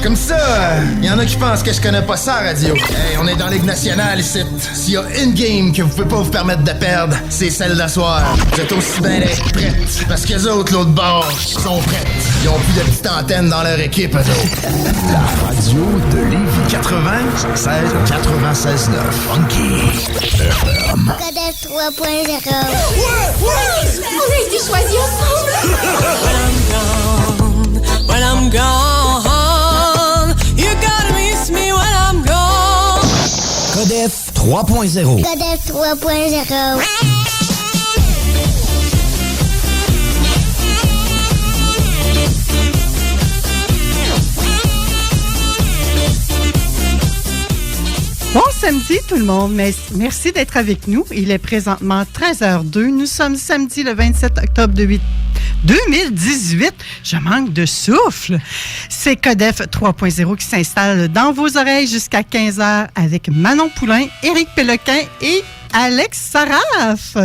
Comme ça, y en a qui pensent que je connais pas ça, radio. Hey, on est dans la Ligue nationale ici. S'il y a une game que vous pouvez pas vous permettre de perdre, c'est celle d'asseoir. Vous êtes aussi bien d'être prêtes. Parce qu'eux autres, l'autre bord, sont prêtes. Ils ont plus de petites antennes dans leur équipe, eux autres. La radio de Lévis. 96.9. Funky FM. Codef 3.0. On a été choisis ensemble. When I'm gone, you gotta miss me when I'm gone. Codef 3.0. Codef 3.0. Bon samedi tout le monde, merci d'être avec nous. Il est présentement 13h02. Nous sommes samedi le 27 octobre 2018. Je manque de souffle. C'est Codef 3.0 qui s'installe dans vos oreilles jusqu'à 15h avec Manon Poulain, Éric Péloquin et Alex Saraf.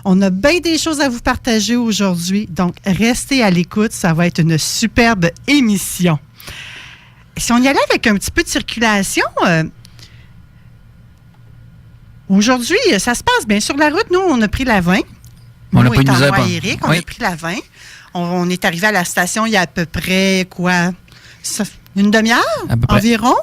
On a bien des choses à vous partager aujourd'hui, donc restez à l'écoute. Ça va être une superbe émission. Si on y allait avec un petit peu de circulation... Aujourd'hui, ça se passe bien. Sur la route, nous, on a pris la 20. On n'a pas une misère. Eric, on a pris la 20. On est arrivé à la station il y a à peu près, une demi-heure environ.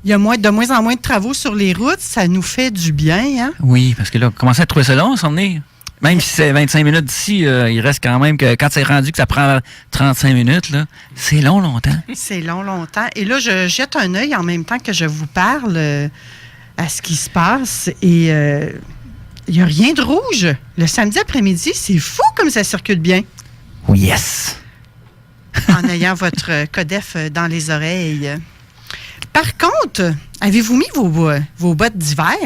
Il y a de moins en moins de travaux sur les routes. Ça nous fait du bien, hein? Oui, parce que là, on commence à trouver ça long, s'en est. Même si c'est 25 minutes d'ici, il reste quand même que quand c'est rendu que ça prend 35 minutes, là, c'est longtemps. C'est longtemps. Et là, je jette un œil en même temps que je vous parle... à ce qui se passe et il n'y a rien de rouge. Le samedi après-midi, c'est fou comme ça circule bien. Oh yes! En ayant votre Codef dans les oreilles. Par contre, avez-vous mis vos bottes d'hiver?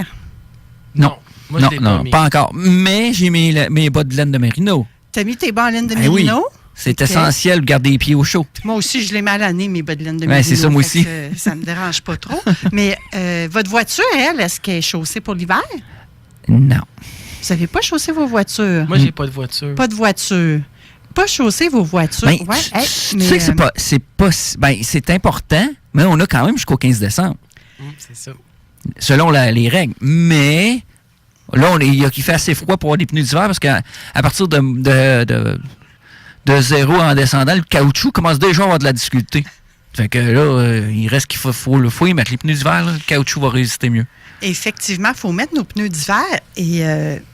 Non. Moi, non, pas encore. Mais j'ai mis mes bottes de laine de Merino. T'as mis tes bottes en laine de Merino? Oui. C'est essentiel de garder les pieds au chaud. Moi aussi, je l'ai mal année, mes bottes de laine de Merino. C'est ça, moi aussi. Ça me dérange pas trop. Mais votre voiture, elle, est-ce qu'elle est chaussée pour l'hiver? Non. Vous n'avez pas chaussé vos voitures? Moi, j'ai pas de voiture. Pas de voiture. Pas chausser vos voitures. Ben, tu sais que c'est important, mais on a quand même jusqu'au 15 décembre. C'est ça. Selon les règles. Mais là, il fait assez froid pour avoir des pneus d'hiver parce qu'à partir de zéro en descendant, le caoutchouc commence déjà à avoir de la difficulté. Fait que là, il reste qu'il faut y mettre les pneus d'hiver, là, le caoutchouc va résister mieux. Effectivement, il faut mettre nos pneus d'hiver. Et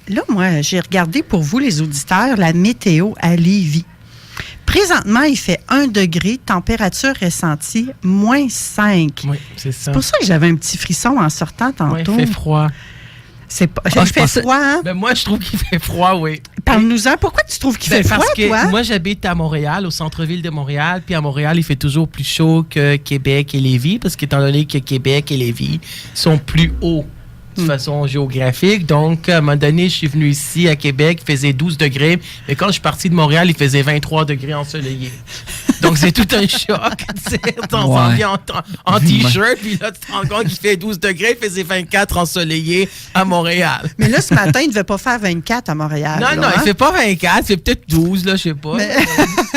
là, moi, j'ai regardé pour vous, les auditeurs, la météo à Lévis. Présentement, il fait 1 degré, température ressentie, -5. Oui, c'est ça. C'est pour ça que j'avais un petit frisson en sortant tantôt. Oui, il fait froid. Il fait froid, hein? Ben moi, je trouve qu'il fait froid, oui. Parle-nous-en. Pourquoi tu trouves qu'il fait froid, parce que toi? moi, j'habite à Montréal, au centre-ville de Montréal. Puis à Montréal, il fait toujours plus chaud que Québec et Lévis, parce qu'étant donné que Québec et Lévis sont plus hauts de façon géographique. Donc, à un moment donné, je suis venu ici à Québec, il faisait 12 degrés. Mais quand je suis parti de Montréal, il faisait 23 degrés ensoleillés. Donc, c'est tout un choc. On vient en T-shirt, puis là, tu te rends compte qu'il fait 12 degrés, il faisait 24 ensoleillés à Montréal. Mais là, ce matin, il ne devait pas faire 24 à Montréal. Non, il ne fait pas 24, il fait peut-être 12, là, je sais pas. Mais...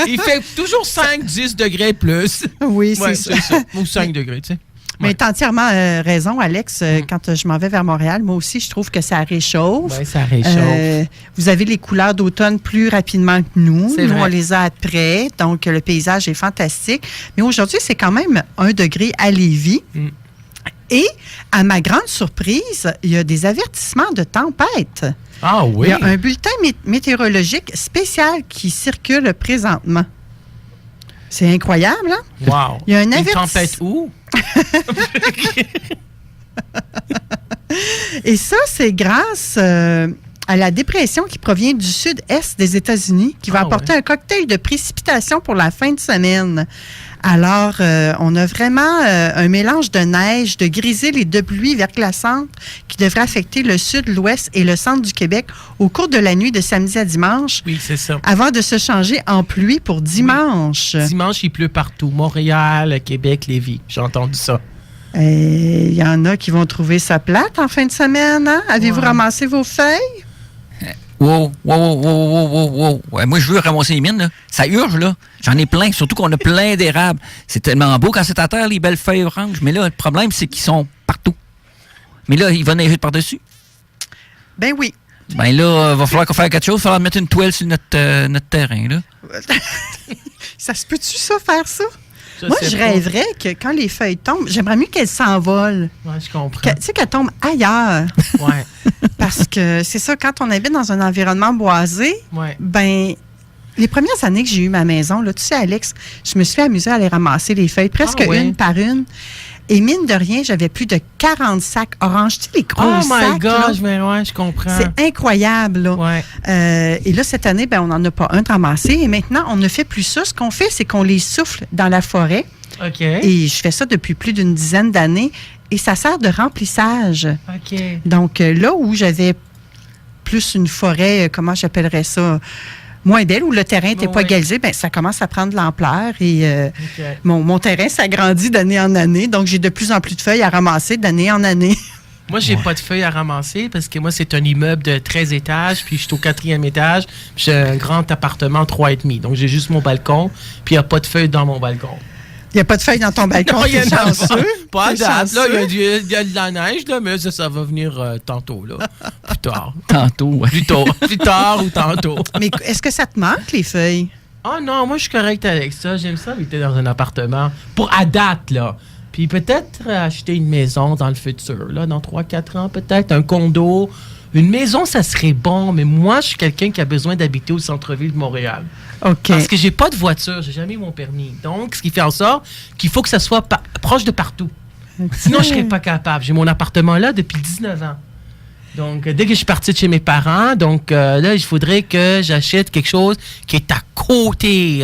il fait toujours 5-10 degrés plus. Oui, c'est ça. Ou 5 degrés, tu sais. Mais tu as entièrement raison, Alex. Quand je m'en vais vers Montréal, moi aussi, je trouve que ça réchauffe. Oui, ça réchauffe. Vous avez les couleurs d'automne plus rapidement que nous. C'est vrai. On les a après. Donc, le paysage est fantastique. Mais aujourd'hui, c'est quand même 1 degré à Lévis. Et, à ma grande surprise, il y a des avertissements de tempête. Ah oui? Il y a un bulletin météorologique spécial qui circule présentement. C'est incroyable, hein? Wow! Il y a une tempête où? Et ça, c'est grâce à la dépression qui provient du sud-est des États-Unis, qui va apporter un cocktail de précipitations pour la fin de semaine. Alors, on a vraiment un mélange de neige, de grésil et de pluie verglaçante qui devrait affecter le sud, l'ouest et le centre du Québec au cours de la nuit de samedi à dimanche. Oui, c'est ça. Avant de se changer en pluie pour dimanche. Oui. Dimanche, il pleut partout. Montréal, Québec, Lévis. J'ai entendu ça. Il y en a qui vont trouver ça plate en fin de semaine. Hein? Avez-vous ramassé vos feuilles? Wow. Ouais, moi, je veux ramasser les mines, là. Ça urge, là. J'en ai plein, surtout qu'on a plein d'érables. C'est tellement beau quand c'est à terre, les belles feuilles oranges. Mais là, le problème, c'est qu'ils sont partout. Mais là, il va neiger par-dessus. Ben oui. Ben là, va falloir qu'on fasse quelque chose. Il va falloir mettre une toile sur notre terrain, là. Ça se peut-tu, ça, faire ça? Je Moi, sais je pas. rêverais que quand les feuilles tombent, j'aimerais mieux qu'elles s'envolent. Ouais, je comprends. Tu sais, qu'elles tombent ailleurs. Ouais. Parce que c'est ça, quand on habite dans un environnement boisé, Ouais. ben, les premières années que j'ai eu ma maison, là, tu sais, Alex, je me suis amusée à aller ramasser les feuilles, presque Ah ouais? une par une. Et mine de rien, j'avais plus de 40 sacs oranges. Tu sais, les gros Oh sacs. my là, gosh, mais ouais, je comprends. c'est incroyable, là. Ouais. Et là, cette année, ben, on n'en a pas un de ramassé. Et maintenant, on ne fait plus ça. Ce qu'on fait, c'est qu'on les souffle dans la forêt. OK. Et je fais ça depuis plus d'une dizaine d'années. Et ça sert de remplissage. OK. Donc, là où j'avais plus une forêt, comment j'appellerais ça, moins belle, où le terrain n'était pas Ouais. égalisé, ben, ça commence à prendre de l'ampleur. Et OK. mon terrain s'agrandit d'année en année. Donc, j'ai de plus en plus de feuilles à ramasser d'année en année. Moi, j'ai pas de feuilles à ramasser parce que moi, c'est un immeuble de 13 étages, puis je suis au 4e étage, puis j'ai un grand appartement 3,5. Donc, j'ai juste mon balcon, puis il n'y a pas de feuilles dans mon balcon. Il n'y a pas de feuilles dans ton balcon. Non, il y en t'es a chanceux. pas à T'es date. Là, chanceux. il y a de la neige, là, mais ça va venir tantôt, là. Plus tard. Tantôt, ouais. Plus tard ou tantôt. Mais est-ce que ça te manque, les feuilles? Oh non, moi, je suis correct avec ça. J'aime ça habiter dans un appartement. Pour à date, là. Puis peut-être acheter une maison dans le futur, là, dans 3-4 ans, peut-être. Un condo. Une maison, ça serait bon, mais moi, je suis quelqu'un qui a besoin d'habiter au centre-ville de Montréal. OK. Parce que j'ai pas de voiture, j'ai jamais eu mon permis. Donc, ce qui fait en sorte qu'il faut que ça soit proche de partout. Sinon, je serais pas capable. J'ai mon appartement là depuis 19 ans. Donc, dès que je suis parti de chez mes parents, donc là, il faudrait que j'achète quelque chose qui est à côté.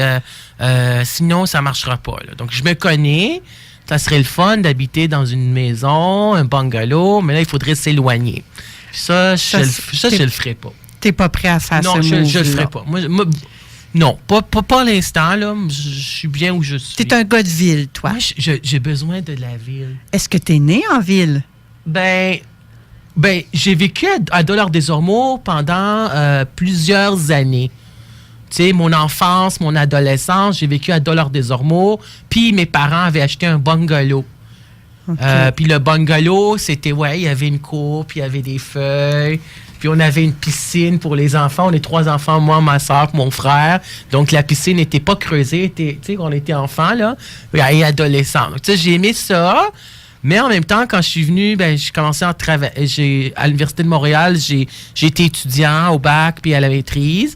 Sinon, ça marchera pas. Là. Donc, je me connais. Ça serait le fun d'habiter dans une maison, un bungalow, mais là, il faudrait s'éloigner. Ça, je le ferai pas. T'es pas prêt à faire Non, ce je le move-là. ferai pas. Moi, non, pas pour l'instant. Là, je suis bien où je suis. T'es un gars de ville, toi. Moi, j'ai besoin de la ville. Est-ce que t'es né en ville? Ben j'ai vécu à Dollard-des-Ormeaux pendant plusieurs années. Tu sais, mon enfance, mon adolescence, j'ai vécu à Dollard-des-Ormeaux. Puis mes parents avaient acheté un bungalow. Puis le bungalow, c'était, il y avait une cour, puis il y avait des feuilles. Puis on avait une piscine pour les enfants. On est 3 enfants, moi, ma soeur, mon frère. Donc la piscine n'était pas creusée. Tu sais, on était enfants, là, et adolescents. Donc, tu sais, j'ai aimé ça. Mais en même temps, quand je suis venu, j'ai commencé à travailler. À l'Université de Montréal, j'ai été étudiant au bac puis à la maîtrise.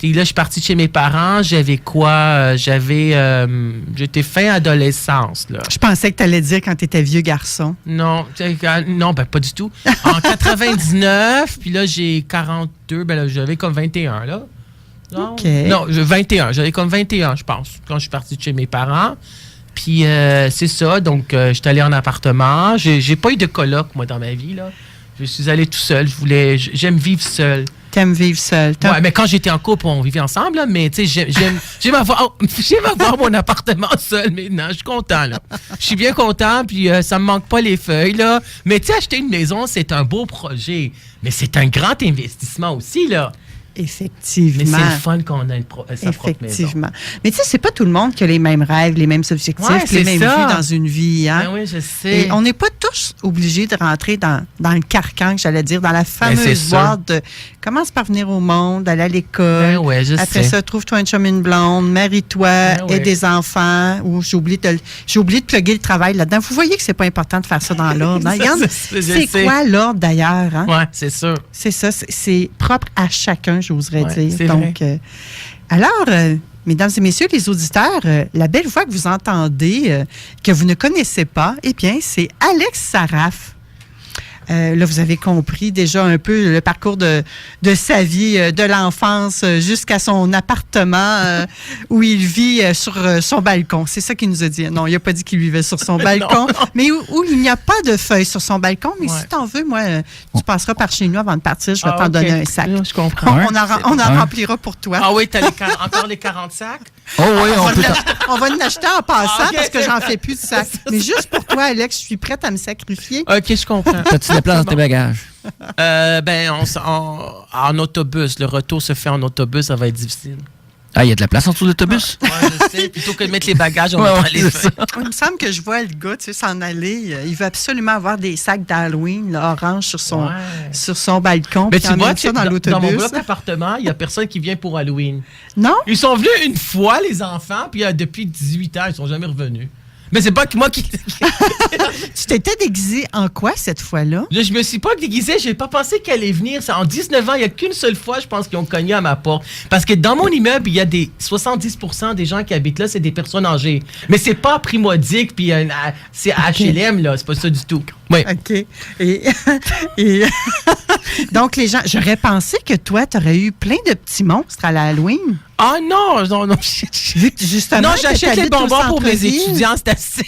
Et là, je suis parti de chez mes parents. J'avais quoi? J'étais fin adolescence, là. Je pensais que t'allais dire quand t'étais vieux garçon. Non, pas du tout. En 99, puis là, j'ai 42. Là, j'avais comme 21, là. Non, OK. Non, 21. J'avais comme 21, je pense, quand je suis parti de chez mes parents. Puis c'est ça. Donc, je suis allé en appartement. J'ai pas eu de coloc, moi, dans ma vie, là. Je suis allé tout seul. J'aime vivre seul. T'aimes vivre seul. Ouais, mais quand j'étais en couple, on vivait ensemble, là, mais tu sais, j'aime avoir mon appartement seul maintenant. Je suis content, là. Je suis bien content, puis ça me manque pas les feuilles, là. Mais tu sais, acheter une maison, c'est un beau projet, mais c'est un grand investissement aussi, là. Effectivement. Mais c'est le fun qu'on a sa propre maison. Effectivement. Mais tu sais, c'est pas tout le monde qui a les mêmes rêves, les mêmes objectifs, Ouais, les c'est mêmes ça. vies dans une vie. Hein? Ben oui, je sais. Et on n'est pas tous obligés de rentrer dans le carcan, que j'allais dire, dans la c'est fameuse sûr. boîte de commence par venir au monde, aller à l'école. Ben ouais, je Après sais. ça, trouve-toi une chum, une blonde, marie-toi, Ben ouais. aie des enfants. Ou j'ai oublié de plugger le travail là-dedans. Vous voyez que c'est pas important de faire ça dans l'ordre. Hein? Regarde, Je c'est sais. quoi l'ordre d'ailleurs? Hein? Ouais, c'est sûr. C'est ça, c'est propre à chacun, j'oserais Ouais, dire. c'est Donc, alors, mesdames et messieurs les auditeurs, la belle voix que vous entendez, que vous ne connaissez pas, eh bien, c'est Alex Saraf. Là, vous avez compris déjà un peu le parcours de sa vie, de l'enfance jusqu'à son appartement où il vit sur son balcon. C'est ça qu'il nous a dit. Non, il n'a pas dit qu'il vivait sur son balcon, mais où il n'y a pas de feuilles sur son balcon. Mais si t'en veux, moi, tu passeras par chez nous avant de partir. Je vais t'en donner un sac. Je comprends. On en remplira pour toi. Ah oui, t'as encore les 40 sacs? Oh oui, On va l'acheter en passant Ah, ok. parce que j'en fais plus de sac. Mais juste pour toi, Alex, je suis prête à me sacrifier. OK, je comprends. T'as-tu tu déplaces dans tes bagages? En autobus. Le retour se fait en autobus, ça va être difficile. Ah, il y a de la place en dessous de l'autobus? Ouais, je sais. Plutôt que de mettre les bagages, on Ouais, mettra ouais, les c'est feuilles. Il me semble que je vois le gars, tu sais, s'en aller. Il veut absolument avoir des sacs d'Halloween, là, orange, sur son balcon. Mais puis tu emmener vois, ça dans dans l'autobus. mon bloc appartement, il n'y a personne qui vient pour Halloween. Non? Ils sont venus une fois, les enfants, puis depuis 18 ans, ils sont jamais revenus. Mais c'est pas que moi qui... Tu t'étais déguisé en quoi cette fois-là? Là, je me suis pas déguisé, j'ai pas pensé qu'elle allait venir. En 19 ans, il n'y a qu'une seule fois, je pense, qu'ils ont cogné à ma porte. Parce que dans mon immeuble, il y a 70% des gens qui habitent là, c'est des personnes âgées. Mais c'est pas Primodique, puis c'est HLM, là, c'est pas ça du tout. Oui. OK. Et donc, les gens, j'aurais pensé que toi, tu aurais eu plein de petits monstres à l'Halloween. Ah non. Vu que justement, Non, que j'achète les t'habites au bonbons pour mes centre-ville. étudiants, c'est assez.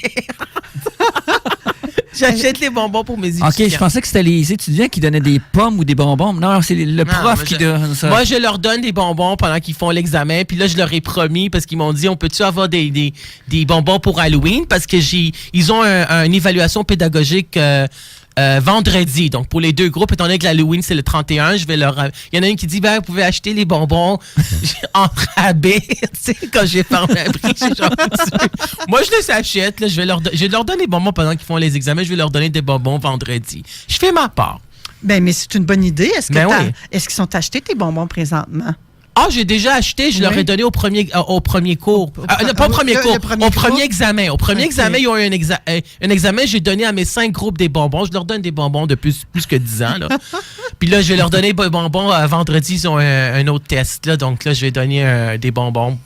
J'achète les bonbons pour mes étudiants. OK, je pensais que c'était les étudiants qui donnaient des pommes ou des bonbons. Non, c'est le Non, prof moi, qui donne ça. Moi, je leur donne des bonbons pendant qu'ils font l'examen. Puis là, je leur ai promis, parce qu'ils m'ont dit, on peut-tu avoir des bonbons pour Halloween? Parce que ils ont une évaluation pédagogique vendredi. Donc, pour les deux groupes, étant donné que l'Halloween, c'est le 31, je vais leur... Il y en a une qui dit, vous pouvez acheter les bonbons en rabais. Tu sais, quand j'ai fermé un prix, j'ai genre... Moi, je les achète. Là, je vais leur donner des bonbons pendant qu'ils font les examens. Je vais leur donner des bonbons vendredi. Je fais ma part. Ben, mais c'est une bonne idée. Est-ce oui. qu'ils sont achetés tes bonbons présentement? Ah, j'ai déjà acheté, je leur ai donné au premier cours. Pas au premier cours, au premier examen. Au premier examen, ils ont eu un examen, j'ai donné à mes 5 groupes des bonbons. Je leur donne des bonbons de plus que 10 ans. Là. Puis là, je vais leur donner des bonbons. Vendredi, ils ont un autre test. Là, donc là, je vais donner des bonbons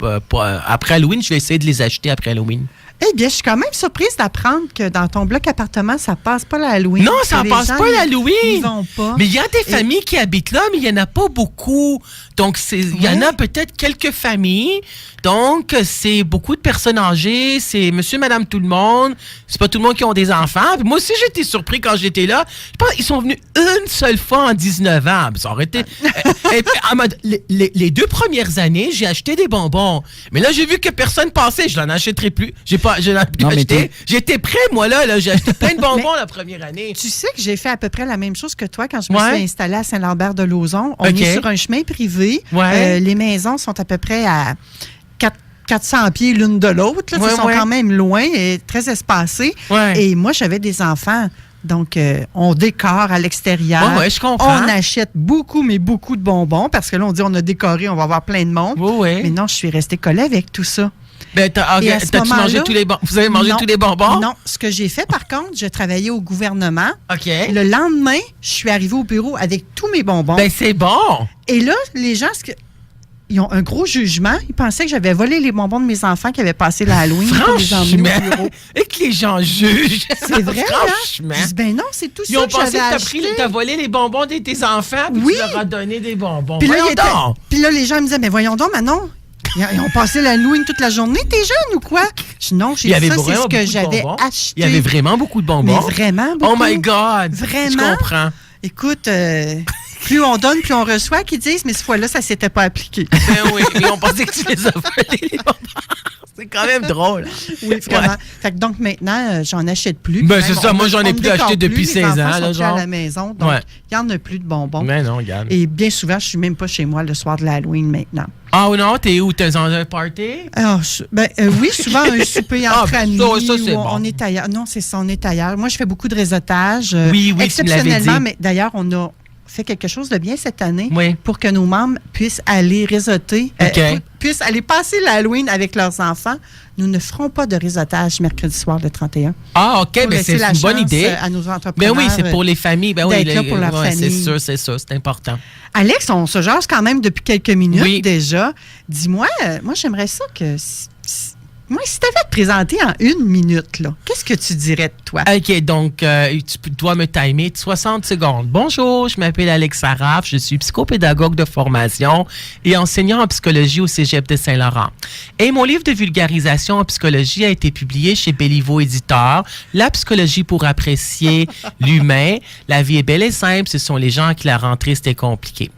après Halloween. Je vais essayer de les acheter après Halloween. Eh bien, je suis quand même surprise d'apprendre que dans ton bloc appartement, ça passe pas l'Halloween. Non, ça passe pas l'Halloween. Ils vont pas. Mais il y a des familles qui habitent là, mais il y en a pas beaucoup. Donc, il y en a peut-être quelques familles. Donc, c'est beaucoup de personnes âgées. C'est monsieur, madame, tout le monde. C'est pas tout le monde qui ont des enfants. Puis moi aussi, j'étais surpris quand j'étais là. Je pense qu'ils sont venus une seule fois en 19 ans. Ça aurait été... et puis, les 2 premières années, j'ai acheté des bonbons. Mais là, j'ai vu que personne passait. Je n'en achèterai plus. Je n'en ai plus acheté. J'étais prêt, moi, là. J'ai acheté plein de bonbons la première année. Tu sais que j'ai fait à peu près la même chose que toi quand je me suis installée à Saint-Lambert-de-Lauzon. On est sur un chemin privé. Les maisons sont à peu près à 400 pieds l'une de l'autre. Ils sont quand même loin et très espacés. Et moi, j'avais des enfants. Donc, on décore à l'extérieur. Je comprends. On achète beaucoup, mais beaucoup de bonbons parce que là, on dit on a décoré, on va avoir plein de monde. Mais non, je suis restée collée avec tout ça. Ben, t'as-tu mangé tous les bonbons? Vous avez mangé tous les bonbons? Non. Ce que j'ai fait, par contre, je travaillais au gouvernement. OK. Le lendemain, je suis arrivée au bureau avec tous mes bonbons. Ben, c'est bon! Et là, les gens... Ils ont un gros jugement. Ils pensaient que j'avais volé les bonbons de mes enfants qui avaient passé la Halloween pour les emmener au bureau. Et que les gens jugent. C'est vrai, franchement. Je dis, ben non, c'est tout ça Ils ont que pensé j'avais que acheté. t'as volé les bonbons de tes enfants puis tu leur as donné des bonbons. Puis là, les gens me disaient, mais voyons donc, Manon, ils ont passé la Halloween toute la journée. T'es jeune ou quoi? Je dis, non, j'ai dit ça, c'est ce que j'avais acheté. Il y avait vraiment beaucoup de bonbons. Mais vraiment beaucoup. Oh my God! Vraiment? Je comprends. Écoute... plus on donne, plus on reçoit, qu'ils disent, mais cette fois-là, ça s'était pas appliqué. Ben oui, mais on pensait que tu les as volés, les bonbons. C'est quand même drôle. Oui, vraiment. Fait que donc maintenant, j'en achète plus. Ben c'est ça, moi j'en ai plus acheté depuis 16 ans. Les enfants là, sont genre. à la maison, donc il n'y en a plus de bonbons. Mais non, regarde. Et bien souvent, je suis même pas chez moi le soir de l'Halloween maintenant. Ah non, t'es où? T'es dans un party? Alors, oui, souvent un souper entre amis. Ça, c'est bon. On est ailleurs. Non, c'est ça, on est ailleurs. Moi, je fais beaucoup de réseautage. Oui, exceptionnellement, mais d'ailleurs, on a fait quelque chose de bien cette année pour que nos membres puissent aller réseauter, puissent aller passer l'Halloween avec leurs enfants. Nous ne ferons pas de réseautage mercredi soir le 31. Ah, OK, mais c'est une bonne idée. À nos entrepreneurs. Ben oui, c'est pour les familles. Ben oui, d'être là pour la famille. C'est sûr, c'est important. Alex, on se jase quand même depuis quelques minutes déjà. Dis-moi, moi, j'aimerais ça que... Moi, si tu avais à te présenter en 1 minute, là, qu'est-ce que tu dirais de toi? OK, donc, tu dois me timer 60 secondes. Bonjour, je m'appelle Alex Sarraf, je suis psychopédagogue de formation et enseignant en psychologie au Cégep de Saint-Laurent. Et mon livre de vulgarisation en psychologie a été publié chez Béliveau Éditeur. La psychologie pour apprécier l'humain. La vie est belle et simple, ce sont les gens qui la rendent triste et compliquée.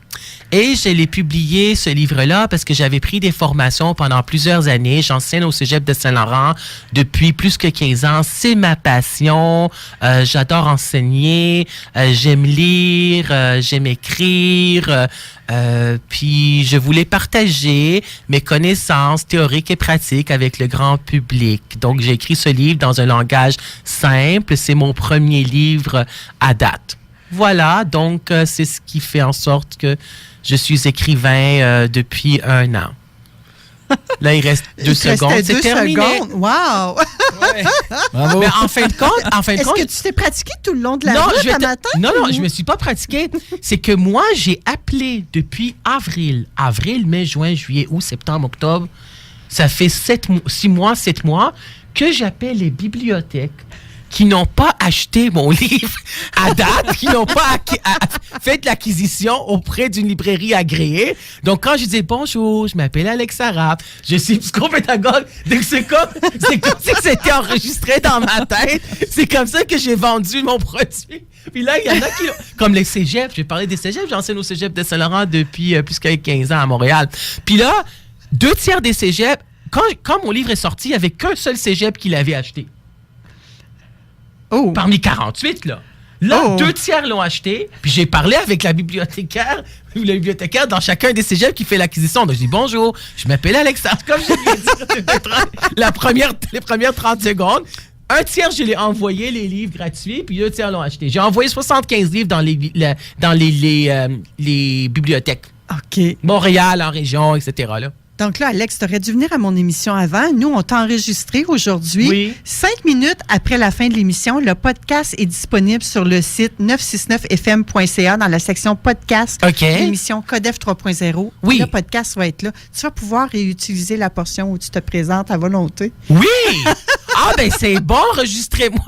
Et je l'ai publié, ce livre-là, parce que j'avais pris des formations pendant plusieurs années. J'enseigne au Cégep de Saint-Laurent depuis plus que 15 ans. C'est ma passion. J'adore enseigner. J'aime lire. J'aime écrire. Puis je voulais partager mes connaissances théoriques et pratiques avec le grand public. Donc, j'ai écrit ce livre dans un langage simple. C'est mon premier livre à date. Voilà, donc c'est ce qui fait en sorte que je suis écrivain depuis 1 an. Là, il reste 2 secondes. C'est terminé. Wow! Ouais. Bravo. Mais en fin de compte... Est-ce que tu t'es pratiqué tout le long de la route à matin? Non, je me suis pas pratiqué. C'est que moi, j'ai appelé depuis avril, mai, juin, juillet, août, septembre, octobre. Ça fait 7 mois que j'appelle les bibliothèques qui n'ont pas acheté mon livre à date, qui n'ont pas fait l'acquisition auprès d'une librairie agréée. Donc, quand je dis bonjour, je m'appelle Alex Arabe, je suis psychopédagogue. Donc, c'est comme si c'était enregistré dans ma tête. C'est comme ça que j'ai vendu mon produit. Puis là, il y en a qui... Comme les cégeps, je vais parler des cégeps, j'enseigne au Cégep de Saint-Laurent depuis plus que 15 ans à Montréal. Puis là, 2/3 des cégeps, quand mon livre est sorti, il n'y avait qu'un seul cégep qui l'avait acheté. Oh. Parmi 48, là. Là, 2/3 l'ont acheté. Puis j'ai parlé avec la bibliothécaire dans chacun des cégeps qui fait l'acquisition. Donc, je dis bonjour, je m'appelle Alexandre. Comme je l'ai dit, les premières 30 secondes. 1/3, je l'ai envoyé les livres gratuits, puis 2/3 l'ont acheté. J'ai envoyé 75 livres dans les bibliothèques. OK. Montréal, en région, etc. Là. Donc là, Alex, tu aurais dû venir à mon émission avant. Nous, on t'a enregistré aujourd'hui. 5 minutes après la fin de l'émission, le podcast est disponible sur le site 969fm.ca dans la section podcast. OK. L'émission Codef 3.0. Oui. Le podcast va être là. Tu vas pouvoir réutiliser la portion où tu te présentes à volonté. Oui! Ah, ben c'est bon, enregistrez-moi.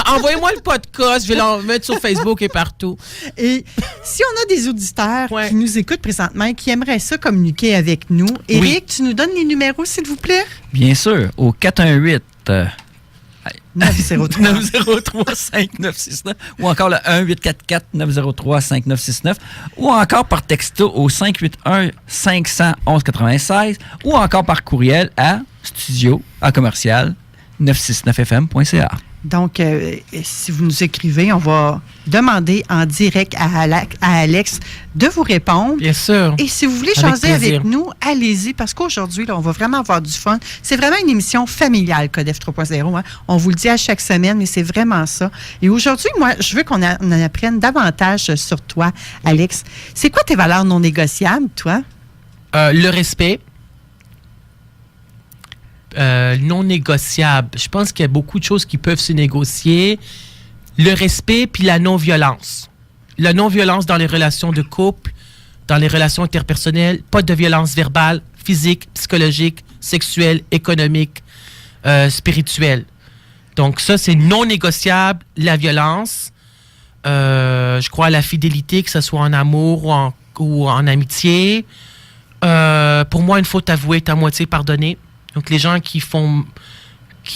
Envoyez-moi le podcast, je vais le mettre sur Facebook et partout. Et si on a des auditeurs qui nous écoutent présentement et qui aimeraient ça communiquer avec nous, Éric, tu nous donnes les numéros, s'il vous plaît? Bien sûr, au 418 903-5969 ou encore le 1-844-903-5969 ou encore par texto au 581-511-96 ou encore par courriel à studio@969fm.ca. Donc, si vous nous écrivez, on va demander en direct à Alex de vous répondre. Bien sûr. Et si vous voulez jaser avec nous, allez-y, parce qu'aujourd'hui, là, on va vraiment avoir du fun. C'est vraiment une émission familiale, Codef 3.0. Hein. On vous le dit à chaque semaine, mais c'est vraiment ça. Et aujourd'hui, moi, je veux qu'on en apprenne davantage sur toi, Alex. C'est quoi tes valeurs non négociables, toi? Le respect. Non négociable. Je pense qu'il y a beaucoup de choses qui peuvent se négocier. Le respect puis la non-violence. La non-violence dans les relations de couple, dans les relations interpersonnelles, pas de violence verbale, physique, psychologique, sexuelle, économique, spirituelle. Donc ça, c'est non négociable. La violence, je crois à la fidélité, que ce soit en amour ou en amitié. Pour moi, une faute avouée est à moitié pardonnée. Donc, les gens qui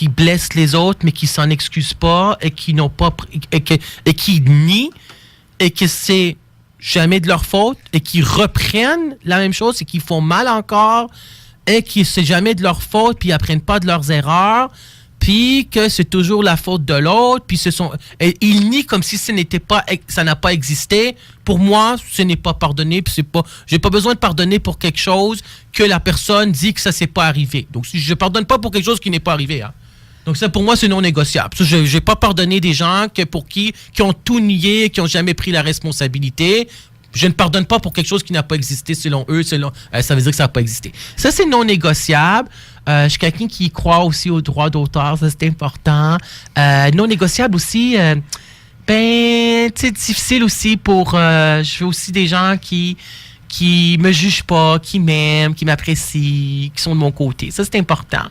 blessent les autres, mais qui s'en excusent pas et qui n'ont pas, et qui nient et que c'est jamais de leur faute et qui reprennent la même chose et qui font mal encore et qui c'est jamais de leur faute puis ils apprennent pas de leurs erreurs puis que c'est toujours la faute de l'autre puis et ils nient comme si ça n'a pas existé. Pour moi, ce n'est pas pardonné puis j'ai pas besoin de pardonner pour quelque chose que la personne dit que ça s'est pas arrivé. Donc je pardonne pas pour quelque chose qui n'est pas arrivé. Hein. Donc ça, pour moi, c'est non négociable. Je n'ai pas pardonné des gens qui ont tout nié, qui n'ont jamais pris la responsabilité. Je ne pardonne pas pour quelque chose qui n'a pas existé selon eux. Ça veut dire que ça n'a pas existé. Ça, c'est non négociable. Je suis quelqu'un qui croit aussi aux droits d'auteur. Ça, c'est important. Non négociable aussi. C'est difficile aussi pour... je veux aussi des gens qui me jugent pas, qui m'aiment, qui m'apprécient, qui sont de mon côté. Ça, c'est important.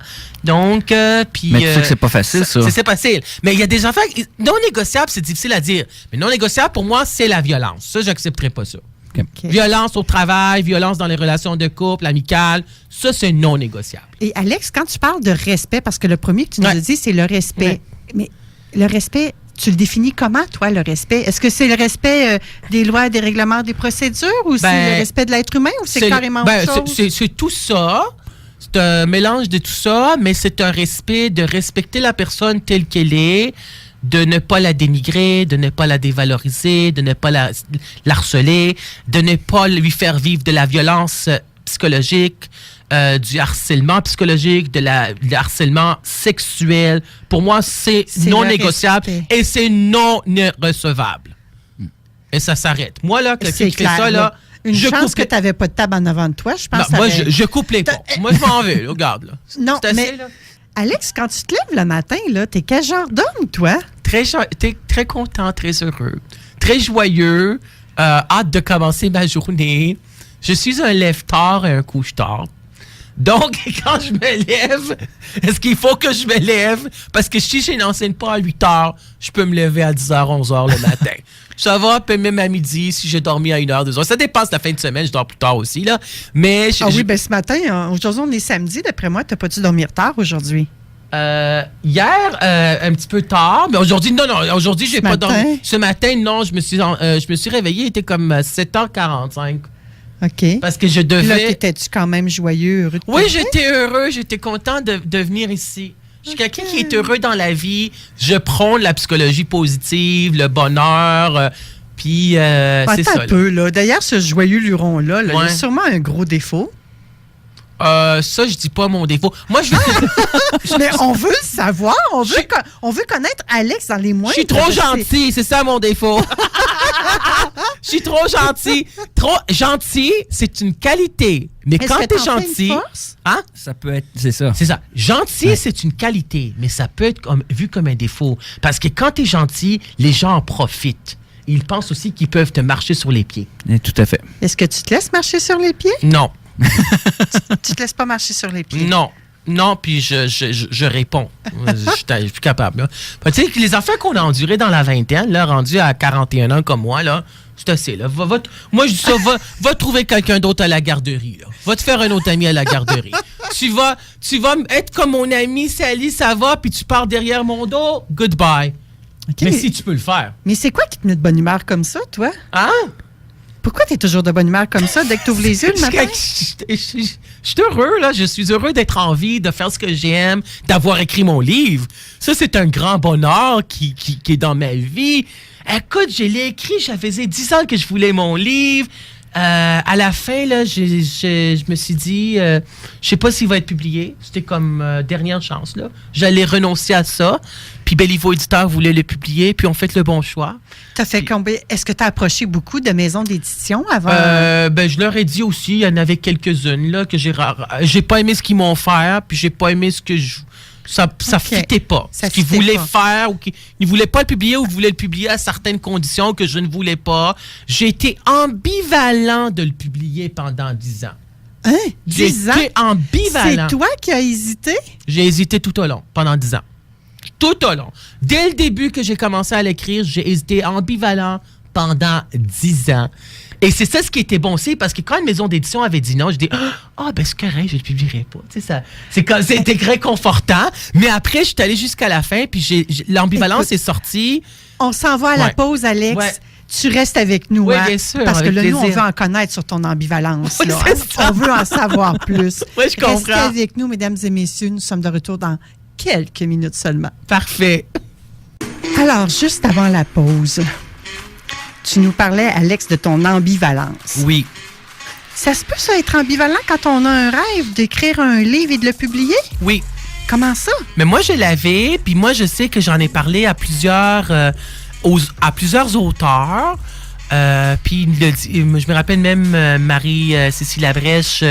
Donc, puis... Mais tu sais que c'est pas facile, ça. C'est facile. Mais il y a des affaires... Non négociable, c'est difficile à dire. Mais non négociable, pour moi, c'est la violence. Ça, j'accepterais pas ça. Okay. Violence au travail, violence dans les relations de couple, amicales, ça, c'est non négociable. Et Alex, quand tu parles de respect, parce que le premier que tu nous as dit, c'est le respect. Ouais. Mais le respect, Tu le définis comment, toi, le respect? Est-ce que c'est le respect des lois, des règlements, des procédures ou c'est le respect de l'être humain ou c'est carrément autre chose? C'est tout ça. C'est un mélange de tout ça, mais c'est un respect de respecter la personne telle qu'elle est, de ne pas la dénigrer, de ne pas la dévaloriser, de ne pas la harceler, de ne pas lui faire vivre de la violence psychologique, du harcèlement psychologique, du harcèlement sexuel. Pour moi, c'est non négociable et c'est non recevable. Et ça s'arrête. Moi, là, quelqu'un qui fait ça, là, une chance que tu n'avais pas de table en avant de toi, je pense. Non, moi, je coupe les ponts. Moi, je m'en vais, là, regarde. Là. Non, mais là. Alex, quand tu te lèves le matin, là, t'es quel genre d'homme, toi? T'es très content, très heureux, très joyeux, hâte de commencer ma journée. Je suis un lève-tard et un couche-tard. Donc, quand je me lève, est-ce qu'il faut que je me lève? Parce que si je n'enseigne pas à 8 heures, je peux me lever à 10h, 11h le matin. Ça va, puis même à midi, si j'ai dormi à 1h, 2h. Ça dépasse la fin de semaine, je dors plus tard aussi, là. Mais oui, ben ce matin, aujourd'hui, on est samedi, d'après moi, t'as pas dû dormir tard aujourd'hui? Hier, un petit peu tard, mais aujourd'hui, non, aujourd'hui, j'ai pas dormi. Ce matin, non, je me suis réveillé, il était comme 7h45. OK. Parce que je devais... Là, t'étais-tu quand même joyeux, heureux? Oui, j'étais heureux, j'étais content de venir ici. Je suis quelqu'un qui est heureux dans la vie. Je prône la psychologie positive, le bonheur, puis c'est ça. Un peu, là. D'ailleurs, ce joyeux luron-là, il a sûrement un gros défaut. Ça, je dis pas mon défaut. Moi, je mais on veut le savoir. On veut connaître Alex dans les moindres. Je suis trop gentil, c'est ça mon défaut. Je suis trop gentil. Trop gentil, c'est une qualité. Mais quand t'es gentil, hein? Ça peut être, c'est ça. C'est ça. Gentil, c'est une qualité, mais ça peut être vu comme un défaut. Parce que quand t'es gentil, les gens en profitent. Ils pensent aussi qu'ils peuvent te marcher sur les pieds. Tout à fait. Est-ce que tu te laisses marcher sur les pieds? Non. Tu te laisses pas marcher sur les pieds? Non, puis je réponds. Je suis plus capable. Tu sais, les affaires qu'on a endurées dans la vingtaine, là, rendus à 41 ans comme moi, là, c'est assez. Là. Moi, je dis ça, va trouver quelqu'un d'autre à la garderie. Là. Va te faire un autre ami à la garderie. Tu vas être comme mon ami Sally, ça va, puis tu pars derrière mon dos, goodbye. Okay, mais si tu peux le faire. Mais c'est quoi qui te met de bonne humeur comme ça, toi? Hein? Pourquoi tu es toujours de bonne humeur comme ça dès que tu ouvres les yeux le matin? Je suis heureux, là. Je suis heureux d'être en vie, de faire ce que j'aime, d'avoir écrit mon livre. Ça, c'est un grand bonheur qui est dans ma vie. Écoute, je l'ai écrit, ça faisait 10 ans que je voulais mon livre. À la fin, là, je me suis dit, je sais pas s'il va être publié. C'était comme dernière chance, là. J'allais renoncer à ça. Puis Béliveau Éditeur voulait le publier, puis on fait le bon choix. T'as fait combien? Est-ce que tu as approché beaucoup de maisons d'édition avant? Je leur ai dit aussi, il y en avait quelques-unes, là, que j'ai pas aimé ce qu'ils m'ont fait, puis j'ai pas aimé ce que ça fitait pas. Ce qu'ils voulaient faire, ou qu'ils ne voulaient pas le publier, ou voulaient le publier à certaines conditions que je ne voulais pas. J'ai été ambivalent de le publier pendant 10 ans. Hein? 10 ans? J'ai été ambivalent. C'est toi qui as hésité? J'ai hésité tout au long, pendant 10 ans. Tout au long. Dès le début que j'ai commencé à l'écrire, j'ai hésité ambivalent pendant 10 ans. Et c'est ça ce qui était bon aussi, parce que quand une maison d'édition avait dit non, je dis c'est correct, je le publierai pas. Tu sais, c'était réconfortant. Mais après, je suis allé jusqu'à la fin, puis l'ambivalence est sortie. On s'en va à la pause, Alex. Ouais. Tu restes avec nous, oui, bien sûr, parce que là, plaisir. nous, on veut en connaître sur ton ambivalence. Oui, là, on veut en savoir plus. Oui, je comprends. Restez avec nous, mesdames et messieurs. Nous sommes de retour dans quelques minutes seulement. Parfait. Alors, juste avant la pause, tu nous parlais, Alex, de ton ambivalence. Oui. Ça se peut, ça, être ambivalent quand on a un rêve d'écrire un livre et de le publier? Oui. Comment ça? Mais moi, je l'avais, puis moi, je sais que j'en ai parlé à plusieurs auteurs. Puis je me rappelle même Marie-Cécile Labrèche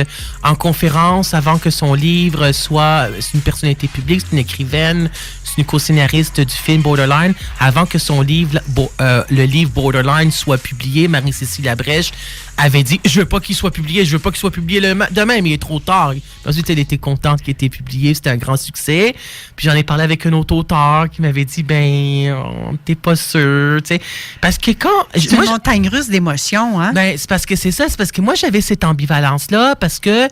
en conférence avant que son livre soit... C'est une personnalité publique, c'est une écrivaine, c'est une co-scénariste du film Borderline. Avant que son livre, le livre Borderline soit publié, Marie-Cécile Labrèche avait dit « Je veux pas qu'il soit publié, je veux pas qu'il soit publié demain, mais il est trop tard. » Ensuite, elle était contente qu'il ait été publié, c'était un grand succès. Puis j'en ai parlé avec un autre auteur qui m'avait dit « t'es pas sûr, tu sais. » Parce que quand... C'est une montagne russe d'émotions, hein? C'est parce que c'est ça, c'est parce que moi, j'avais cette ambivalence-là, parce que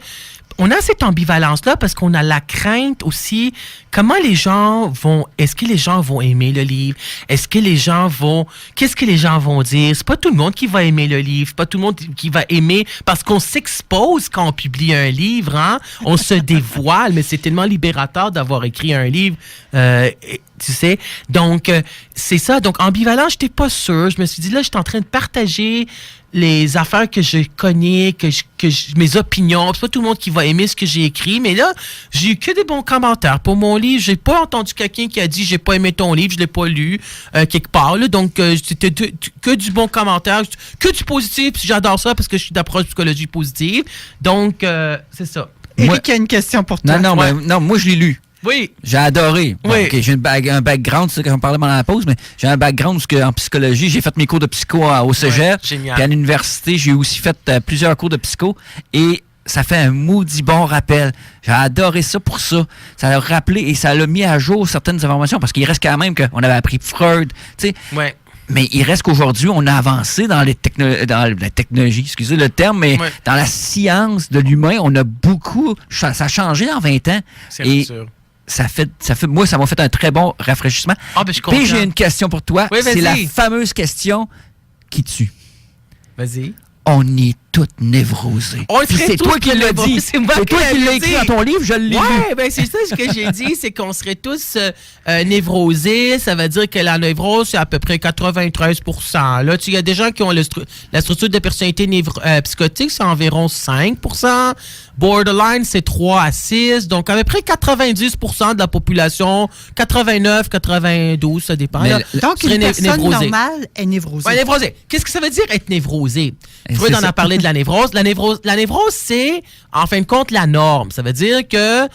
on a cette ambivalence-là parce qu'on a la crainte aussi, est-ce que les gens vont aimer le livre? Qu'est-ce que les gens vont dire? C'est pas tout le monde qui va aimer le livre, c'est pas tout le monde qui va aimer parce qu'on s'expose quand on publie un livre, hein? On se dévoile, mais c'est tellement libérateur d'avoir écrit un livre, tu sais. Donc, c'est ça. Donc, ambivalent, je n'étais pas sûre. Je me suis dit, là, je suis en train de partager les affaires que je connais, mes opinions. C'est pas tout le monde qui va aimer ce que j'ai écrit, mais là, j'ai eu que des bons commentaires. Pour mon livre, j'ai pas entendu quelqu'un qui a dit « j'ai pas aimé ton livre, je l'ai pas lu quelque part ». Là. Donc, c'était que du bon commentaire, que du positif. Puis j'adore ça parce que je suis d'approche psychologie positive. Donc, c'est ça. Éric a une question pour toi. Non, moi, je l'ai lu. Oui. J'ai adoré. Bon, Oui. okay, j'ai un background, c'est ça qu'on parlait pendant la pause, mais j'ai un background en psychologie. J'ai fait mes cours de psycho au cégep. Génial. Puis à l'université, j'ai aussi fait plusieurs cours de psycho. Et ça fait un maudit bon rappel. J'ai adoré ça pour ça. Ça l'a rappelé et ça l'a mis à jour certaines informations parce qu'il reste quand même qu'on avait appris Freud. Tu sais. Ouais. Mais il reste qu'aujourd'hui, on a avancé dans la technologie, excusez le terme, mais dans la science de l'humain, on a beaucoup... Ça a changé en 20 ans. C'est sûr. Moi, ça m'a fait un très bon rafraîchissement. Ah, ben, je comprends. Puis j'ai une question pour toi. Oui, vas-y. C'est la fameuse question qui tue. Vas-y. On est toutes névrosées. C'est toi qui l'as dit. C'est toi qui l'as écrit dans ton livre, je l'ai lu. Oui, ben c'est ça ce que j'ai dit, c'est qu'on serait tous névrosés. Ça veut dire que la névrose, c'est à peu près 93%. Là, il y a des gens qui ont la structure de personnalité psychotique, c'est environ 5%. Borderline, c'est 3 à 6. Donc, à peu près 90% de la population, 89, 92, ça dépend. Là, donc, une personne normale est névrosée. Ouais, névrosée. Qu'est-ce que ça veut dire être névrosé? Freud en a parlé de la névrose. La névrose, c'est, en fin de compte, la norme. Ça veut dire que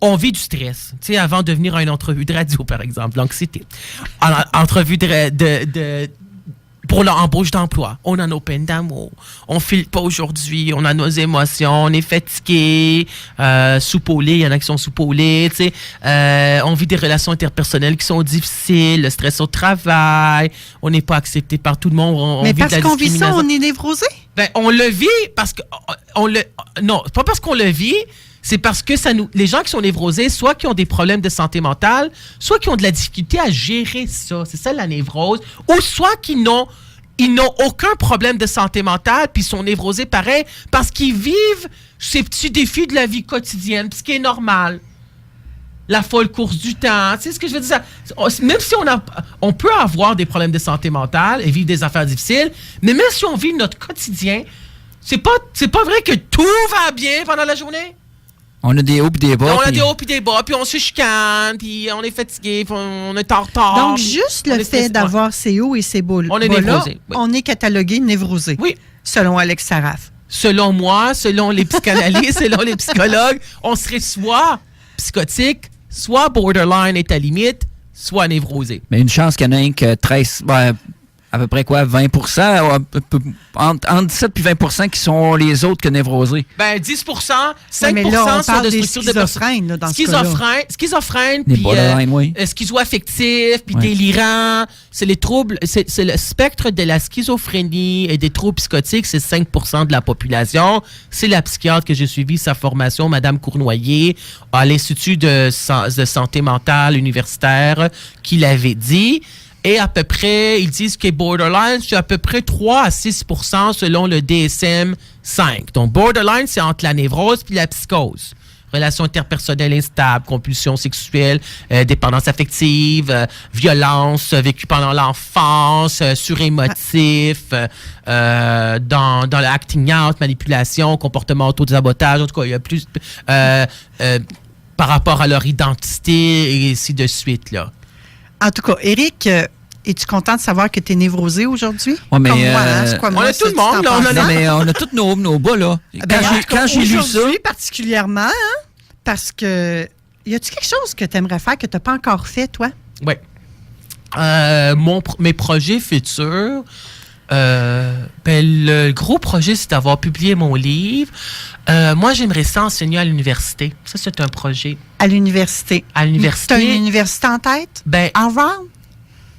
on vit du stress. Tu sais, avant de venir à une entrevue de radio, par exemple, l'anxiété. Entrevue pour l'embauche d'emploi. On a nos peines d'amour. On file pas aujourd'hui. On a nos émotions. On est fatigué. Sous-paulé. Il y en a qui sont sous-paulés. Tu sais. On vit des relations interpersonnelles qui sont difficiles. Le stress au travail. On n'est pas accepté par tout le monde. Mais parce qu'on vit ça, on est névrosé? Ben, on le vit parce que... Non, c'est pas parce qu'on le vit. C'est parce que les gens qui sont névrosés, soit qui ont des problèmes de santé mentale, soit qui ont de la difficulté à gérer ça. C'est ça la névrose. Ou soit qu'ils n'ont aucun problème de santé mentale, puis ils sont névrosés pareil, parce qu'ils vivent ces petits défis de la vie quotidienne, ce qui est normal. La folle course du temps. Tu sais ce que je veux dire? Même si on peut avoir des problèmes de santé mentale et vivre des affaires difficiles, mais même si on vit notre quotidien, c'est pas vrai que tout va bien pendant la journée. On a des hauts et des bas. On a des hauts et des bas, puis on se chicane, puis on est fatigué, puis on est en retard. Donc, juste le fait d'avoir ces hauts et ces bas-là, on est névrosé. Oui. On est catalogué névrosé. Oui. Selon Alex Saraf. Selon moi, selon les psychanalystes, selon les psychologues, on serait soit psychotique, soit borderline est à limite, soit névrosé. Mais une chance qu'il y en a un que 13... à peu près quoi, 20%, entre 17 et 20% qui sont les autres que névrosés. Ben, 10%, 5% mais là, on sont parle de des structures de personnes. dans ce cas-là. Schizophrène, Les puis borderline, oui. schizo-affectif, puis délirant. C'est les troubles, c'est le spectre de la schizophrénie et des troubles psychotiques, c'est 5% de la population. C'est la psychiatre que j'ai suivi sa formation, Madame Cournoyer, à l'Institut de santé mentale universitaire, qui l'avait dit. Et à peu près, ils disent que borderline, c'est à peu près 3 à 6% selon le DSM-5. Donc, borderline, c'est entre la névrose et la psychose. Relations interpersonnelles instables, compulsions sexuelles, dépendance affective, violence vécue pendant l'enfance, surémotif, dans le acting out, manipulation, comportement auto-sabotage. En tout cas, il y a plus par rapport à leur identité et ainsi de suite, là. En tout cas, Éric, es-tu content de savoir que tu es névrosé aujourd'hui? Ouais, mais comme moi, hein? C'est quoi, on moi, a tout le monde, là. On a tous nos bas, là. Quand j'ai lu ça... Aujourd'hui, particulièrement, hein? Parce que... Y a-tu quelque chose que tu aimerais faire que tu n'as pas encore fait, toi? Oui. Mes projets futurs... le gros projet, c'est d'avoir publié mon livre. Moi, j'aimerais ça enseigner à l'université. Ça, c'est un projet. À l'université. À l'université. Tu as une université en tête? Ben, Harvard?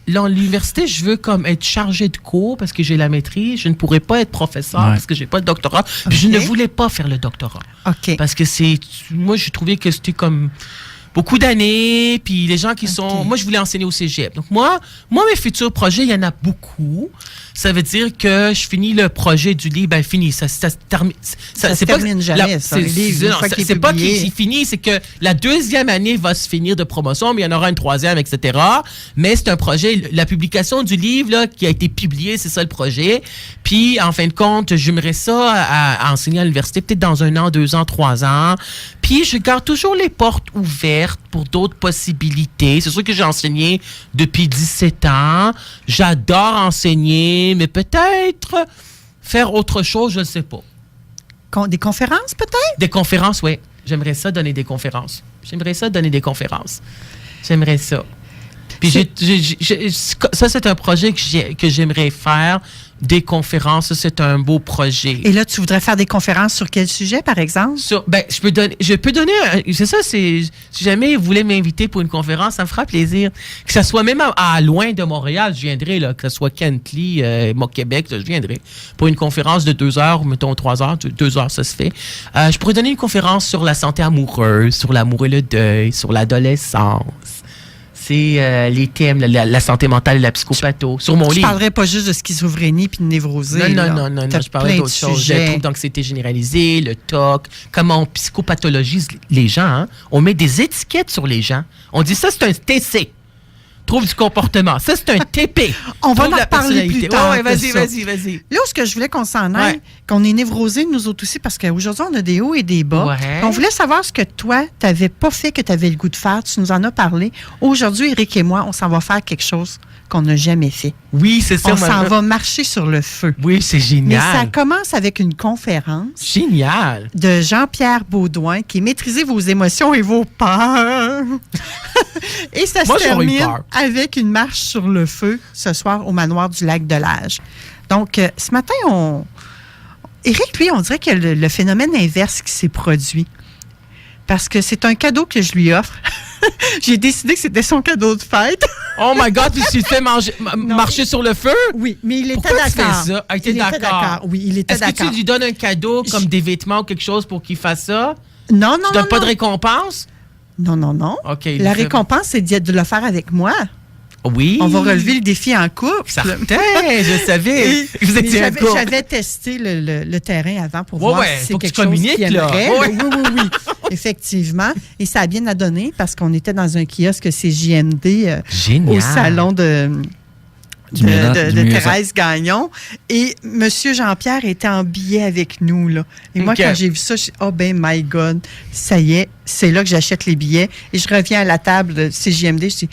Dans l'université, je veux comme être chargé de cours parce que j'ai la maîtrise. Je ne pourrais pas être professeur parce que j'ai pas de doctorat. Puis je ne voulais pas faire le doctorat. OK. Parce que moi, je trouvais que c'était comme beaucoup d'années, puis les gens qui sont... Moi, je voulais enseigner au cégep. Donc, moi, mes futurs projets, il y en a beaucoup. Ça veut dire que je finis le projet du livre, fini. Ça se termine jamais, ça. C'est pas qu'il finit, c'est que la 2e année va se finir de promotion, mais il y en aura une 3e, etc. Mais c'est un projet, la publication du livre là, qui a été publié, c'est ça le projet. Puis, en fin de compte, j'aimerais ça à enseigner à l'université, peut-être dans 1 an, 2 ans, 3 ans. Puis, je garde toujours les portes ouvertes pour d'autres possibilités. C'est sûr que j'ai enseigné depuis 17 ans. J'adore enseigner, mais peut-être faire autre chose, je ne sais pas. Des conférences, peut-être? Des conférences, oui. J'aimerais ça donner des conférences. J'aimerais ça. Puis ça, c'est un projet que j'aimerais faire. Des conférences, c'est un beau projet. Et là, tu voudrais faire des conférences sur quel sujet, par exemple? Je peux donner c'est ça, si jamais vous voulez m'inviter pour une conférence, ça me fera plaisir. Que ça soit même à loin de Montréal, je viendrai, là, que ce soit Kentley, Québec, je viendrai. Pour une conférence de 2 heures, mettons 3 heures, 2 heures, ça se fait. Je pourrais donner une conférence sur la santé amoureuse, sur l'amour et le deuil, sur l'adolescence. C'est les thèmes, la santé mentale et la psychopatho. Sur mon livre. Je ne parlerai pas juste de schizophrénie puis de névrosée. Non. Je parlerai d'autres choses. Le trouble d'anxiété généralisée, le TOC, comment on psychopathologise les gens. Hein? On met des étiquettes sur les gens. On dit ça, c'est un TC. Trouble du comportement. Ça, c'est un TP. On va en reparler plus tard. Ouais, vas-y. Là, ce que je voulais qu'on s'en aille, qu'on est névrosé, nous autres aussi, parce qu'aujourd'hui, on a des hauts et des bas. Ouais. On voulait savoir ce que toi, tu n'avais pas fait, que tu avais le goût de faire. Tu nous en as parlé. Aujourd'hui, Éric et moi, on s'en va faire quelque chose qu'on n'a jamais fait. Oui, c'est ça. On s'en va marcher sur le feu. Oui, c'est génial. Mais ça commence avec une conférence. Génial. De Jean-Pierre Baudouin, qui est Maîtriser vos émotions et vos peurs. Et ça se termine avec une marche sur le feu ce soir au manoir du Lac-de-Lage. Donc, ce matin, Éric, lui, on dirait qu'il y a le phénomène inverse qui s'est produit. Parce que c'est un cadeau que je lui offre. J'ai décidé que c'était son cadeau de fête. Oh my God, puis tu te fais marcher sur le feu? Oui, mais il était Pourquoi d'accord. Tu fais ça? Ah, il était d'accord. Oui, il était d'accord. Est-ce que tu lui donnes un cadeau comme des vêtements ou quelque chose pour qu'il fasse ça? Non. Tu donnes pas de récompense? Non. OK. La récompense, c'est de le faire avec moi. Oui. On va relever le défi en couple. Certain, je savais. Vous étiez en couple. J'avais testé le terrain avant pour voir si c'est quelque chose qu'il aimerait. Oui. Effectivement. Et ça a bien donné parce qu'on était dans un kiosque CJMD au salon de Thérèse Gagnon. Et M. Jean-Pierre était en billet avec nous. Là. Et moi, quand j'ai vu ça, je me suis dit, my God, ça y est, c'est là que j'achète les billets. Et je reviens à la table de CJMD, je dis,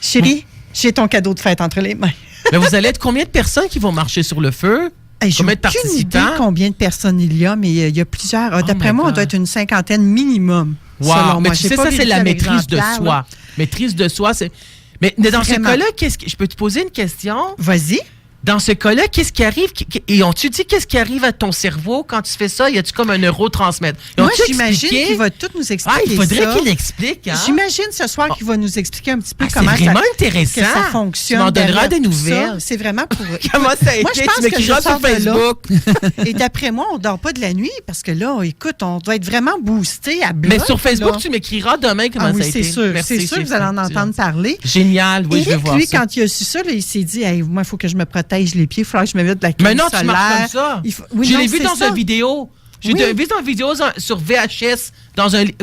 chérie, j'ai ton cadeau de fête entre les mains. Mais vous allez être combien de personnes qui vont marcher sur le feu? Combien de participants? J'ai aucune idée combien de personnes il y a, mais il y a plusieurs. D'après moi, on doit être une 50aine minimum. Wow, mais tu sais, ça, c'est la maîtrise de soi. Maîtrise de soi, c'est... Mais dans ce cas-là, je peux te poser une question? Vas-y. Dans ce cas-là, qu'est-ce qui arrive? Et ont-tu dit qu'est-ce qui arrive à ton cerveau quand tu fais ça? Y a-tu comme un neurotransmettre? Moi, j'imagine qu'il va tout nous expliquer. Il faudrait qu'il explique. Hein? J'imagine ce soir qu'il va nous expliquer un petit peu comment c'est vraiment intéressant. Que ça fonctionne. Tu m'en donneras des nouvelles. C'est vraiment pour... Comment ça a été? Moi, je pense tu m'écriras sur Facebook. Et d'après moi, on ne dort pas de la nuit parce que là, écoute, on doit être vraiment boosté à bloc. Mais sur Facebook, tu m'écriras demain comment ça a été. C'est sûr. C'est sûr que vous allez en entendre parler. Génial. Oui, je vais voir ça. Lui, quand il a su ça, il s'est dit, moi, il faut que je me protège les pieds. Il faudra que je me mette de la crème solaire. Mais non, tu marches comme ça. Je l'ai vu dans une vidéo. J'ai vu dans une vidéo sur VHS,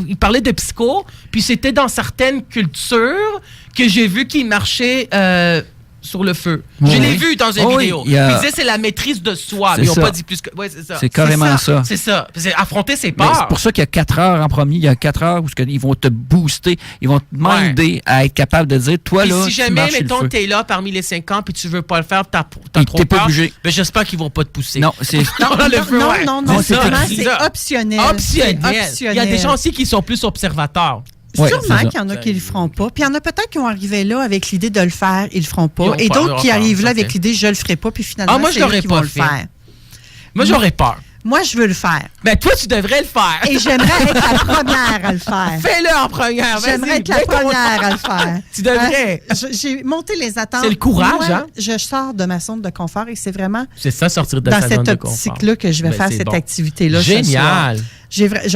il parlait de psycho, puis c'était dans certaines cultures que j'ai vu qu'il marchait sur le feu. Je l'ai vu dans une vidéo. Il disait c'est la maîtrise de soi. Mais ils n'ont pas dit plus que... Oui, c'est ça. C'est carrément ça. C'est ça. C'est affronter ses peurs. C'est pour ça qu'il y a 4 heures en premier. Il y a 4 heures où ils vont te booster. Ils vont te demander à être capable de dire, toi, là, si jamais, mettons, t'es là parmi les 5 ans puis tu veux pas le faire, t'as trop peur, ben j'espère qu'ils vont pas te pousser. Non, c'est optionnel. Il y a des gens aussi qui sont plus observateurs. Sûrement qu'il y en a qui ne le feront pas. Puis il y en a peut-être qui vont arriver là avec l'idée de le faire, ils le feront pas. Et d'autres qui arrivent là avec l'idée je le ferai pas, puis finalement, moi, je l'aurais pas fait. Moi, j'aurais peur. Moi, je veux le faire. Ben, toi, tu devrais le faire. Et j'aimerais être la première à le faire. Fais-le en première. Vas-y, J'aimerais être la mets ton- première à le faire. Tu devrais. J'ai monté les attentes. C'est le courage, Moi, hein? Je sors de ma zone de confort et c'est vraiment C'est ça, sortir de dans sa zone cette de confort. optique-là que je vais Ben, faire c'est cette bon. activité-là. ce Génial. soir.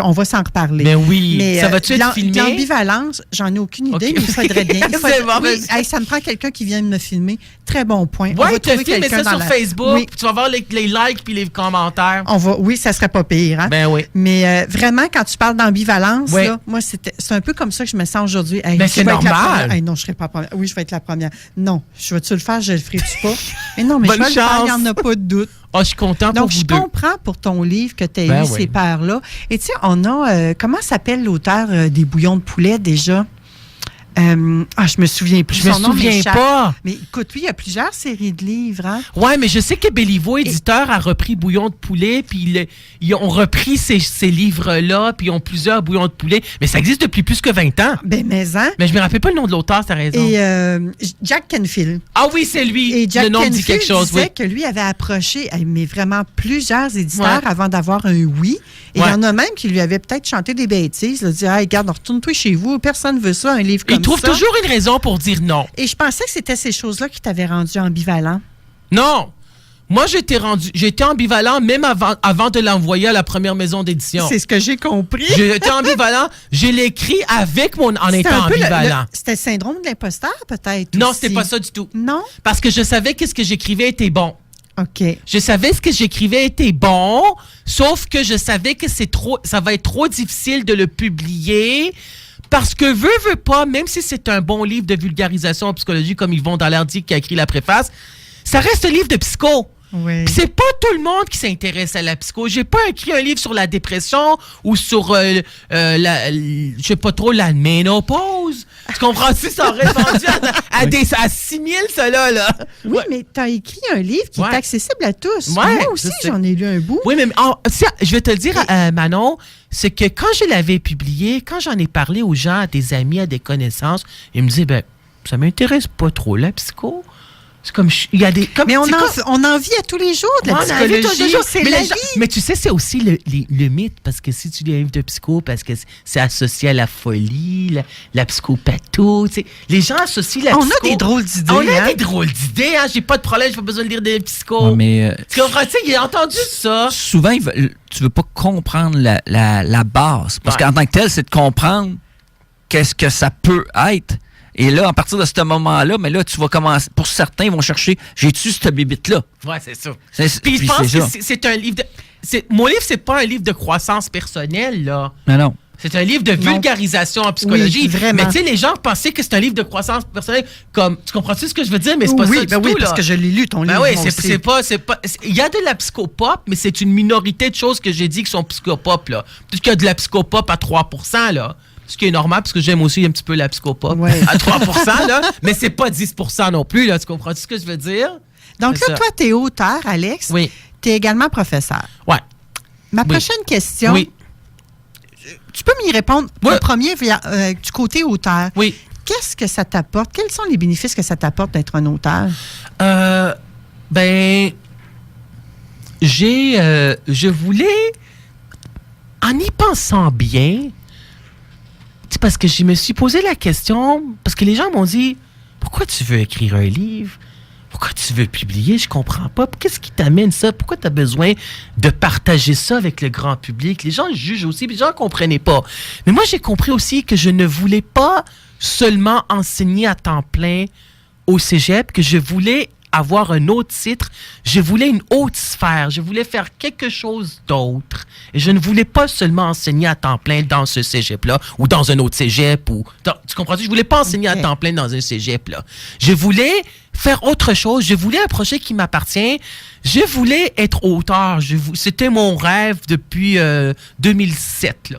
On va s'en reparler. Mais oui. Ça va-tu être filmé? L'ambivalence, j'en ai aucune idée, Ok. mais il faudrait bien. C'est bon, oui, vas-y. hey, ça me prend quelqu'un qui vient me filmer. Très bon point. On va Ouais, tu as trouver filmé quelqu'un ça sur dans la- Facebook. Oui. Puis tu vas voir les likes puis les commentaires. Oui, ça serait pas pire. Hein? Ben oui. Mais vraiment, quand tu parles d'ambivalence, Oui. là, moi, c'est un peu comme ça que je me sens aujourd'hui. Hey, Ben, je c'est vais être la normal. première. Hey, non, je serai pas la première. Oui, je vais être la première. Non, je vais-tu le faire, je le ferai-tu pas? Mais non, mais Bonne je vais le faire, chance. il n'y en a pas de doute. Oh, je suis content pour Donc, vous je deux. comprends pour ton livre que tu as Ben eu oui. ces pères-là. Et tu sais, on a, comment s'appelle l'auteur des bouillons de poulet déjà? Je me souviens plus. Je me Son nom souviens m'échappe. pas. Mais écoute, lui, il y a plusieurs séries de livres. Hein? Ouais, mais je sais que Béliveau, éditeur, a repris Bouillon de poulet, puis ils ont repris ces livres-là, puis ils ont plusieurs bouillons de poulet. Mais ça existe depuis plus que 20 ans. Ben, mais hein? Mais je me rappelle pas le nom de l'auteur, t'as raison. Et Jack Canfield. Ah oui, c'est lui. Et Jack le nom Canfield dit quelque chose, disait oui. que lui avait approché, mais vraiment plusieurs éditeurs Ouais. avant d'avoir un oui. Et il Ouais. y en a même qui lui avaient peut-être chanté des bêtises. Là, dit, hey, regarde, retourne-toi chez vous, personne ne veut ça, un livre comme ça. Il trouve toujours une raison pour dire non. Et je pensais que c'était ces choses-là qui t'avaient rendu ambivalent. Non! Moi, j'étais ambivalent même avant de l'envoyer à la première maison d'édition. C'est ce que j'ai compris. J'étais ambivalent. Je l'ai écrit en C'était étant un peu ambivalent. c'était le syndrome de l'imposteur, peut-être. Non, aussi. c'était pas ça du tout. Non? Parce que je savais que ce que j'écrivais était bon. OK. Je savais ce que j'écrivais était bon, sauf que je savais que ça va être trop difficile de le publier. Parce que veut pas, même si c'est un bon livre de vulgarisation en psychologie, comme Yvon Dallaire-Dick qui a écrit la préface, ça reste un livre de psycho. Oui. Puis c'est pas tout le monde qui s'intéresse à la psycho. J'ai pas écrit un livre sur la dépression ou sur, je sais pas trop, la ménopause. Tu comprends? Si ça aurait vendu à 6 000, cela, là. Oui, mais tu as écrit un livre qui Ouais. est accessible à tous. Ouais, Moi aussi, je sais. j'en ai lu un bout. Oui, mais je vais te le dire, Manon, c'est que quand je l'avais publié, quand j'en ai parlé aux gens, à des amis, à des connaissances, ils me disaient, ben, ça m'intéresse pas trop, la psycho. C'est comme, il y a des... Comme, Mais on c'est en vit à tous les jours de la Ouais, on a vu tous les psychologie. jours. C'est mais la les vie. gens- mais tu sais, c'est aussi le mythe, parce que si tu lis un livre de psycho, parce que c'est associé à la folie, la psychopatho, tu sais, les gens associent la On psycho... a des drôles d'idées. On a hein? des drôles d'idées, hein? J'ai pas de problème, j'ai pas besoin de lire des psychos. Ouais, mais Tu comprends? Tu sais, il a entendu ça. souvent, tu veux pas comprendre la base. Parce Ouais. qu'en tant que tel, c'est de comprendre qu'est-ce que ça peut être. Et là, à partir de ce moment-là, mais là, tu vas commencer. Pour certains, ils vont chercher, j'ai-tu cette bibite-là? Ouais, c'est ça. Puis Puis je pense c'est que ça. c'est un livre de... Mon livre, c'est pas un livre de croissance personnelle, là. Non. C'est un livre de Non. vulgarisation en psychologie. Oui, vraiment. Mais tu sais, les gens pensaient que c'est un livre de croissance personnelle. Comme, tu comprends-tu ce que je veux dire? Mais c'est pas oui, ça du ben tout, oui, là. parce que je l'ai lu, ton Ben livre. oui, moi aussi. c'est pas... Il y a de la psychopop, mais c'est une minorité de choses que j'ai dit qui sont psychopop, là. Peut-être qu'il y a de la psychopop à 3%, là. Ce qui est normal, parce que j'aime aussi un petit peu la psychopop. Ouais. À 3%, là. Mais c'est pas 10% non plus, là. Tu comprends ce que je veux dire? Donc C'est là, ça. toi, tu es auteur, Alex. Oui. Tu es également professeur. Ouais. Ma Oui. prochaine question, Oui. tu peux m'y répondre Ouais. en premier du côté auteur. Oui. Qu'est-ce que ça t'apporte? Quels sont les bénéfices que ça t'apporte d'être un auteur? Je voulais, en y pensant bien, tu sais, parce que je me suis posé la question, parce que les gens m'ont dit, pourquoi tu veux écrire un livre? Pourquoi tu veux publier? Je comprends pas. Qu'est-ce qui t'amène ça? Pourquoi tu as besoin de partager ça avec le grand public? Les gens jugent aussi, puis les gens ne comprenaient pas. Mais moi, j'ai compris aussi que je ne voulais pas seulement enseigner à temps plein au cégep, que je voulais avoir un autre titre, je voulais une autre sphère, je voulais faire quelque chose d'autre. Et je ne voulais pas seulement enseigner à temps plein dans ce cégep-là, ou dans un autre cégep, tu comprends-tu? Je voulais pas enseigner à temps plein dans un cégep-là. Je voulais faire autre chose, je voulais un projet qui m'appartient, je voulais être auteur, c'était mon rêve depuis 2007, là.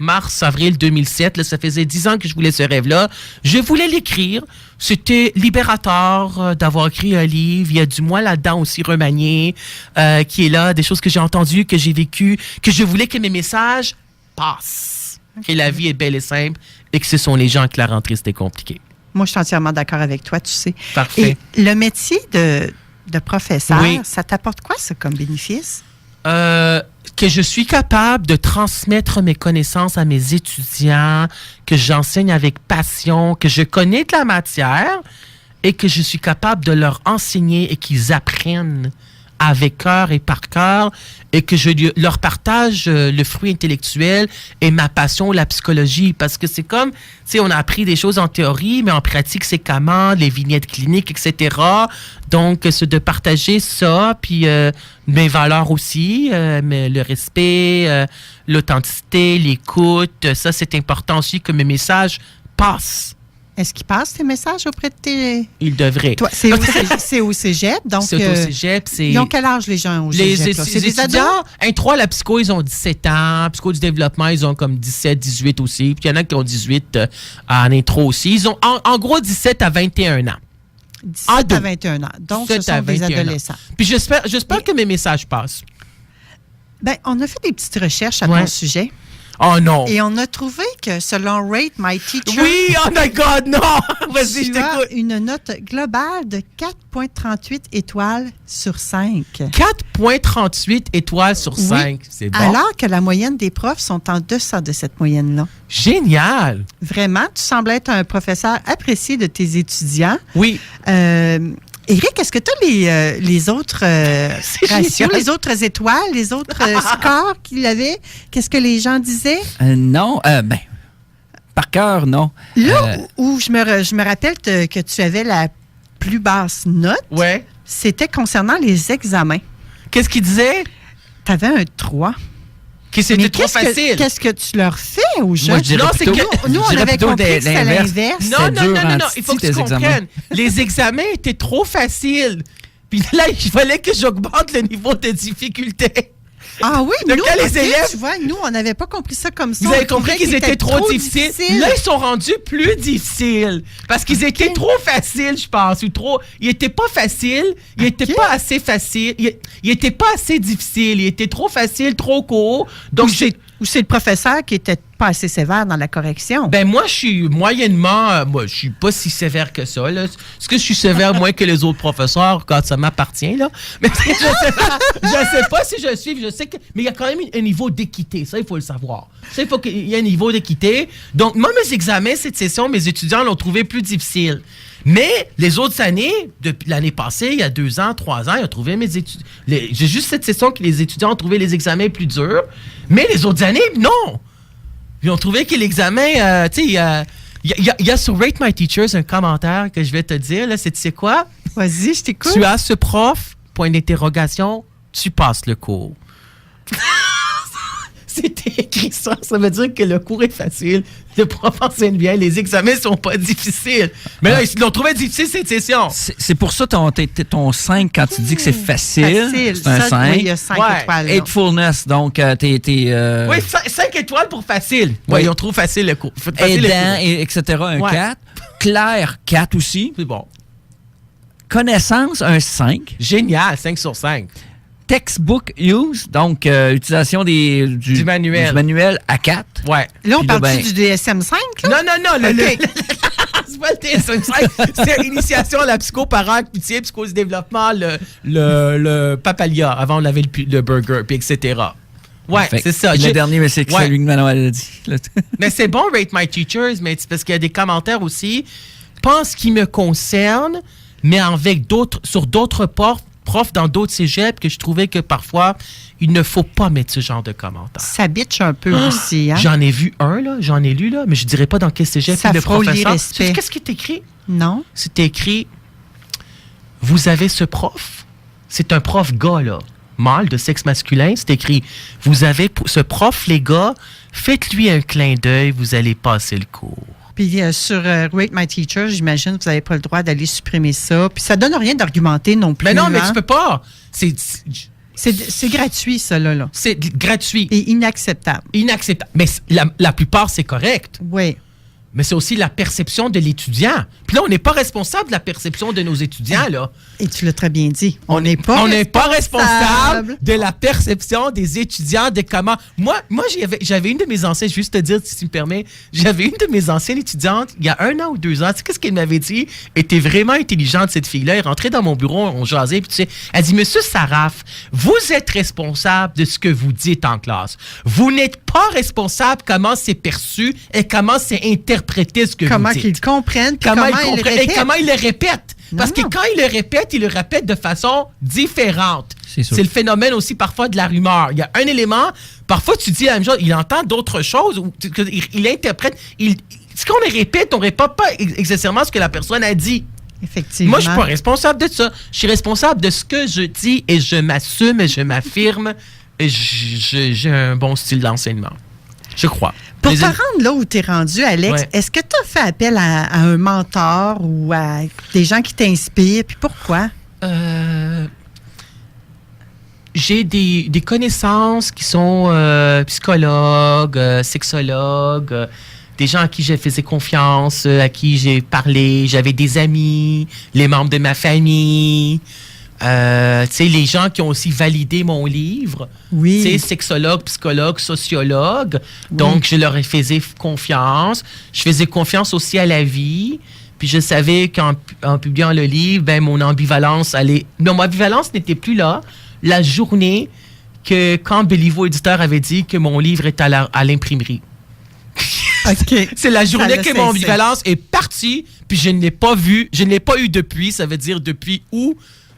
Mars, avril 2007, là, ça faisait 10 ans que je voulais ce rêve-là. Je voulais l'écrire. C'était libérateur d'avoir écrit un livre. Il y a du moi là-dedans aussi remanié, qui est là, des choses que j'ai entendues, que j'ai vécues, que je voulais que mes messages passent. Que la vie est belle et simple et que ce sont les gens que la rentrée, c'était compliqué. Moi, je suis entièrement d'accord avec toi, tu sais. Parfait. Et le métier de professeur, Oui. ça t'apporte quoi, ça, comme bénéfice? que je suis capable de transmettre mes connaissances à mes étudiants, que j'enseigne avec passion, que je connais de la matière et que je suis capable de leur enseigner et qu'ils apprennent avec cœur et par cœur et que je leur partage le fruit intellectuel et ma passion, la psychologie. Parce que c'est comme, tu sais, on a appris des choses en théorie, mais en pratique, c'est comment, les vignettes cliniques, etc. Donc, c'est de partager ça, puis mes valeurs aussi, mais le respect, l'authenticité, l'écoute, ça, c'est important aussi que mes messages passent. Est-ce qu'ils passent tes messages auprès de tes... Ils devraient. Toi, c'est au cégep, donc... C'est au cégep, c'est... Ils ont quel âge, les gens au cégep? C'est des étudiants. Intro à la psycho, ils ont 17 ans. Psycho du développement, ils ont comme 17, 18 aussi. Puis il y en a qui ont 18 en intro aussi. Ils ont en gros 17 à 21 ans. 17 à 21 ans. Donc, ce sont des adolescents. Puis j'espère que mes messages passent. Bien, on a fait des petites recherches à ton sujet. Oh non! Et on a trouvé que selon Rate My Teacher... Oui! Oh my God, non! Vas-y, je t'écoute. Tu as une note globale de 4,38 étoiles sur 5. 4,38 étoiles sur 5. Oui. C'est bon. Alors que la moyenne des profs sont en deçà de cette moyenne-là. Génial! Vraiment, tu sembles être un professeur apprécié de tes étudiants. Oui. Éric, est-ce que tu as les autres ratios, les autres étoiles, les autres scores qu'il avait? Qu'est-ce que les gens disaient? Non, par cœur, non. Là où je me rappelle que tu avais la plus basse note, c'était concernant les examens. Qu'est-ce qu'il disait? Tu avais un 3. Que c'était trop facile. Qu'est-ce que tu leur fais aux gens? Moi, je dirais plutôt, nous, on avait compris que c'était l'inverse. Non. Il faut que tu comprennes. Les examens étaient trop faciles. Puis là, il fallait que j'augmente le niveau de difficulté. Ah oui, nous, les élèves, tu vois, nous, on n'avait pas compris ça comme ça. Vous avez compris qu'ils étaient trop difficiles. Là, ils sont rendus plus difficiles. Parce qu'ils étaient trop faciles, je pense. Ils n'étaient pas faciles. Ils n'étaient pas assez faciles. Ils n'étaient pas assez difficiles. Ils étaient trop faciles, trop courts. Donc, ou c'est le professeur qui était pas assez sévère dans la correction? Ben moi, je suis moyennement... moi, je suis pas si sévère que ça. Là. Est-ce que je suis sévère moins que les autres professeurs quand ça m'appartient? Là? Mais je sais pas si je suis... Je sais que, mais il y a quand même un niveau d'équité. Ça, il faut le savoir. Ça, il faut qu'il y ait un niveau d'équité. Donc, moi, mes examens, cette session, mes étudiants l'ont trouvé plus difficile. Mais les autres années, depuis l'année passée, il y a 2 ans, 3 ans, ils ont trouvé mes étudiants... J'ai juste cette session que les étudiants ont trouvé les examens plus durs. Mais les autres années, non! Ils ont trouvé que l'examen... tu sais, il y a sur Rate My Teachers un commentaire que je vais te dire. Là, tu sais quoi? Vas-y, je t'écoute. Tu as ce prof, point d'interrogation, tu passes le cours. C'était écrit ça. Ça veut dire que le cours est facile. Le prof enseigne bien. Les examens sont pas difficiles. Mais là, ils l'ont trouvé difficile cette session. C'est pour ça ton 5, quand tu dis que c'est facile, c'est un 5. Oui, il y a 5 étoiles. Hatefulness, donc t'es... Oui, 5 étoiles pour facile. Oui, ils ont trouvé facile le cours. Aidant, etc., un 4. Clair, 4 aussi. C'est bon. Connaissance, un 5. Génial, 5 sur 5. Textbook use, donc utilisation du manuel à 4. Ouais. Là, on parle-tu du DSM-5? Là? Non. C'est pas le DSM-5. C'est initiation à la psycho-parent-pitié, psycho-développement, le papalia. Avant, on avait le burger, puis etc. Ouais, c'est ça. Le dernier, mais c'est celui que Manuel a dit. Mais c'est bon, Rate My Teachers, mais c'est parce qu'il y a des commentaires aussi. Pas en ce qui me concerne, mais sur d'autres profs dans d'autres cégeps que je trouvais que parfois, il ne faut pas mettre ce genre de commentaires. Ça bitch un peu aussi, hein? J'en ai vu un, là. J'en ai lu, là. Mais je dirais pas dans quel cégep. Ça le frôle professeur. l'irrespect. Qu'est-ce qui est écrit? Non. C'était écrit, vous avez ce prof. C'est un prof gars, là. Mâle, de sexe masculin. C'est écrit, vous avez ce prof, les gars, faites-lui un clin d'œil, vous allez passer le cours. Puis sur Rate My Teacher, j'imagine que vous n'avez pas le droit d'aller supprimer ça. Puis ça donne rien d'argumenter non plus. Mais non, mais tu peux pas. C'est gratuit, ça, là. C'est gratuit. Et inacceptable. Inacceptable. Mais la plupart, c'est correct. Oui. mais c'est aussi la perception de l'étudiant. Puis là, on n'est pas responsable de la perception de nos étudiants, là. Et tu l'as très bien dit. On n'est pas responsable de la perception des étudiants, de comment... Moi j'avais une de mes anciennes, juste te dire, si tu me permets, j'avais une de mes anciennes étudiantes, il y a 1 an ou 2 ans, tu sais qu'est-ce qu'elle m'avait dit? Elle était vraiment intelligente, cette fille-là. Elle est rentrée dans mon bureau, on jasait, puis tu sais, elle dit, Monsieur Saraf, vous êtes responsable de ce que vous dites en classe. Vous n'êtes pas responsable comment c'est perçu et comment c'est interprété ce que vous dites. Comment qu'ils comprennent, comment ils le répètent. Parce que quand il le répète de façon différente. C'est le phénomène aussi parfois de la rumeur. Il y a un élément, parfois tu dis la même chose, il entend d'autres choses, ou il interprète. Ce qu'on répète, on ne répète pas exactement ce que la personne a dit. Effectivement. Moi, je ne suis pas responsable de ça. Je suis responsable de ce que je dis et je m'assume et je m'affirme. Et j'ai un bon style d'enseignement. Je crois. Pour te rendre là où tu es rendu, Alex, est-ce que tu as fait appel à un mentor ou à des gens qui t'inspirent? Puis pourquoi? J'ai des connaissances qui sont psychologues, sexologues, des gens à qui je faisais confiance, à qui j'ai parlé. J'avais des amis, les membres de ma famille. Tu sais, les gens qui ont aussi validé mon livre. Oui. Tu sais, sexologues, psychologues, sociologues. Donc, je leur faisais confiance. Je faisais confiance aussi à la vie. Puis, je savais qu'en publiant le livre, ben, mon ambivalence allait... Non, mon ambivalence n'était plus là. La journée quand Béliveau Éditeur avait dit que mon livre est à l'imprimerie. OK. C'est la journée que mon ambivalence est partie. Puis, je ne l'ai pas vu. Je ne l'ai pas eu depuis. Ça veut dire depuis où?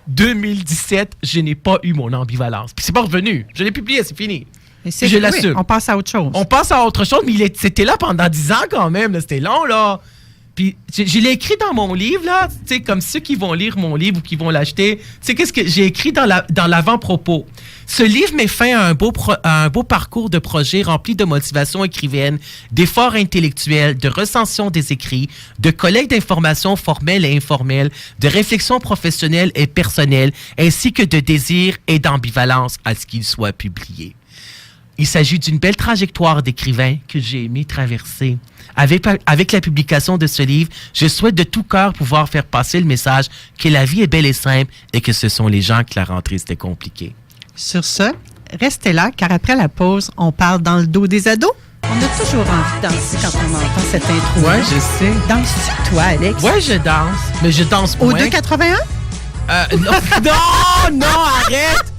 2017, je n'ai pas eu mon ambivalence. Puis c'est pas revenu. Je l'ai publié, c'est fini. Je l'assume. On passe à autre chose. On passe à autre chose, mais c'était là pendant 10 ans quand même. Là. C'était long, là. Puis je l'ai écrit dans mon livre, là. Tu sais, comme ceux qui vont lire mon livre ou qui vont l'acheter. Tu sais, qu'est-ce que j'ai écrit dans l'avant-propos? Ce livre met fin à un beau parcours de projets rempli de motivation écrivaine, d'efforts intellectuels, de recension des écrits, de collecte d'informations formelles et informelles, de réflexions professionnelles et personnelles, ainsi que de désir et d'ambivalence à ce qu'il soit publié. Il s'agit d'une belle trajectoire d'écrivain que j'ai aimé traverser. Avec la publication de ce livre, je souhaite de tout cœur pouvoir faire passer le message que la vie est belle et simple et que ce sont les gens que la rentrée, c'était compliqué. Sur ce, restez là, car après la pause, on parle dans le dos des ados. On a toujours envie de danser quand on entend cette intro. Ouais, je sais. Danses-tu, toi, Alex? Ouais, je danse, mais je danse Au moins. 2,81? Non, arrête!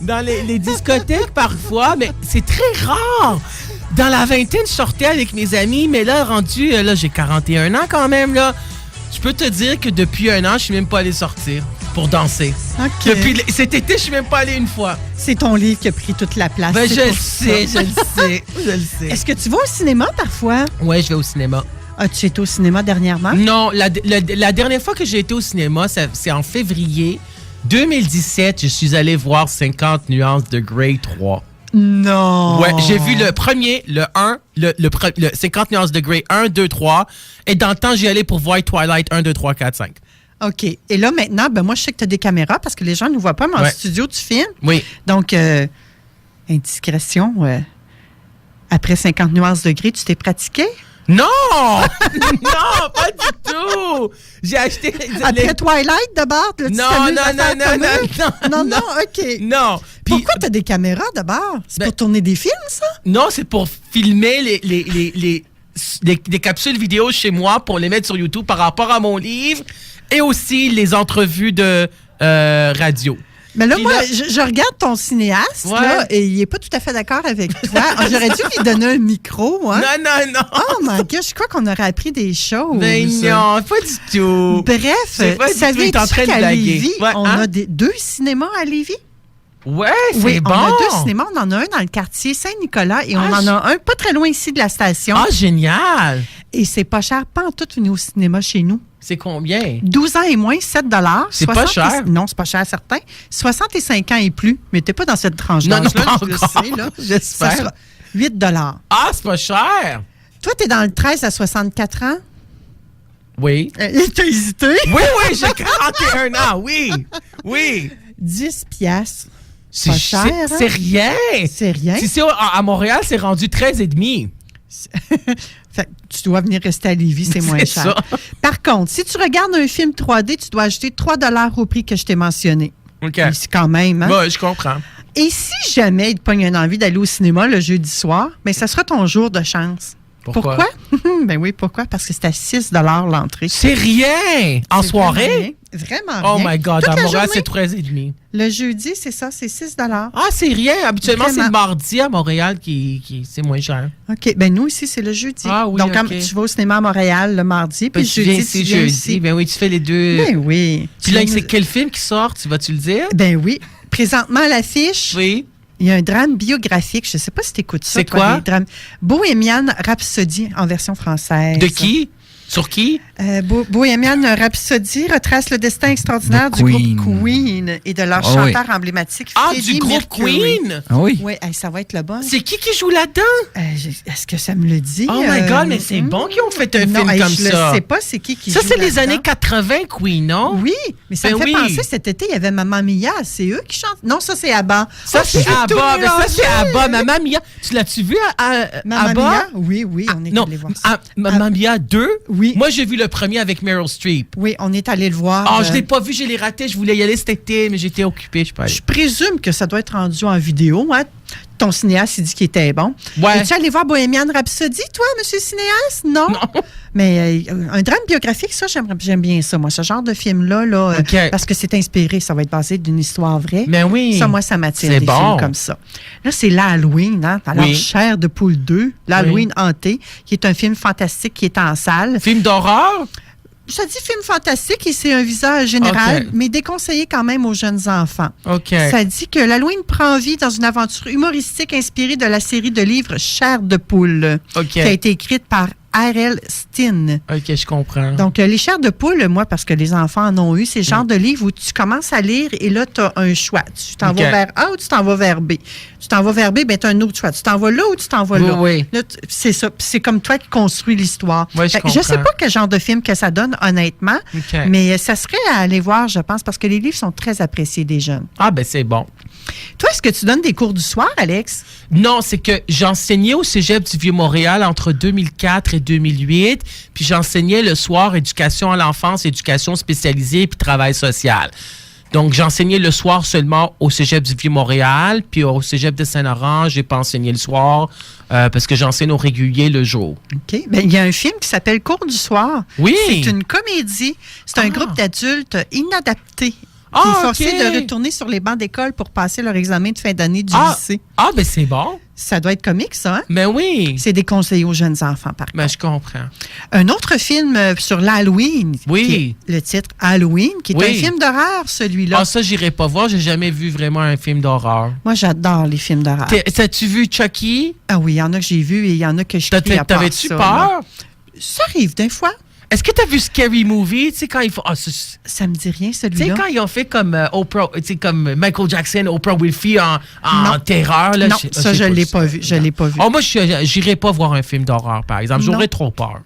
Dans les discothèques, parfois, mais c'est très rare. Dans la vingtaine, je sortais avec mes amis, mais là, j'ai 41 ans quand même, là. Je peux te dire que depuis 1 an, je suis même pas allé sortir pour danser. OK. Depuis cet été, je suis même pas allé une fois. C'est ton livre qui a pris toute la place. Ben, je le sais. Est-ce que tu vas au cinéma parfois? Ouais, je vais au cinéma. As-tu été au cinéma dernièrement? Non, la dernière fois que j'ai été au cinéma, c'est en février 2017. Je suis allé voir 50 nuances de Grey 3. Non! Ouais, j'ai vu le premier, le 1, le 50 nuances de Grey 1, 2, 3. Et dans le temps, j'y allais pour voir Twilight 1, 2, 3, 4, 5. OK. Et là, maintenant, ben moi, je sais que tu as des caméras parce que les gens ne nous voient pas, mais en studio, tu filmes. Oui. Donc, indiscrétion, après 50 nuances de gris, tu t'es pratiqué? Non! Non, pas du tout! J'ai acheté... Après Twilight, d'abord? Non, OK. Non. Pourquoi tu as des caméras, d'abord? C'est pour tourner des films, ça? Non, c'est pour filmer des capsules vidéo chez moi pour les mettre sur YouTube par rapport à mon livre et aussi les entrevues de radio. Mais là, moi, je regarde ton cinéaste, là, et il n'est pas tout à fait d'accord avec toi. J'aurais dû lui donner un micro, hein? Non. Oh my God, je crois qu'on aurait appris des choses. Ben non, pas du tout. Bref, savais-tu qu'à Lévis, on a 2 cinémas à Lévis? Ouais, c'est bon. On a 2 cinémas. On en a un dans le quartier Saint-Nicolas et on en a un pas très loin ici de la station. Ah, génial! Et c'est pas cher, pas en tout venir au cinéma chez nous. C'est combien? 12 ans et moins, 7 $. C'est pas cher? Non, c'est pas cher, certain. 65 ans et plus, mais t'es pas dans cette tranche d'âge. Non, pas je le sais, là. J'espère. 8 $. Ah, c'est pas cher! Toi, t'es dans le 13 à 64 ans? Oui. T'as hésité? Oui, j'ai 41 ans, oui. 10 piastres. C'est pas cher, hein? C'est rien. C'est rien. Si c'est à Montréal, c'est rendu 13,5. Fait que tu dois venir rester à Lévis, c'est moins C'est cher. ça. Par contre, si tu regardes un film 3D, tu dois ajouter 3 $ au prix que je t'ai mentionné. OK. Et c'est quand même, hein? Ouais, je comprends. Et si jamais il te pogne une envie d'aller au cinéma le jeudi soir, bien, ça sera ton jour de chance. Pourquoi? Ben oui, pourquoi? Parce que c'est à 6 $ l'entrée. C'est rien! En C'est soirée? Vraiment Oh rien. my God, Toute à la Montréal, journée. c'est 13,5. Le jeudi, c'est ça, c'est 6 $. Ah, c'est rien. Habituellement, c'est Vraiment. le mardi à Montréal qui c'est moins cher. OK. Ben nous, ici, c'est le jeudi. Ah oui, Donc, quand OK. tu vas au cinéma à Montréal le mardi, puis Ben, le tu viens jeudi, ici tu viens jeudi. ici. Ben oui, tu fais les deux. Ben oui. Puis là, viens c'est nous- quel film qui sort? Tu vas-tu le dire? Ben oui. Présentement, à l'affiche, Oui. il y a un drame biographique. Je ne sais pas si tu écoutes ça. C'est toi, quoi? des drames. Bohemian Rhapsody en version française. De qui? Sur qui? Bohemian Rhapsody retrace le destin extraordinaire De du Queen. groupe Queen et de leur Ah oui. chanteur emblématique, Ah, Freddie du groupe Mercury. Queen? Ah oui? Oui, hey, ça va être le bon. C'est qui joue là-dedans? Est-ce que ça me le dit? Oh my God, mais c'est bon qu'ils ont fait un non, film hey, comme je ça. ne sais pas c'est qui Ça, joue c'est les là-dedans. années 80, Queen, non? Oui, mais ça Ben me fait oui. penser, cet été, il y avait Mamma Mia. C'est eux qui chantent? Non, ça, c'est Abba. Ça, Oh, c'est j'ai tout Abba. Mais ça, mélangé. c'est Abba. Mamma Mia. Tu l'as-tu vu Mamma Abba? Mia? Oui, on est Non, allé voir ça. Mamma Mia 2? Oui. Moi, j'ai vu le premier avec Meryl Streep. Oui, on est allé le voir. Ah, je l'ai pas vu, je l'ai raté. Je voulais y aller cet été, mais j'étais occupé. Je suis pas allé. Je présume que ça doit être rendu en vidéo. Hein? Ton cinéaste, il dit qu'il était bon. Ouais. Es-tu allé voir Bohemian Rhapsody, toi, monsieur cinéaste? Non? Mais un drame biographique, ça, j'aime bien ça, moi. Ce genre de film-là, là, OK. parce que c'est inspiré, ça va être basé d'une histoire vraie. Mais oui. Ça, moi, ça m'attire, C'est des bon. films comme ça. Là, c'est l'Halloween, hein? Alors, Oui. Chair de poule 2, l'Halloween hanté, qui est un film fantastique qui est en salle. Film d'horreur? Ça dit film fantastique et c'est un visage général, OK. mais déconseillé quand même aux jeunes enfants. OK. Ça dit que l'Halloween prend vie dans une aventure humoristique inspirée de la série de livres Chair de poule, OK. qui a été écrite par R.L. Steen. OK, je comprends. Donc, les chairs de poule, moi, parce que les enfants en ont eu, c'est le genre de livre où tu commences à lire et là, tu as un choix. Tu t'en OK. vas vers A ou tu t'en vas vers B. Tu t'en vas vers B, bien, tu as un autre choix. Tu t'en vas là ou tu t'en vas là. Oui. Là, c'est ça. Puis c'est comme toi qui construis l'histoire. Ouais, je Fait que je sais comprends. pas quel genre de film que ça donne, honnêtement, OK. mais ça serait à aller voir, je pense, parce que les livres sont très appréciés des jeunes. Ah, ben c'est bon. Toi, est-ce que tu donnes des cours du soir, Alex? Non, c'est que j'enseignais au Cégep du Vieux-Montréal entre 2004 et 2008, puis j'enseignais le soir éducation à l'enfance, éducation spécialisée, puis travail social. Donc, j'enseignais le soir seulement au Cégep du Vieux-Montréal, puis au Cégep de Saint-Laurent, j'ai pas enseigné le soir parce que j'enseigne au régulier le jour. OK. Ben, il y a un film qui s'appelle Cours du soir. Oui! C'est une comédie. C'est un groupe d'adultes inadaptés qui Ah, est forcé OK. de retourner sur les bancs d'école pour passer leur examen de fin d'année du lycée. Ah, ben c'est bon. Ça doit être comique, ça, hein? Ben oui. C'est déconseillé aux jeunes enfants, par Ben, contre. je comprends. Un autre film sur l'Halloween. Oui. Qui est le titre Halloween, qui est Oui. un film d'horreur, celui-là. Ah, ça, j'irai pas voir. J'ai jamais vu vraiment un film d'horreur. Moi, j'adore les films d'horreur. T'as-tu vu Chucky? Ah oui, il y en a que j'ai vu et il y en a que je crie à part T'avais-tu ça, peur? là. Ça arrive des fois. Est-ce que t'as vu Scary Movie? Tu sais, quand ils font. Ça me dit rien, Tu sais, celui-là. quand ils ont fait comme Oprah, tu sais, comme Michael Jackson, Oprah Winfrey en Non. terreur. Là, Non, j'ai- ça, j'ai je l'ai vu pas vu. Je l'ai pas vu. Oh, moi, j'irais pas voir un film d'horreur, par exemple. Non. J'aurais trop peur.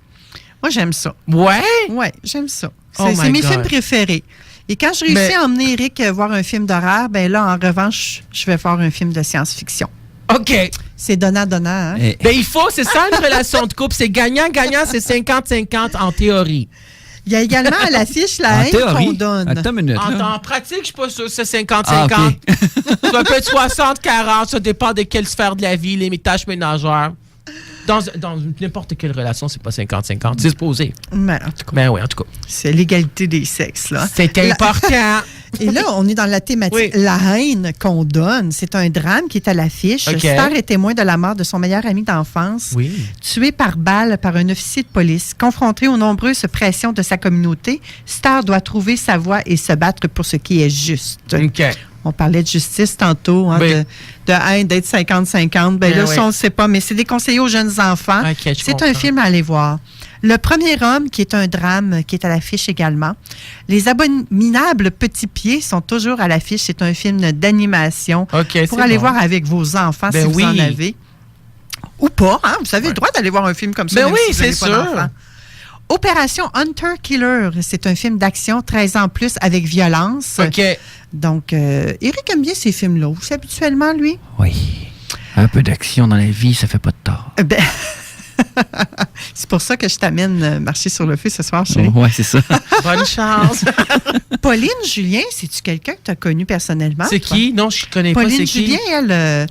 Moi, j'aime ça. Ouais? Oui, j'aime ça. Oh C'est my mes God. films préférés. Et quand je réussis Mais- à emmener Eric voir un film d'horreur, ben là, en revanche, je vais faire un film de science-fiction. OK. C'est donnant-donnant, hein? Eh, Ben, il faut, c'est ça une relation de couple. C'est gagnant-gagnant, c'est 50-50 en théorie. Il y a également à l'affiche la en haine qu'on théorie, donne. attends une minute. là. En pratique, je suis pas sûr que c'est Ah, 50-50. OK. Ça peut être 60-40, ça dépend de quelle sphère de la vie, les tâches ménagères. Dans n'importe quelle relation, c'est pas 50-50. C'est supposé. Mais en tout cas, Ben oui, en tout cas. c'est l'égalité des sexes, là. C'est important. Et là, on est dans la thématique Oui. La haine qu'on donne. C'est un drame qui est à l'affiche. OK. Star est témoin de la mort de son meilleur ami d'enfance. Oui. Tué par balle par un officier de police. Confronté aux nombreuses pressions de sa communauté, Star doit trouver sa voie et se battre pour ce qui est juste. OK. On parlait de justice tantôt, hein, Oui. de haine, d'être 50-50. Ben là, oui. ça, on ne sait pas, mais c'est déconseillé aux jeunes enfants. OK, je C'est comprends. un film à aller voir. Le premier homme, qui est un drame, qui est à l'affiche également. Les abominables petits pieds sont toujours à l'affiche. C'est un film d'animation OK, pour c'est aller bon. voir avec vos enfants Ben si vous en oui. avez. Ou pas, hein? Vous avez le droit d'aller voir un film comme ça. Ben même oui, si vous avez c'est pas sûr. d'enfants. Opération Hunter Killer, c'est un film d'action 13 ans plus avec violence. OK. Donc, Eric aime bien ces films-là. Aussi habituellement, lui? Oui. Un peu d'action dans la vie, ça fait pas de tort. Ben, C'est pour ça que je t'amène marcher sur le feu ce soir, chérie. Ouais, c'est ça. Bonne chance. Pauline Julien, c'est-tu quelqu'un que tu as connu personnellement? C'est toi? qui? Non, je connais Pauline pas. C'est Julien, qui? elle,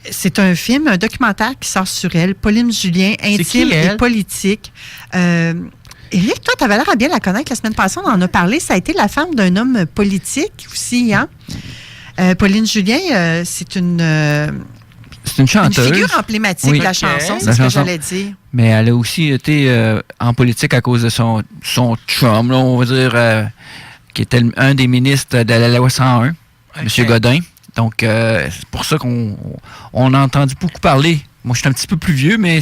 c'est un film, un documentaire qui sort sur elle. Pauline Julien, intime qui, elle? et politique. Éric, toi, tu avais l'air à bien la connaître. La semaine passée, on en a parlé. Ça a été la femme d'un homme politique aussi, hein? Pauline Julien, c'est une chanteuse. figure emblématique Oui. de la Ok. chanson, c'est La ce que chanson. j'allais dire. Mais elle a aussi été en politique à cause de son chum, là, on va dire, qui était un des ministres de la loi 101, M. Godin. Donc, c'est pour ça qu'on a entendu beaucoup parler. Moi, je suis un petit peu plus vieux, mais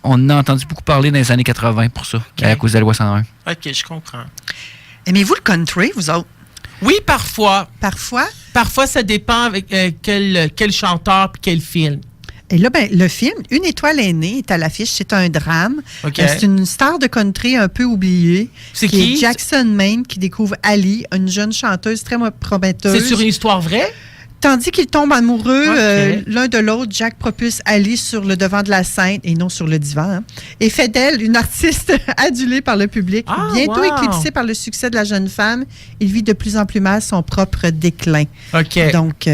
on a entendu beaucoup parler dans les années 80 pour ça, à cause de la loi 101. OK, je comprends. Aimez-vous le country, vous autres? Oui, parfois. Parfois. Parfois, ça dépend avec quel chanteur puis quel film. Et là, ben, le film, Une étoile aînée, est à l'affiche. C'est un drame. OK. C'est une star de country un peu oubliée. C'est qui? Est Jackson Maine, qui découvre Ali, une jeune chanteuse très prometteuse. C'est sur une histoire vraie? Tandis qu'ils tombent amoureux OK. l'un de l'autre, Jack propulse Ali sur le devant de la scène, et non sur le divan, hein, et fait d'elle une artiste adulée par le public. Ah, Bientôt wow. éclipsé par le succès de la jeune femme, il vit de plus en plus mal son propre déclin. OK. Donc, ça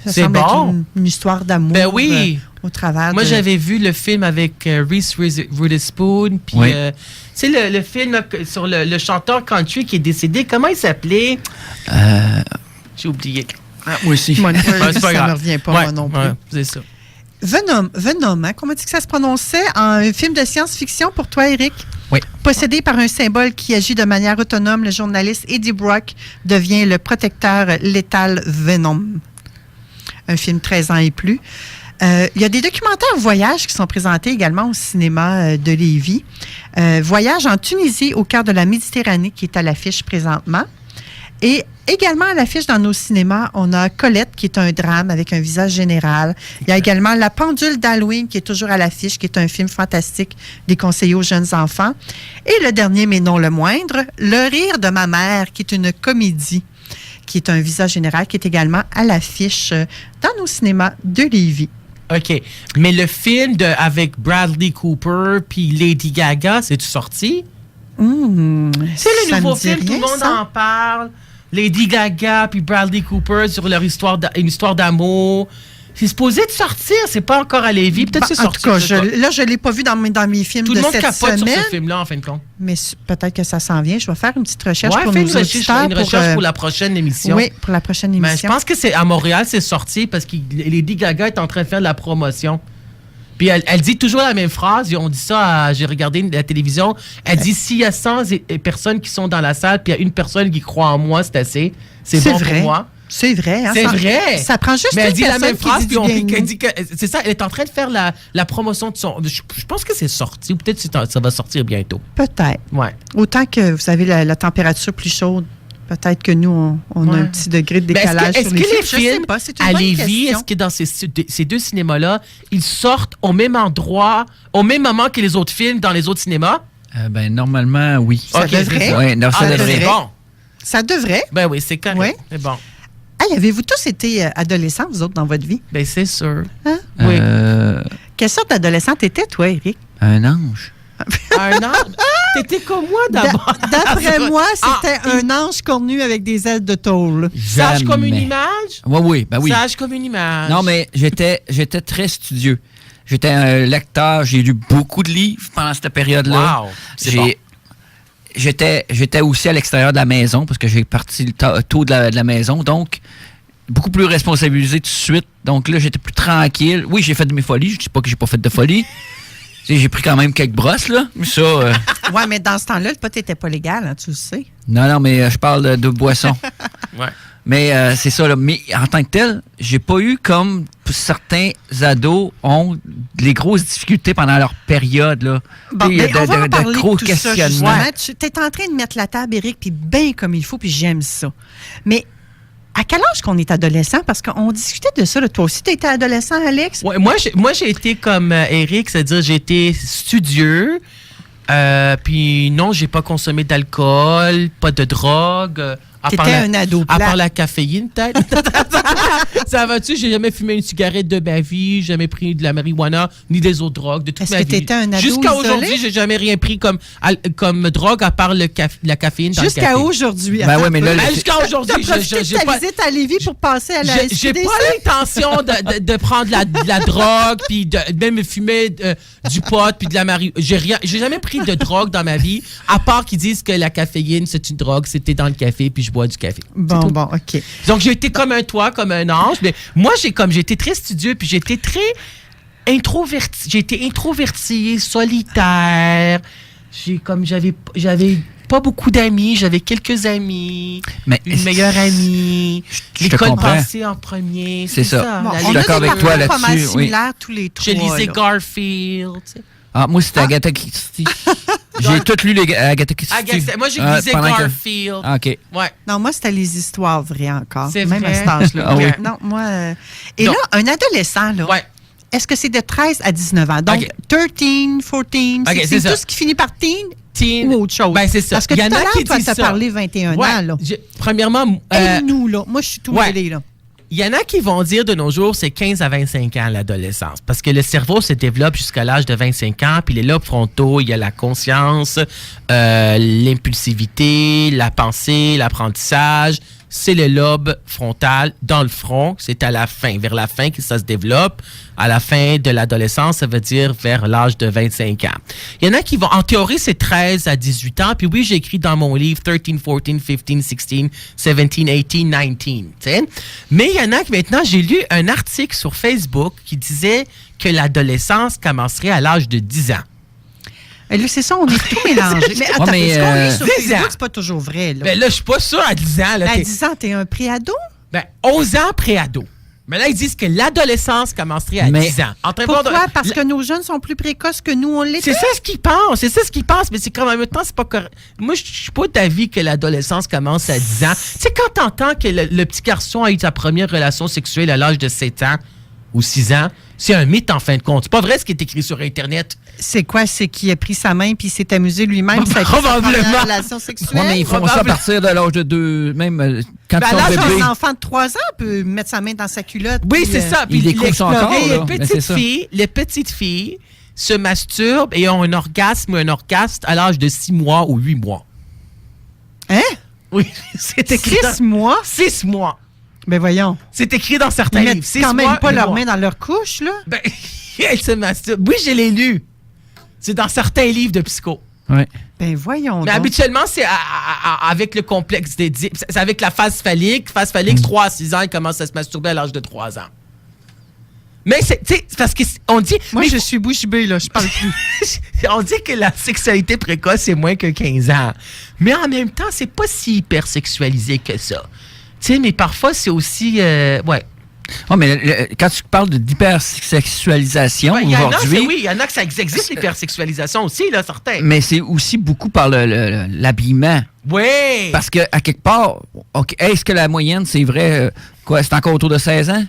C'est semble être bon. une histoire d'amour. Ben oui. Au travers Moi, de... j'avais vu le film avec Reese Witherspoon. Puis, Oui. tu sais, le film là, sur le chanteur country qui est décédé. Comment il s'appelait? J'ai oublié. Moi aussi. Moi, C'est pas ça ne grave. me revient pas, Ouais, moi non plus. ouais, c'est ça. Venom, hein? Comment dit que ça se prononçait? Un film de science-fiction pour toi, Éric? Oui. Possédé par un symbole qui agit de manière autonome, le journaliste Eddie Brock devient le protecteur létal Venom. Un film 13 ans et plus. Il y a des documentaires voyages qui sont présentés également au cinéma de Lévis. Voyage en Tunisie au cœur de la Méditerranée qui est à l'affiche présentement. Et également à l'affiche dans nos cinémas, on a Colette qui est un drame avec un visage général. Il y a également La pendule d'Halloween qui est toujours à l'affiche, qui est un film fantastique déconseillé aux jeunes enfants. Et le dernier, mais non le moindre, Le rire de ma mère qui est une comédie, qui est un visage général, qui est également à l'affiche dans nos cinémas de Lévis. OK. Mais le film avec Bradley Cooper puis Lady Gaga, c'est-tu sorti? C'est le Ça nouveau me dit film, tout rien, le monde ça. en parle. Lady Gaga puis Bradley Cooper sur leur histoire, une histoire d'amour. C'est supposé de sortir, c'est pas encore à Lévis. Peut-être c'est En sorti. tout cas, je sais pas. je ne l'ai pas vu dans mes films Tout de le monde cette capote sur semaine, ce film-là, en fin de compte. mais peut-être que ça s'en vient. Je vais faire une petite recherche Ouais, pour fais nos une auditeurs. recherche pour la prochaine émission. Oui, pour la prochaine Mais émission. je pense que c'est à Montréal, c'est sorti parce que Lady Gaga est en train de faire de la promotion. Puis elle dit toujours la même phrase. On dit ça, j'ai regardé la télévision. Elle dit s'il y a 100 personnes qui sont dans la salle, puis il y a une personne qui croit en moi, c'est assez. C'est bon vrai. pour moi. C'est vrai. Hein, C'est vrai. Ça prend juste Mais elle une dit la personne même qui phrase, dit puis du on bien dit de qu'elle nous. dit que c'est ça. Elle est en train de faire la promotion de son. Je pense que c'est sorti, ou peut-être que ça va sortir bientôt. Peut-être. Ouais. Autant que vous avez la température plus chaude, peut-être que nous, on a Ouais. un petit degré de Mais décalage est-ce sur que les les films. Je sais films pas, c'est une à bonne Lévis, question. est-ce que dans ces deux cinémas-là, ils sortent au même endroit, au même moment que les autres films dans les autres cinémas? Ben, normalement, oui. Ça devrait. Oui, non, ça Ah, devrait. c'est bon. Ça devrait. Ben oui, c'est correct. Ouais. C'est bon. Hey, avez-vous tous été adolescents, vous autres, dans votre vie? Ben c'est sûr. Hein? Oui. Quelle sorte d'adolescent t'étais, toi, Éric? Un ange. Un an. T'étais comme moi d'abord. D'après moi, Ah, c'était un ange cornu avec des ailes de tôle. Sage Jamais. comme une image? Oui, ben oui. Sage comme une image. Non, mais j'étais très studieux. J'étais un lecteur, j'ai lu beaucoup de livres pendant cette période-là. Wow, c'est bon. J'étais aussi à l'extérieur de la maison parce que j'ai parti tôt de la maison, donc beaucoup plus responsabilisé tout de suite. Donc là, j'étais plus tranquille. Oui, j'ai fait de mes folies, je dis pas que j'ai pas fait de folies. Tu sais, j'ai pris quand même quelques brosses, là. Mais ça, Ouais, mais dans ce temps-là, le pot n'était pas légal, hein, tu le sais. non, mais je parle de boisson. Ouais. Mais c'est ça, là. Mais en tant que tel, j'ai pas eu comme certains ados ont les grosses difficultés pendant leur période, là. Bon, Tu sais, ben, on va en parler de gros tout ça, questionnements. justement. Tu es en train de mettre la table, Éric, puis bien comme il faut, puis j'aime ça. Mais à quel âge qu'on est adolescent? Parce qu'on discutait de ça. Là. Toi aussi, tu étais adolescent, Alex? Ouais, moi, j'ai été comme Eric, c'est-à-dire j'ai été studieux. Puis non, j'ai pas consommé d'alcool, pas de drogue. T'étais un ado À plat. part la caféine, peut-être. Ça va-tu? J'ai jamais fumé une cigarette de ma vie, jamais pris de la marijuana, ni des autres drogues de toute Est-ce ma que vie. t'étais un ado Jusqu'à isolé? aujourd'hui, j'ai jamais rien pris comme drogue à part la caféine dans le Jusqu'à café. aujourd'hui. Ben attends ouais, un mais peu. là, Ben, jusqu'à aujourd'hui, T'as profité de ta visite à Lévis pour passer à la j'ai SQDC? pas l'intention de prendre de la drogue, puis de même fumer du pot, puis de la marijuana. J'ai jamais pris de drogue dans ma vie, à part qu'ils disent que la caféine, c'est une drogue, c'était dans le café, puis je bois du café. Bon, OK. Donc, j'ai été comme un toit, comme un ange, mais moi, j'ai été très studieux, puis j'ai été très introverti. J'ai été introverti, solitaire. J'avais pas beaucoup d'amis, j'avais quelques amis, Mais une meilleure amie, je te l'école comprends. passée en premier. C'est ça. Bon, La- Je on suis a d'accord des avec toi parcours pas mal là-dessus, oui. similaires tous les Je trois. lisais là. Garfield. tu sais. Ah, moi, c'était Agatha Christie. J'ai tout lu les Agatha Christie. Moi, j'ai lisé pendant que- Garfield. Ah, OK. Ouais. Non, moi, c'était les histoires vraies encore. C'est même vrai? à cet âge-là. Ah oui. Non, moi... Et Donc- là, un adolescent, là, Ouais. est-ce que c'est de 13 à 19 ans? Donc, OK. 13, 14, OK, c'est c'est ça. tout ce qui finit par teen Teen. ou autre chose? Ben, c'est ça. Parce que Il tout y à en a l'heure, qui toi, disent t'as ça. parlé 21 Ouais. ans, là. Premièrement, Et nous, là. Moi, je suis tout ouais. mêlé, là. il y en a qui vont dire de nos jours, c'est 15 à 25 ans l'adolescence. Parce que le cerveau se développe jusqu'à l'âge de 25 ans. Puis les lobes frontaux, il y a la conscience, l'impulsivité, la pensée, l'apprentissage. C'est le lobe frontal dans le front. C'est à la fin, vers la fin que ça se développe. À la fin de l'adolescence, ça veut dire vers l'âge de 25 ans. Il y en a qui vont... En théorie, c'est 13 à 18 ans. Puis oui, j'ai écrit dans mon livre 13, 14, 15, 16, 17, 18, 19. T'sais? Mais il y en a qui, maintenant, j'ai lu un article sur Facebook qui disait que l'adolescence commencerait à l'âge de 10 ans. Et là, c'est ça, on est tout mélangé. Mais attends, mais, ce qu'on lit sur 10 ans. Facebook, c'est pas toujours vrai, là. Ben là, je suis pas sûr à 10 ans. Là, À 10 ans, t'es un pré-ado? Ben, 11 ans pré-ado. Mais là, ils disent que l'adolescence commencerait à 10 ans. En train de voir Pourquoi? de- Parce que nos jeunes sont plus précoces que nous, on l'était. C'est ça ce qu'ils pensent. C'est ça ce qu'ils pensent. Mais c'est quand même temps, c'est pas correct. Moi, je suis pas d'avis que l'adolescence commence à 10 ans. Tu sais, quand t'entends que le petit garçon a eu sa première relation sexuelle à l'âge de 7 ans ou 6 ans, c'est un mythe en fin de compte. C'est pas vrai ce qui est écrit sur Internet. C'est quoi? C'est qu'il a pris sa main puis il s'est amusé lui-même. Ça a été sa Probablement. première relation sexuelle. Ouais, mais ils font ça à partir de l'âge de 2, même quand Ben, ils à sont l'âge bébés. d'un enfant de 3 ans peut mettre sa main dans sa culotte. Oui, puis, c'est ça. Puis il découvre ça encore, les là. Mais c'est ça. les petites filles se masturbent et ont un orgasme ou un orgasme à l'âge de 6 mois ou 8 mois. Hein? Oui, c'est écrit 6 mois? 6 mois. Ben voyons. C'est écrit dans certains Ils mettent livres. 6 quand même mois, pas 8 leurs mois. mains dans leur couche, là. Ben, elles se masturbent. Oui, je l'ai lu. C'est dans certains livres de psycho. Ouais. Ben voyons Mais donc. habituellement, c'est avec le complexe c'est avec la phase phallique. Phase phallique, 3 à 6 ans, ils commencent à se masturber à l'âge de 3 ans. Mais c'est parce qu'on dit... Moi, mais je suis bouche bée, là. Je parle plus. on dit que la sexualité précoce, c'est moins que 15 ans. Mais en même temps, c'est pas si hyper sexualisé que ça. Tu sais, mais parfois, c'est aussi... ouais. Oh, mais quand tu parles d'hypersexualisation Il y en a, aujourd'hui, oui, il y en a que ça existe, l'hypersexualisation aussi, là, certains. mais c'est aussi beaucoup par l'habillement. Oui! Parce que à quelque part, ok, est-ce que la moyenne, c'est vrai, quoi, c'est encore autour de 16 ans?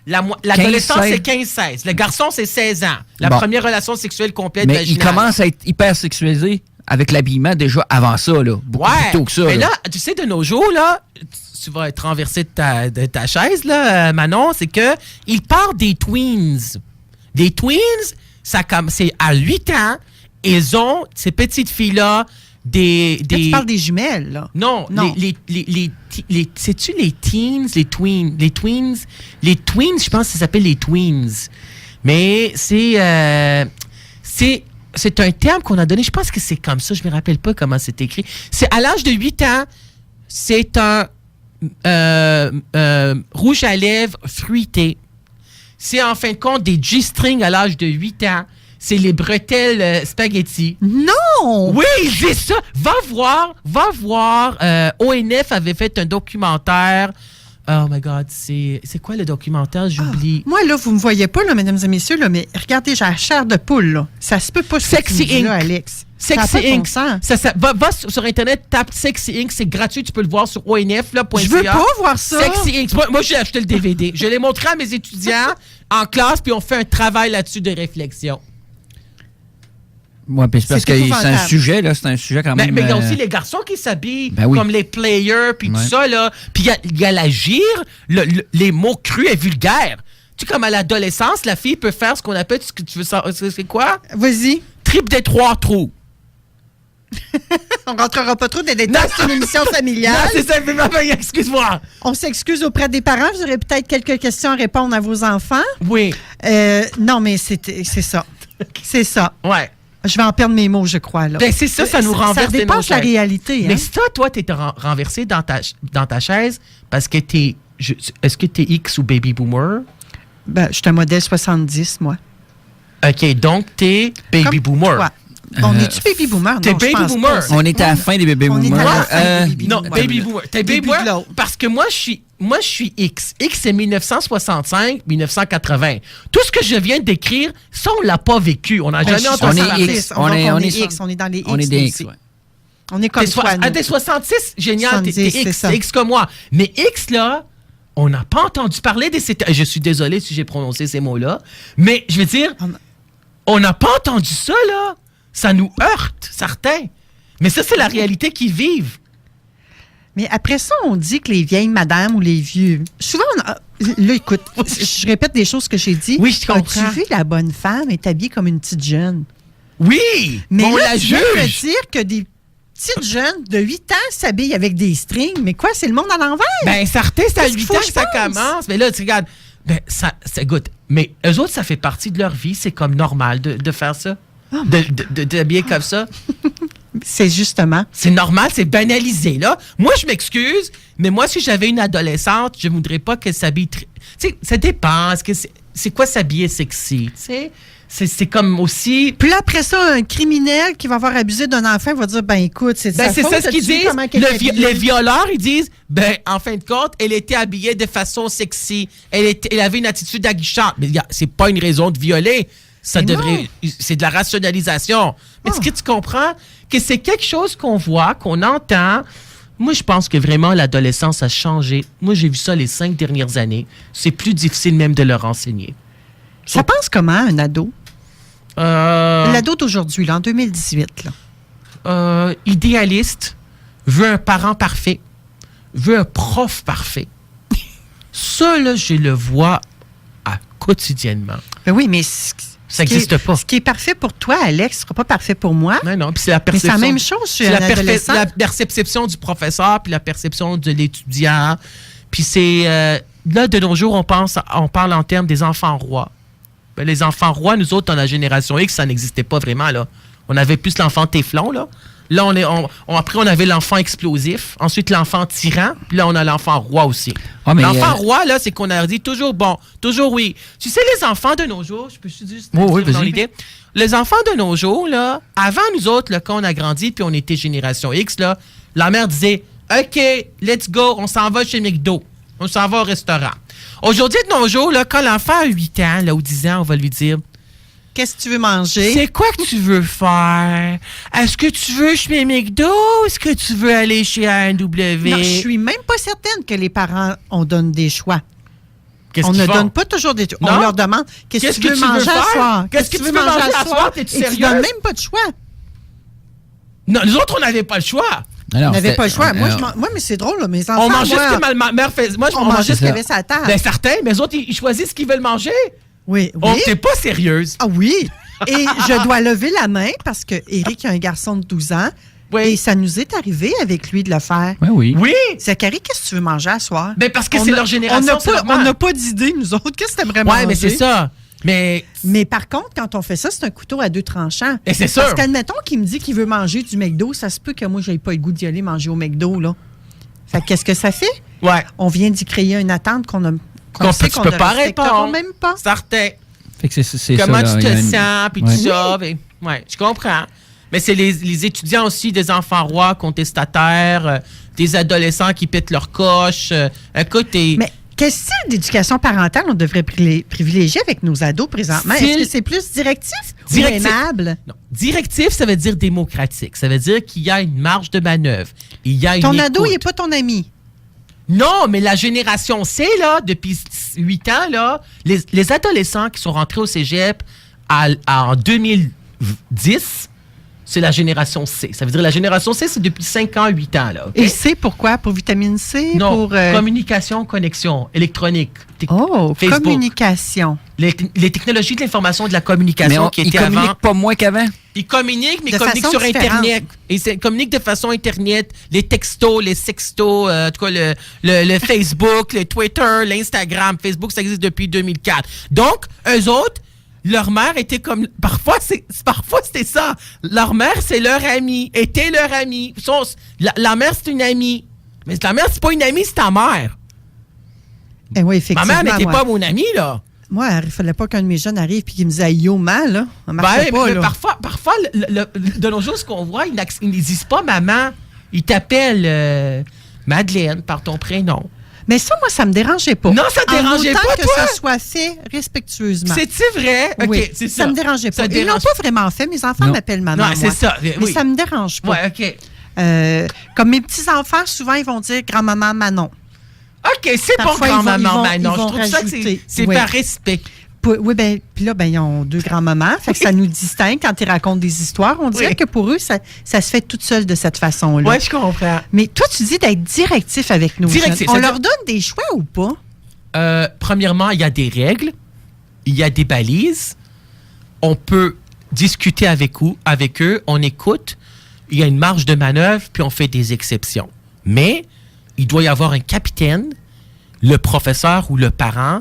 L'adolescence, 15, c'est 15-16. Le garçon, c'est 16 ans. La Bon. première relation sexuelle complète Mais vaginale. il commence à être hypersexualisé avec l'habillement déjà avant ça, là. Beaucoup plus tôt que ça. Mais là. là, tu sais, de nos jours, là, tu vas être renversé de ta chaise, là, Manon, c'est que il part des tweens. Des tweens, c'est à 8 ans, ils ont, ces petites filles-là, Là, tu parles des jumelles, là. Non, Non. sais-tu les teens, les tweens? Les tweens, je pense que ça s'appelle les tweens. Mais c'est un terme qu'on a donné, je pense que c'est comme ça, je me rappelle pas comment c'est écrit. C'est à l'âge de 8 ans, c'est un rouge à lèvres fruité. C'est en fin de compte des G-strings à l'âge de 8 ans. C'est les bretelles spaghetti. Non! Oui, c'est ça. Va voir. ONF avait fait un documentaire. Oh my God, c'est quoi le documentaire? J'oublie. Moi, là, vous me voyez pas, là, mesdames et messieurs, là, mais regardez, j'ai la chair de poule, là. Ça se peut pas. ce que Sexy tu me dis, Inc. là, Alex. Ça a Sexy pas de bon Inc. sens. Va sur Internet, tape Sexy Inc. C'est gratuit, tu peux le voir sur ONF.ca. Je veux pas voir ça. Sexy Inc. Moi, j'ai acheté le DVD. Je l'ai montré à mes étudiants en classe, puis on fait un travail là-dessus de réflexion. Ouais, puis c'est parce C'est que c'est un épouvantable. sujet, là. C'est un sujet quand Mais même. il y a aussi les garçons qui s'habillent Ben oui. comme les players, puis tout Ouais. ça, là. Puis il y a la gire, les mots crus et vulgaires. Tu sais, comme à l'adolescence, la fille peut faire ce qu'on appelle, ce que tu veux savoir, c'est quoi? Vas-y. Trip des 3 trous. On rentrera pas trop dans les détails. C'est une émission familiale. Non, c'est ça, mais maman, excuse-moi. On s'excuse auprès des parents. Vous aurez peut-être quelques questions à répondre à vos enfants. Oui, Non, mais c'est ça. C'est ça. ouais. Je vais en perdre mes mots, je crois. Là. Ben, c'est ça, ça nous renverse Ça des dépasse la notions. réalité. Mais Hein? ça, toi, t'es renversé dans ta chaise parce que est-ce que t'es X ou baby boomer? Ben, je suis un modèle 70, moi. OK, donc t'es baby boomer. Quoi? On est-tu baby boomer? T'es Non, je baby pense boomer. pas. On est à la fin des bébés On est à boomers. la fin des baby Non, boomer. baby boomer. T'es baby Début de boomer l'autre. parce que moi, je suis X. X, c'est 1965-1980. Tout ce que je viens de décrire, ça, on l'a pas vécu. On n'a Ben, jamais je suis entendu on est parler. X. Donc, On est X. On est dans les X. On est des X, aussi. ouais. On est comme toi, nous. T'es 66, génial, t'es 70, X, c'est ça. t'es X comme moi. Mais X, là, on n'a pas entendu parler de ces... Je suis désolé si j'ai prononcé ces mots-là, mais je veux dire, on n'a pas entendu ça, là. Ça nous heurte, certains. Mais ça, c'est la réalité qu'ils vivent. Mais après ça, on dit que les vieilles madames ou les vieux... Souvent, là, écoute, je répète des choses que j'ai dit. Oui, je comprends. As-tu vu la bonne femme est habillée comme une petite jeune? Oui, Mais on là, la tu viens de me juge. dire que des petites jeunes de 8 ans s'habillent avec des strings. Mais quoi, c'est le monde à l'envers? Ben, certains, c'est à Qu'est-ce qu'il 8 faut ans que que je ça pense? commence. Mais là, tu regardes, ben, ça goûte. Mais eux autres, ça fait partie de leur vie. C'est comme normal de faire ça. D'habiller comme ça. C'est justement... C'est normal, c'est banalisé, là. Moi, je m'excuse, mais moi, si j'avais une adolescente, je voudrais pas qu'elle s'habille... Tu sais, ça dépend. Est-ce que c'est quoi s'habiller sexy? Tu sais, c'est comme aussi... Puis là, après ça, un criminel qui va avoir abusé d'un enfant va dire, ben écoute, c'est de Ben, sa c'est faute, ça ce qu'ils as-tu vu disent. comment qu'elle est habillée? Les violeurs, ils disent, ben, en fin de compte, elle était habillée de façon sexy. Elle avait une attitude aguichante. Mais c'est pas une raison de violer. Ça Mais devrait... C'est de la rationalisation. Mais est-ce que tu comprends que c'est quelque chose qu'on voit, qu'on entend? Moi, je pense que vraiment, l'adolescence a changé. Moi, j'ai vu ça les 5 dernières années. C'est plus difficile même de leur enseigner. Ça pense comment, un ado? L'ado d'aujourd'hui, là, en 2018, là. Idéaliste, veut un parent parfait, veut un prof parfait. Ça, là, je le vois quotidiennement. Ben oui, mais... Ça n'existe pas. Ce qui est parfait pour toi, Alex, ne sera pas parfait pour moi. Non, puis c'est la Mais perception. c'est la même chose chez C'est un adolescent. la perception du professeur, puis la perception de l'étudiant. Puis c'est... là, de nos jours, on parle en termes des enfants rois. Ben, les enfants rois, nous autres, dans la génération X, ça n'existait pas vraiment, là. On avait plus l'enfant téflon, là. Là, après, on avait l'enfant explosif. Ensuite, l'enfant tyran. Puis là, on a l'enfant roi aussi. Ah, mais, L'enfant roi, là, c'est qu'on a dit toujours bon, toujours oui. Tu sais, les enfants de nos jours, je peux juste oui, dire dans vas-y. l'idée. Les enfants de nos jours, là, avant nous autres, là, quand on a grandi, puis on était génération X, là, la mère disait, OK, let's go, on s'en va chez McDo. On s'en va au restaurant. Aujourd'hui, de nos jours, là, quand l'enfant a 8 ans, là, ou 10 ans, on va lui dire, Qu'est-ce que tu veux manger? c'est quoi que tu veux faire? Est-ce que tu veux chez McDo ou est-ce que tu veux aller chez ANW? Non, je suis même pas certaine que les parents, on donne des choix. Qu'est-ce On qu'ils ne font? donne pas toujours des choix. Non? On leur demande qu'est-ce que tu veux manger à faire? soir? Qu'est-ce que tu veux manger à soir? T'es-tu Et tu sérieuse? donnes même pas de choix. Non, nous autres, on n'avait pas le choix. On n'avait pas le choix. Moi, mais c'est drôle, là, mes enfants. On mangeait moi, ce que ma mère faisait. Moi, on mangeait ce qu'il y avait sur la table. Ben, certains, mais les autres, ils choisissent ce qu'ils veulent manger. Oui, oui. On t'es pas sérieuse. Ah oui. Et je dois lever la main parce que Eric a un garçon de 12 ans. Oui. Et ça nous est arrivé avec lui de le faire. Oui, oui. Oui. Zachary, qu'est-ce que tu veux manger à soir? Ben, parce que c'est leur génération. On n'a pas d'idée, nous autres. Qu'est-ce que tu aimerais manger? Ouais, mais c'est ça. Mais par contre, quand on fait ça, c'est un couteau à 2 tranchants. Et c'est sûr. Parce qu'admettons qu'il me dit qu'il veut manger du McDo, ça se peut que moi, j'aie pas le goût d'y aller manger au McDo, là. Fait que qu'est-ce que ça fait? Ouais. On vient d'y créer une attente qu'on sait tu peux ne pas respectera répondre. même pas. Certain. Fait que c'est Comment ça, là, tu il y te a une- sens, puis Ouais. tout ça. Ben, ouais, je comprends. Mais c'est les étudiants aussi, des enfants rois, contestataires, des adolescents qui pètent leur coche. Écoute, Mais quel style d'éducation parentale on devrait privilégier avec nos ados présentement? Style- Est-ce que c'est plus directif Directif. ou aimable? non. Directif, ça veut dire démocratique. Ça veut dire qu'il y a une marge de manœuvre. Il y a Ton une ado, il n'est écoute. pas ton ami. Non, mais la génération C, là, depuis 8 ans, là, les adolescents qui sont rentrés au cégep en 2010, c'est la génération C. Ça veut dire la génération C, c'est depuis 5 ans, 8 ans. Là, okay? Et C, pourquoi? Pour vitamine C? Non, pour, communication, connexion, électronique. Facebook. Communication. Les technologies de l'information et de la communication qui étaient avant. Ils communiquent pas moins qu'avant? Ils communiquent, mais ils de communiquent sur différente. Internet. Ils communiquent de façon Internet. Les textos, les sextos, en tout cas le Facebook, le Twitter, l'Instagram. Facebook, ça existe depuis 2004. Donc, eux autres, leur mère était comme... Parfois, c'était ça. Leur mère, c'est leur amie. Était leur amie. La mère, c'est une amie. Mais la mère, c'est pas une amie, c'est ta mère. Eh oui, effectivement. Ma mère n'était pas mon amie, là. Moi, il ne fallait pas qu'un de mes jeunes arrive et qu'il me dise « Yo, mal, là. » Ça marchait pas, mais là. parfois de nos jours, ce qu'on voit, ils ne disent pas « maman ». Ils t'appellent Madeleine par ton prénom. Mais ça, moi, ça me dérangeait pas. Non, ça te dérangeait pas, En autant que toi? ça soit fait respectueusement. C'est-tu vrai? OK, Oui, c'est ça. Ça me dérangeait pas. Ils l'ont pas vraiment fait. Mes enfants m'appellent maman, Non, c'est moi. ça. Mais Oui. ça me dérange pas. Ouais, OK. Comme mes petits-enfants, souvent, ils vont dire « Grand-maman Manon ». OK, c'est bon, Parfois, grand-maman ils Manon. Je vont trouve ça que rajouter. c'est Oui. par respect. Oui, ben, puis là, ben, ils ont 2 grands-mamans. Fait que ça nous distingue quand ils racontent des histoires. On dirait que pour eux, ça se fait toute seule de cette façon-là. Oui, je comprends. Mais toi, tu dis d'être directif avec nos Directif, jeunes. On c'est-à-dire- leur donne des choix ou pas? Premièrement, il y a des règles, il y a des balises. On peut discuter avec eux, on écoute. Il y a une marge de manœuvre, puis on fait des exceptions. Mais il doit y avoir un capitaine, le professeur ou le parent,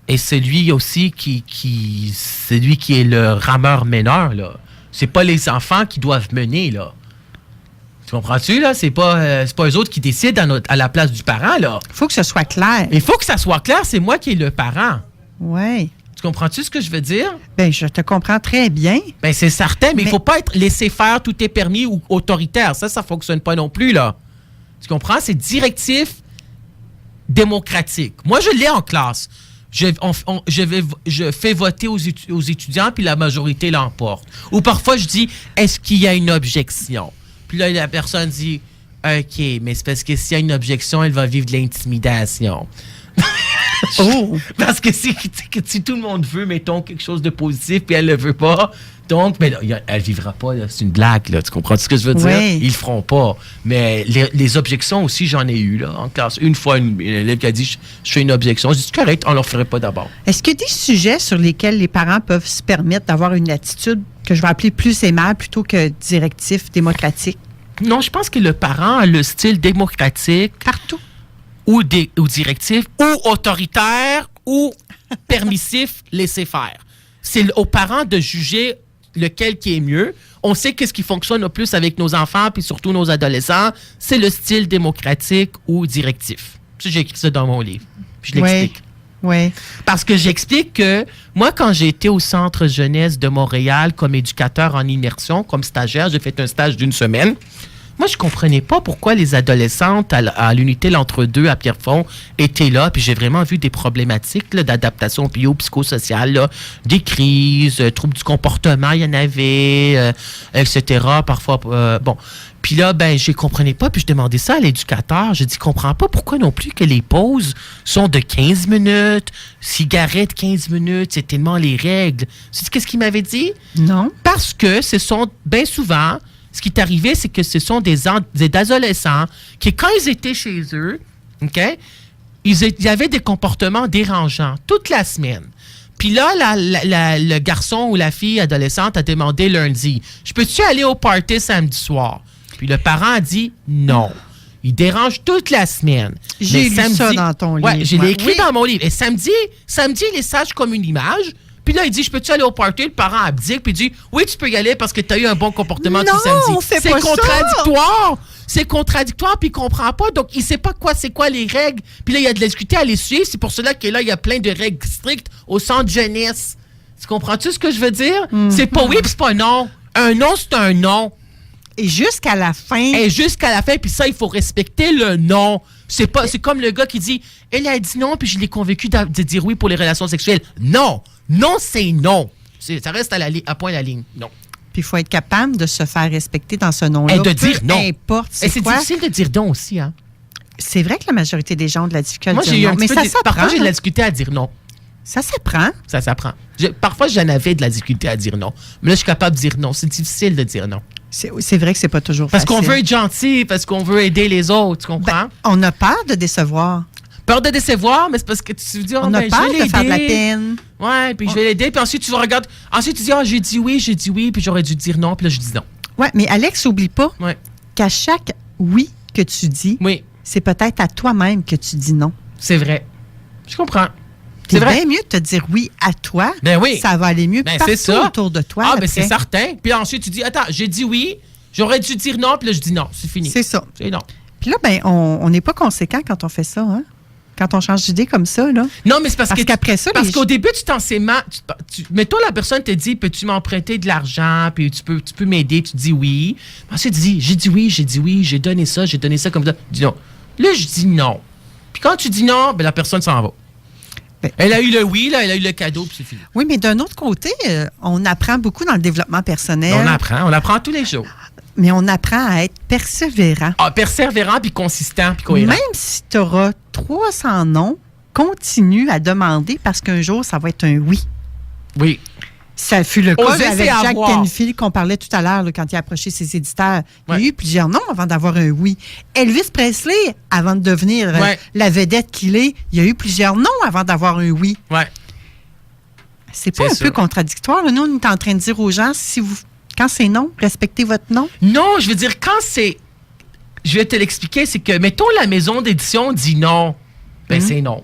et celui aussi celui qui est le rameur-meneur, là. C'est pas les enfants qui doivent mener, là. Tu comprends-tu, là? C'est pas eux autres qui décident à la place du parent, là. Il faut que ce soit clair. Il faut que ça soit clair, c'est moi qui est le parent. Oui. Tu comprends-tu ce que je veux dire? Bien, je te comprends très bien. Ben c'est certain, mais il faut pas être laissé faire, tout est permis ou autoritaire. Ça fonctionne pas non plus, là. Tu comprends? C'est directif démocratique. Moi, je l'ai en classe. Je fais voter aux étudiants, puis la majorité l'emporte. Ou parfois, je dis, est-ce qu'il y a une objection? Puis là, la personne dit, OK, mais c'est parce que s'il y a une objection, elle va vivre de l'intimidation. Oh! Parce que si tout le monde veut, mettons, quelque chose de positif, puis elle ne le veut pas, donc, mais là, elle ne vivra pas, là, c'est une blague, là, tu comprends ce que je veux dire? Oui. Ils le feront pas. Mais les objections aussi, j'en ai eu, là, en classe. Une fois, une élève qui a dit, je fais une objection. Je dis, c'est correct, on ne leur ferait pas d'abord. Est-ce qu'il y a des sujets sur lesquels les parents peuvent se permettre d'avoir une attitude que je vais appeler plus aimable plutôt que directif, démocratique? Non, je pense que le parent a le style démocratique. Partout. Ou directif, ou autoritaire, ou permissif, laisser faire. C'est aux parents de juger lequel qui est mieux. On sait que ce qui fonctionne le plus avec nos enfants, puis surtout nos adolescents, c'est le style démocratique ou directif. Ça, j'ai écrit ça dans mon livre. Puis je l'explique. Oui. Parce que j'explique que moi, quand j'ai été au Centre jeunesse de Montréal comme éducateur en immersion, comme stagiaire, j'ai fait un stage d'1 semaine. Moi, je comprenais pas pourquoi les adolescentes à l'unité l'entre-deux à Pierrefonds étaient là. Puis j'ai vraiment vu des problématiques là, d'adaptation bio-psychosociale, là, des crises, troubles du comportement, il y en avait, etc. Parfois, bon. Puis là, ben, je comprenais pas. Puis je demandais ça à l'éducateur. J'ai dit, comprends pas pourquoi non plus que les pauses sont de 15 minutes, cigarettes 15 minutes, c'est tellement les règles. Tu sais qu'est-ce qu'il m'avait dit? Non. Parce que ce sont, bien souvent, ce qui est arrivé, c'est que ce sont des adolescents qui, quand ils étaient chez eux, OK, ils avaient des comportements dérangeants toute la semaine. Puis là, le garçon ou la fille adolescente a demandé lundi, « Je peux-tu aller au party samedi soir? » Puis le parent a dit « Non. » Il dérange toute la semaine. J'ai lu ça dans ton livre. Oui, je l'ai écrit dans mon livre. Et samedi, il est sage comme une image. Puis là, il dit, je peux-tu aller au party? Le parent abdique, puis il dit, oui, tu peux y aller parce que tu as eu un bon comportement tout samedi. On fait c'est pas contradictoire. C'est contradictoire, puis il comprend pas. Donc, il sait pas c'est quoi les règles. Puis là, il y a de la difficulté à les suivre. C'est pour cela que là, il y a plein de règles strictes au centre jeunesse. Tu comprends-tu ce que je veux dire? C'est pas oui, puis c'est pas non. Un non, c'est un non. Et jusqu'à la fin. Puis ça, il faut respecter le non. C'est comme le gars qui dit, elle a dit non, puis je l'ai convaincu de dire oui pour les relations sexuelles. Non. Non, c'est non. Ça reste à point la ligne. Non. Puis il faut être capable de se faire respecter dans ce non-là. Et de dire non. Peu importe c'est difficile de dire non aussi, hein? C'est vrai que la majorité des gens ont de la difficulté Moi, à dire non. Mais ça s'apprend. Parfois, j'ai de la difficulté à dire non. Ça s'apprend. Ça s'apprend. Parfois, j'en avais de la difficulté à dire non. Mais là, je suis capable de dire non. C'est difficile de dire non. C'est vrai que c'est pas toujours Parce facile. qu'on veut être gentil, parce qu'on veut aider les autres, tu comprends? On a peur de décevoir. Peur de décevoir, mais c'est parce que tu dis, On a peur de faire de la peine. Ouais, puis je vais l'aider, puis ensuite tu regardes. Ensuite tu dis, j'ai dit oui, puis j'aurais dû dire non, puis là je dis non. Ouais, mais Alex, oublie pas qu'à chaque oui que tu dis, c'est peut-être à toi-même que tu dis non. C'est vrai. Je comprends. C'est bien mieux de te dire oui à toi. Ben oui. Ça va aller mieux partout autour de toi. Ah, ben c'est certain. Puis ensuite tu dis, attends, j'ai dit oui, j'aurais dû dire non, puis là je dis non, c'est fini. C'est ça. C'est non. Puis là, ben on n'est pas conséquent quand on fait ça, hein? Quand on change d'idée comme ça, là. Non, mais c'est parce qu'après ça... Parce qu'au début, tu t'en sais mal. Mettons, la personne te dit, peux-tu m'emprunter de l'argent, puis tu peux m'aider, tu dis oui. Ensuite, tu dis, j'ai dit oui, j'ai donné ça comme ça. Tu dis non. Là, je dis non. Puis quand tu dis non, ben la personne s'en va. Elle a eu le oui, là, elle a eu le cadeau, puis c'est fini. Oui, mais d'un autre côté, on apprend beaucoup dans le développement personnel. On apprend tous les jours. Mais on apprend à être persévérant. Ah, persévérant, puis consistant, puis cohérent. Même si tu auras 300 non, continue à demander parce qu'un jour, ça va être un oui. Oui. Ça fut le cas Oser, avec c'est Jack avoir. Canfield qu'on parlait tout à l'heure là, quand il a approché ses éditeurs. Il y a eu plusieurs noms avant d'avoir un oui. Elvis Presley, avant de devenir la vedette qu'il est, il y a eu plusieurs noms avant d'avoir un oui. Ouais. C'est pas un peu contradictoire. Là. Nous, on est en train de dire aux gens, quand c'est non, respectez votre non. Non, je veux dire, quand c'est... Je vais te l'expliquer, c'est que, mettons, la maison d'édition dit non, ben c'est non.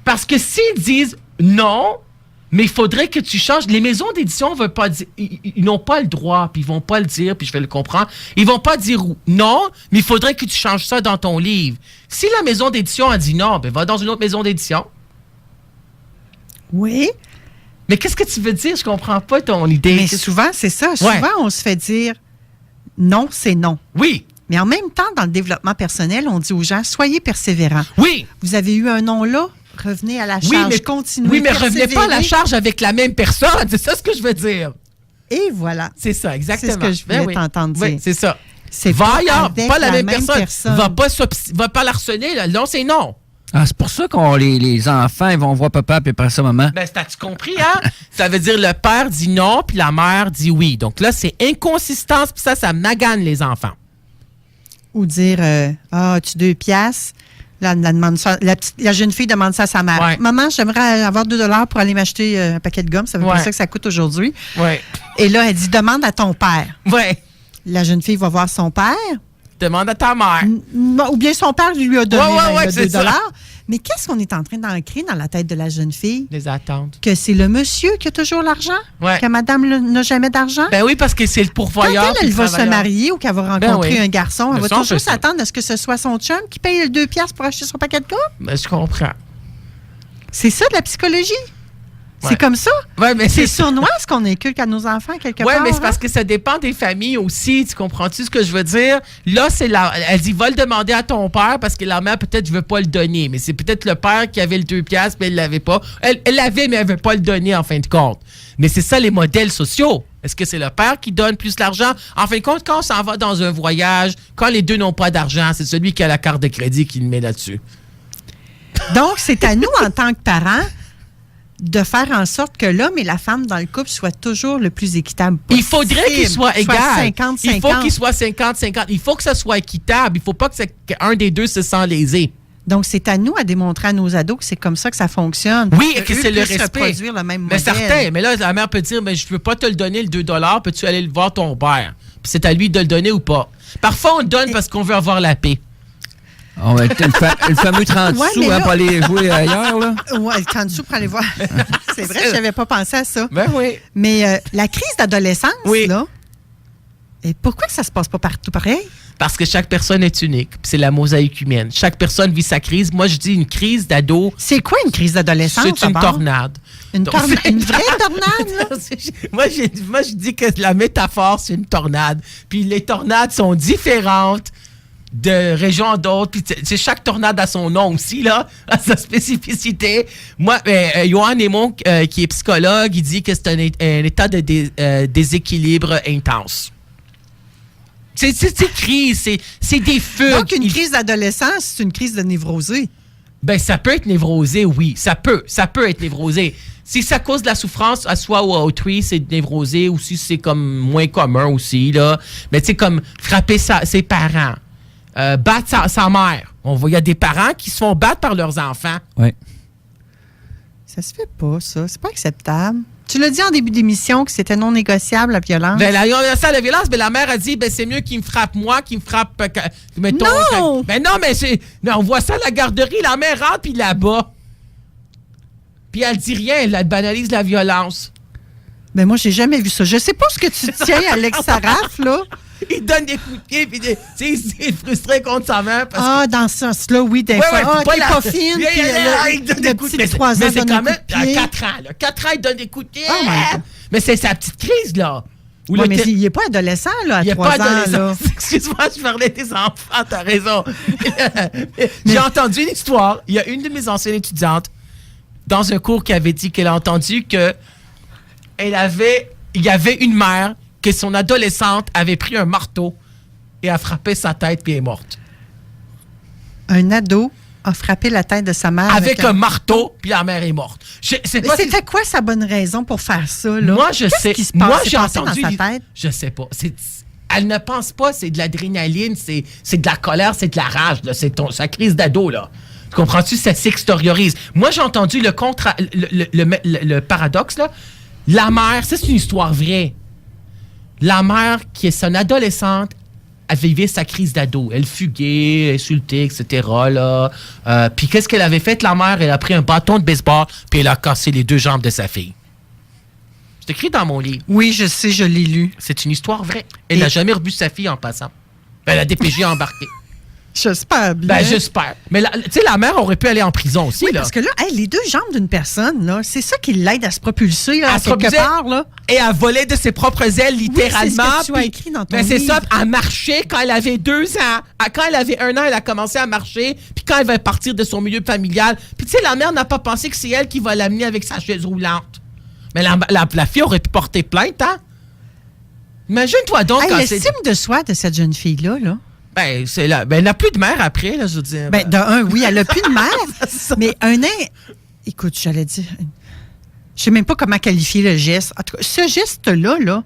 Parce que s'ils disent non, mais il faudrait que tu changes, les maisons d'édition veulent pas dire, ils n'ont pas le droit, puis ils vont pas le dire, puis je vais le comprendre, ils vont pas dire non, mais il faudrait que tu changes ça dans ton livre. Si la maison d'édition a dit non, ben va dans une autre maison d'édition. Oui. Mais qu'est-ce que tu veux dire? Je comprends pas ton idée. Mais souvent, c'est ça. Souvent, on se fait dire non, c'est non. Oui. Mais en même temps, dans le développement personnel, on dit aux gens, soyez persévérants. Oui. Vous avez eu un non là, revenez à la charge, continuez. Oui, mais revenez pas à la charge avec la même personne. C'est ça ce que je veux dire. Et voilà. C'est ça, exactement. C'est ce que je voulais t'entendre dire. Oui, c'est ça. C'est va ailleurs, avec pas la même personne. Va pas l'harceler, là. Non, c'est non. Ah, c'est pour ça que les enfants ils vont voir papa puis après ça maman. Ben, t'as-tu compris, hein? Ça veut dire le père dit non puis la mère dit oui. Donc là, c'est inconsistance puis ça magane les enfants. Ou dire, as-tu 2 piastres? La jeune fille demande ça à sa mère. Ouais. Maman, j'aimerais avoir $2 pour aller m'acheter un paquet de gomme. Ça veut dire ça que ça coûte aujourd'hui. Ouais. Et là, elle dit, demande à ton père. Ouais. La jeune fille va voir son père. Demande à ta mère. Ou bien son père lui a donné c'est $2. Mais qu'est-ce qu'on est en train d'ancrer dans la tête de la jeune fille? Les attentes. Que c'est le monsieur qui a toujours l'argent? Ouais. Que madame n'a jamais d'argent? Ben oui, parce que c'est le pourvoyeur. Quand elle va se marier ou qu'elle va rencontrer un garçon, elle va toujours c'est s'attendre à ce que ce soit son chum qui paye 2 piastres pour acheter son paquet de gomme? Ben, je comprends. C'est ça de la psychologie? Ouais. C'est comme ça? Ouais, mais c'est sournois ce qu'on inculque à nos enfants quelque part. Oui, mais c'est parce que ça dépend des familles aussi. Tu comprends-tu ce que je veux dire? Là, elle dit, va le demander à ton père parce que la mère, peut-être, ne veut pas le donner. Mais c'est peut-être le père qui avait le 2 piastres, mais elle ne l'avait pas. Elle l'avait, mais elle ne veut pas le donner en fin de compte. Mais c'est ça les modèles sociaux. Est-ce que c'est le père qui donne plus l'argent? En fin de compte, quand on s'en va dans un voyage, quand les deux n'ont pas d'argent, c'est celui qui a la carte de crédit qui le met là-dessus. Donc, c'est à nous, en tant que parents, de faire en sorte que l'homme et la femme dans le couple soient toujours le plus équitable possible. Il faudrait qu'il soit égal. 50-50. Il faut qu'il soit 50-50. Il faut que ça soit équitable. Il ne faut pas qu'un des deux se sent lésé. Donc, c'est à nous à démontrer à nos ados que c'est comme ça que ça fonctionne. Oui, et que c'est le respect. Reproduire le même modèle. Certain. Mais là, la mère peut dire, mais je ne peux pas te le donner, le $2. Peux-tu aller le voir ton père? Puis c'est à lui de le donner ou pas. Parfois, on le donne parce qu'on veut avoir la paix. Oh, le fameux 30 sous pour aller jouer ailleurs, là. Oui, le 30 sous pour aller voir. C'est vrai, je n'avais pas pensé à ça. Ben oui. Mais la crise d'adolescence, là, et pourquoi ça se passe pas partout pareil? Parce que chaque personne est unique. C'est la mosaïque humaine. Chaque personne vit sa crise. Moi, je dis une crise d'ado. C'est quoi une crise d'adolescence? C'est une tornade. Une vraie tornade, là? Moi, je dis que la métaphore, c'est une tornade. Puis les tornades sont différentes de région à d'autres. Puis chaque tornade a son nom aussi, là, à sa spécificité. Moi, Johan Némon, qui est psychologue, il dit que c'est un état de déséquilibre intense. C'est crise, c'est des fugues. Donc, une crise d'adolescence, c'est une crise de névrosée. Ben, ça peut être névrosé, oui. Ça peut être névrosé. Si ça cause de la souffrance à soi ou à autrui, c'est névrosé, ou si c'est comme moins commun aussi, là. Mais tu sais, comme frapper ses parents, battre sa mère. Il y a des parents qui se font battre par leurs enfants. Oui. Ça se fait pas, ça. C'est pas acceptable. Tu l'as dit en début d'émission que c'était non négociable, la violence. Ben, la violence, ben, la mère a dit, ben, c'est mieux qu'il me frappe moi, qu'il me frappe... mettons, non! Ben non, mais on voit ça à la garderie, la mère rentre, puis là-bas. Puis elle dit rien, elle banalise la violence. Ben moi, j'ai jamais vu ça. Je sais pas ce que tu tiens, Alex Saraf, là. Il donne des coups de pied, puis il est frustré contre sa mère. Parce dans ce sens-là, oui, des fois. T'es pas fine, puis il donne des coups de pied. 3 ans, mais c'est quand même à 4 ans, là. 4 ans, il donne des coups de pied. Mais c'est sa petite crise, là. Oui, mais il n'est pas adolescent, là, à 3 ans. Là. Excuse-moi, je parlais des enfants, t'as raison. J'ai entendu une histoire. Il y a une de mes anciennes étudiantes, dans un cours, qui avait dit qu'elle a entendu que il y avait une mère que son adolescente avait pris un marteau et a frappé sa tête puis elle est morte. Un ado a frappé la tête de sa mère avec un marteau puis la mère est morte. C'était quoi sa bonne raison pour faire ça, là? Moi, je sais. Qu'est-ce qui se passe? Moi, j'ai entendu. Dans sa tête? Je sais pas. Elle ne pense pas, c'est de l'adrénaline, c'est de la colère, c'est de la rage, là. C'est sa crise d'ado, là. Tu comprends-tu? Ça s'extériorise. Moi, j'ai entendu le paradoxe, là. La mère, ça, c'est une histoire vraie. La mère, qui est son adolescente, elle vivait sa crise d'ado. Elle fuguait, insultait, etc. Puis qu'est-ce qu'elle avait fait, la mère? Elle a pris un bâton de baseball, puis elle a cassé les 2 jambes de sa fille. C'est écrit dans mon livre. Oui, je sais, je l'ai lu. C'est une histoire vraie. Elle n'a jamais revu sa fille en passant. Ben, la DPJ a embarqué. J'espère bien. Ben, j'espère. Mais tu sais, la mère aurait pu aller en prison aussi, oui, là. parce que là, les 2 jambes d'une personne, là, c'est ça qui l'aide à se propulser, là, quelque part, là. Et à voler de ses propres ailes, littéralement. Oui, c'est ce que tu as écrit dans ton livre. C'est ça, à marcher quand elle avait 2 ans. Quand elle avait 1 an, elle a commencé à marcher. Puis quand elle va partir de son milieu familial. Puis tu sais, la mère n'a pas pensé que c'est elle qui va l'amener avec sa chaise roulante. Mais la fille aurait pu porter plainte, hein? Imagine-toi donc quand l'estime de soi de cette jeune fille-là, là. Ben, elle n'a plus de mère après, là, je veux dire. Ben, oui, elle n'a plus de mère. Mais un an... Écoute, j'allais dire... Je sais même pas comment qualifier le geste. En tout cas, ce geste-là, là...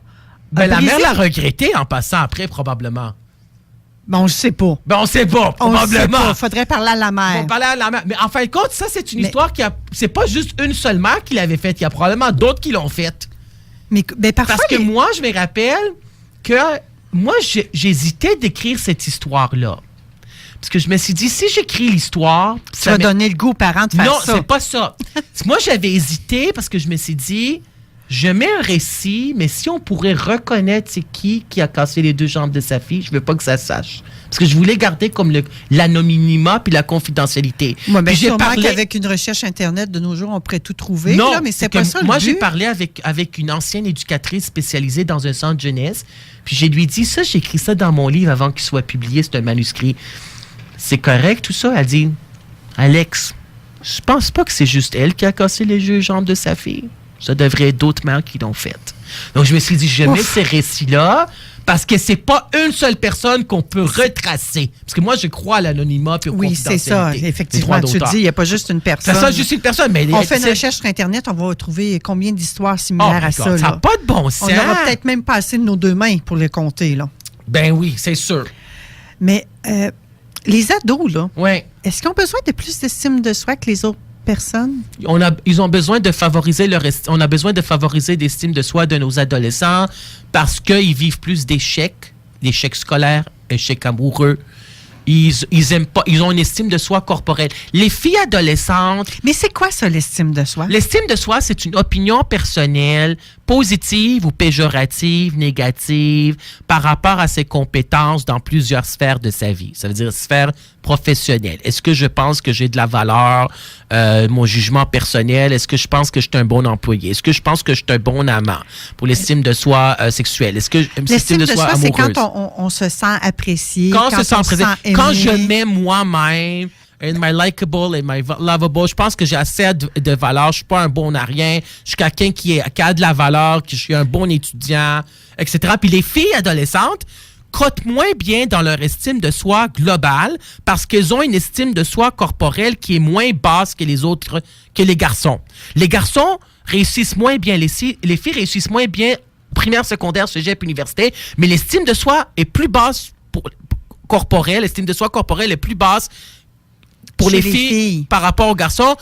Ben, la mère l'a regretté en passant après, probablement. Ben, on le sait pas. Ben, on sait pas, probablement. Il faudrait parler à la mère. On parler à la mère. Mais en fin de compte, ça, c'est une histoire c'est pas juste une seule mère qui l'avait faite. Il y a probablement d'autres qui l'ont faite. Mais parfois... Parce que moi, je me rappelle que... Moi, j'hésitais d'écrire cette histoire-là. Parce que je me suis dit, si j'écris l'histoire... Ça va donner le goût aux parents de faire ça. Non, c'est pas ça. Moi, j'avais hésité parce que je me suis dit, je mets un récit, mais si on pourrait reconnaître c'est qui a cassé les 2 jambes de sa fille, je veux pas que ça se sache. Parce que je voulais garder comme l'anonymat puis la confidentialité. Moi, ben, sûrement qu'avec une recherche Internet de nos jours, on pourrait tout trouver. Non, là, mais c'est pas ça le but. Moi, j'ai parlé avec une ancienne éducatrice spécialisée dans un centre jeunesse. Puis je lui dit, ça, j'ai écrit ça dans mon livre avant qu'il soit publié, c'est un manuscrit. C'est correct, tout ça? Elle dit, Alex, je pense pas que c'est juste elle qui a cassé les 2 jambes de sa fille. Ça devrait être d'autres mères qui l'ont fait. Donc, je me suis dit, je mets ces récits-là parce que c'est pas une seule personne qu'on peut retracer. Parce que moi, je crois à l'anonymat et aux confidentialités. Oui, c'est ça. Effectivement, tu le dis, il n'y a pas juste une personne. C'est ça, juste une personne. Mais on fait une recherche sur Internet, on va trouver combien d'histoires similaires à ça. Ça n'a pas de bon sens. On n'aura peut-être même pas assez de nos 2 mains pour les compter, là. Ben oui, c'est sûr. Mais les ados, là, est-ce qu'ils ont besoin de plus d'estime de soi que les autres personnes? Ils ont besoin de favoriser on a besoin de favoriser l'estime de soi de nos adolescents parce qu'ils vivent plus d'échecs scolaires, échecs amoureux. Ils aiment pas, ils ont une estime de soi corporelle. Les filles adolescentes... Mais c'est quoi ça, l'estime de soi? L'estime de soi, c'est une opinion personnelle, positive ou péjorative, négative, par rapport à ses compétences dans plusieurs sphères de sa vie. Ça veut dire sphère professionnelle. Est-ce que je pense que j'ai de la valeur, mon jugement personnel? Est-ce que je pense que je suis un bon employé? Est-ce que je pense que je suis un bon amant? Pour l'estime de soi sexuelle. Est-ce que l'estime de soi, amoureuse? C'est quand on se sent apprécié, quand on se sent aimé. Quand je m'aime moi-même, and my likable and my lovable, je pense que j'ai assez de valeur. Je suis pas un bon à rien. Je suis quelqu'un qui a de la valeur, que je suis un bon étudiant, etc. Puis les filles adolescentes, cotent moins bien dans leur estime de soi globale parce qu'ils ont une estime de soi corporelle qui est moins basse que les garçons. Les garçons réussissent moins bien, les filles réussissent moins bien primaire, secondaire, cégep, université, mais l'estime de soi est plus basse l'estime de soi corporelle est plus basse pour les filles par rapport aux garçons.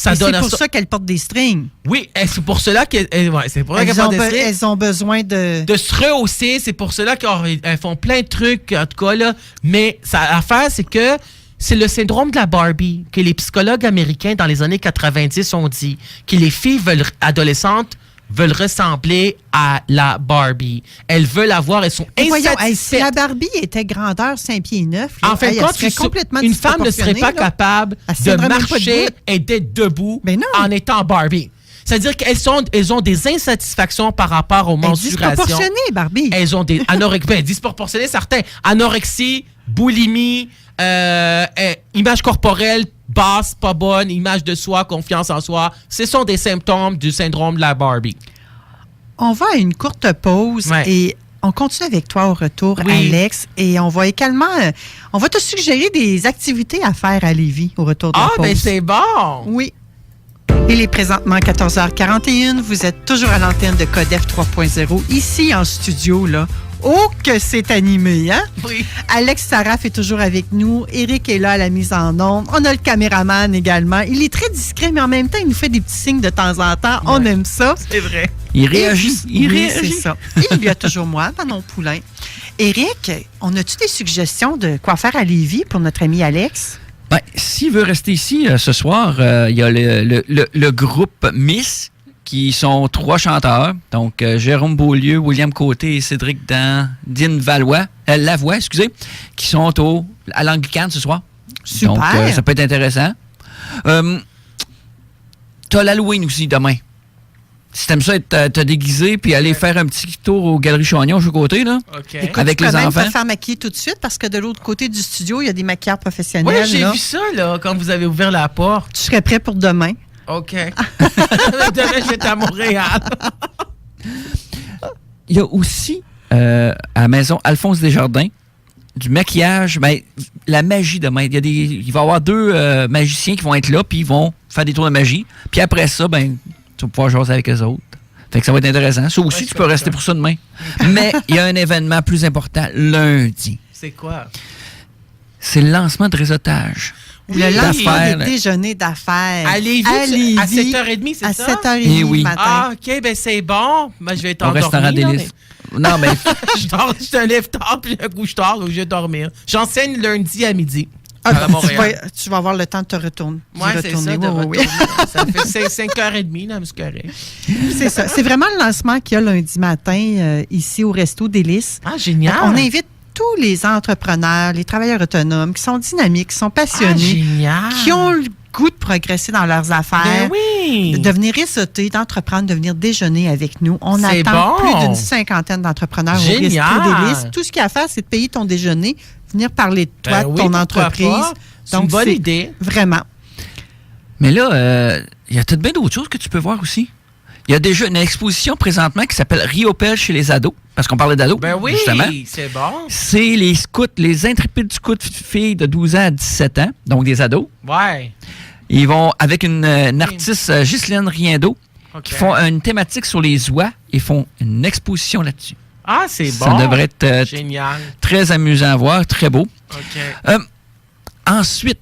C'est pour ça qu'elles portent des strings. Oui, c'est pour cela qu'elles portent des strings. Elles ont besoin de se rehausser. C'est pour cela qu'elles font plein de trucs, en tout cas, là. Mais l'affaire, c'est que c'est le syndrome de la Barbie que les psychologues américains dans les années 90 ont dit, que les filles adolescentes veulent ressembler à la Barbie. Elles veulent avoir, elles sont insatisfaites. Si la Barbie était grandeur 5 pieds 9, en fin de compte, une femme ne serait pas capable de marcher et d'être debout en étant Barbie. C'est-à-dire qu'elles ont des insatisfactions par rapport aux menstruations. Disproportionnées, Barbie. Elles ont des disproportionnées, certains. Anorexie, boulimie, image corporelle basse, pas bonne, image de soi, confiance en soi. Ce sont des symptômes du syndrome de la Barbie. On va à une courte pause et on continue avec toi au retour, Alex. Et on va également, on va te suggérer des activités à faire à Lévis au retour de la pause. Ah, ben c'est bon! Oui. Il est présentement 14h41. Vous êtes toujours à l'antenne de Codef 3.0, ici en studio, là. Oh, que c'est animé, hein? Oui. Alex Saraf est toujours avec nous. Éric est là à la mise en onde. On a le caméraman également. Il est très discret, mais en même temps, il nous fait des petits signes de temps en temps. On aime ça. C'est vrai. Il réagit. C'est ça. Il y a toujours moi, Manon Poulain. Éric, on a-tu des suggestions de quoi faire à Lévis pour notre ami Alex? Ben, s'il veut rester ici ce soir, il y a le groupe Miss, qui sont 3 chanteurs, donc Jérôme Beaulieu, William Côté et Cédric Dine Lavoie, qui sont à l'Anglicane ce soir. Super! Donc, ça peut être intéressant. T'as l'Halloween aussi demain. Si t'aimes ça, te déguiser puis aller faire un petit tour aux Galeries Chagnon, de côté, là, Écoute, avec tu les peux même enfants. te faire maquiller tout de suite parce que de l'autre côté du studio, il y a des maquilleurs professionnels. Oui, j'ai vu ça là, quand vous avez ouvert la porte. Tu serais prêt pour demain? OK. Demain, je vais être à Montréal. Il y a aussi, à la maison Alphonse Desjardins, du maquillage, ben, la magie demain. Il va y avoir 2 magiciens qui vont être là, puis ils vont faire des tours de magie. Puis après ça, ben, tu vas pouvoir jaser avec eux autres. Fait que ça va être intéressant. Ça aussi, tu peux rester pour ça demain. Mais il y a un événement plus important lundi. C'est quoi? C'est le lancement de réseautage. Le lancement des déjeuners d'affaires. À Lévis, à 7h30, c'est ça? À 7h30 le matin. Ah, OK, ben c'est bon. Ben, je vais être endormi. Au restaurant Délices. Non, mais... je te lève tard, puis un coup, je dors, donc je vais dormir. J'enseigne lundi à midi. À Montréal. Tu vas avoir le temps de te retourner. Oui, c'est ça, de retourner. Ça fait 5h30, là, mais c'est correct. C'est ça. C'est vraiment le lancement qu'il y a lundi matin ici au Resto Délices. Ah, génial. On invite tous les entrepreneurs, les travailleurs autonomes qui sont dynamiques, qui sont passionnés, qui ont le goût de progresser dans leurs affaires, de devenir réseauter, d'entreprendre, de venir déjeuner avec nous. On attend plus d'une 50aine d'entrepreneurs au Resto Délices. Tout ce qu'il y a à faire, c'est de payer ton déjeuner, venir parler de toi, de ton entreprise. C'est une bonne idée. Vraiment. Mais là, il y a peut-être bien d'autres choses que tu peux voir aussi. Il y a déjà une exposition présentement qui s'appelle Riopelle chez les ados, parce qu'on parlait d'ados, justement. C'est bon. C'est les scouts, les intrépides scouts filles de 12 ans à 17 ans, donc des ados. Ouais. Ils vont, avec une artiste, Ghislaine Riendo, qui font une thématique sur les oies et font une exposition là-dessus. Ah, c'est bon. Ça devrait être génial. Très amusant à voir, très beau. OK. Ensuite,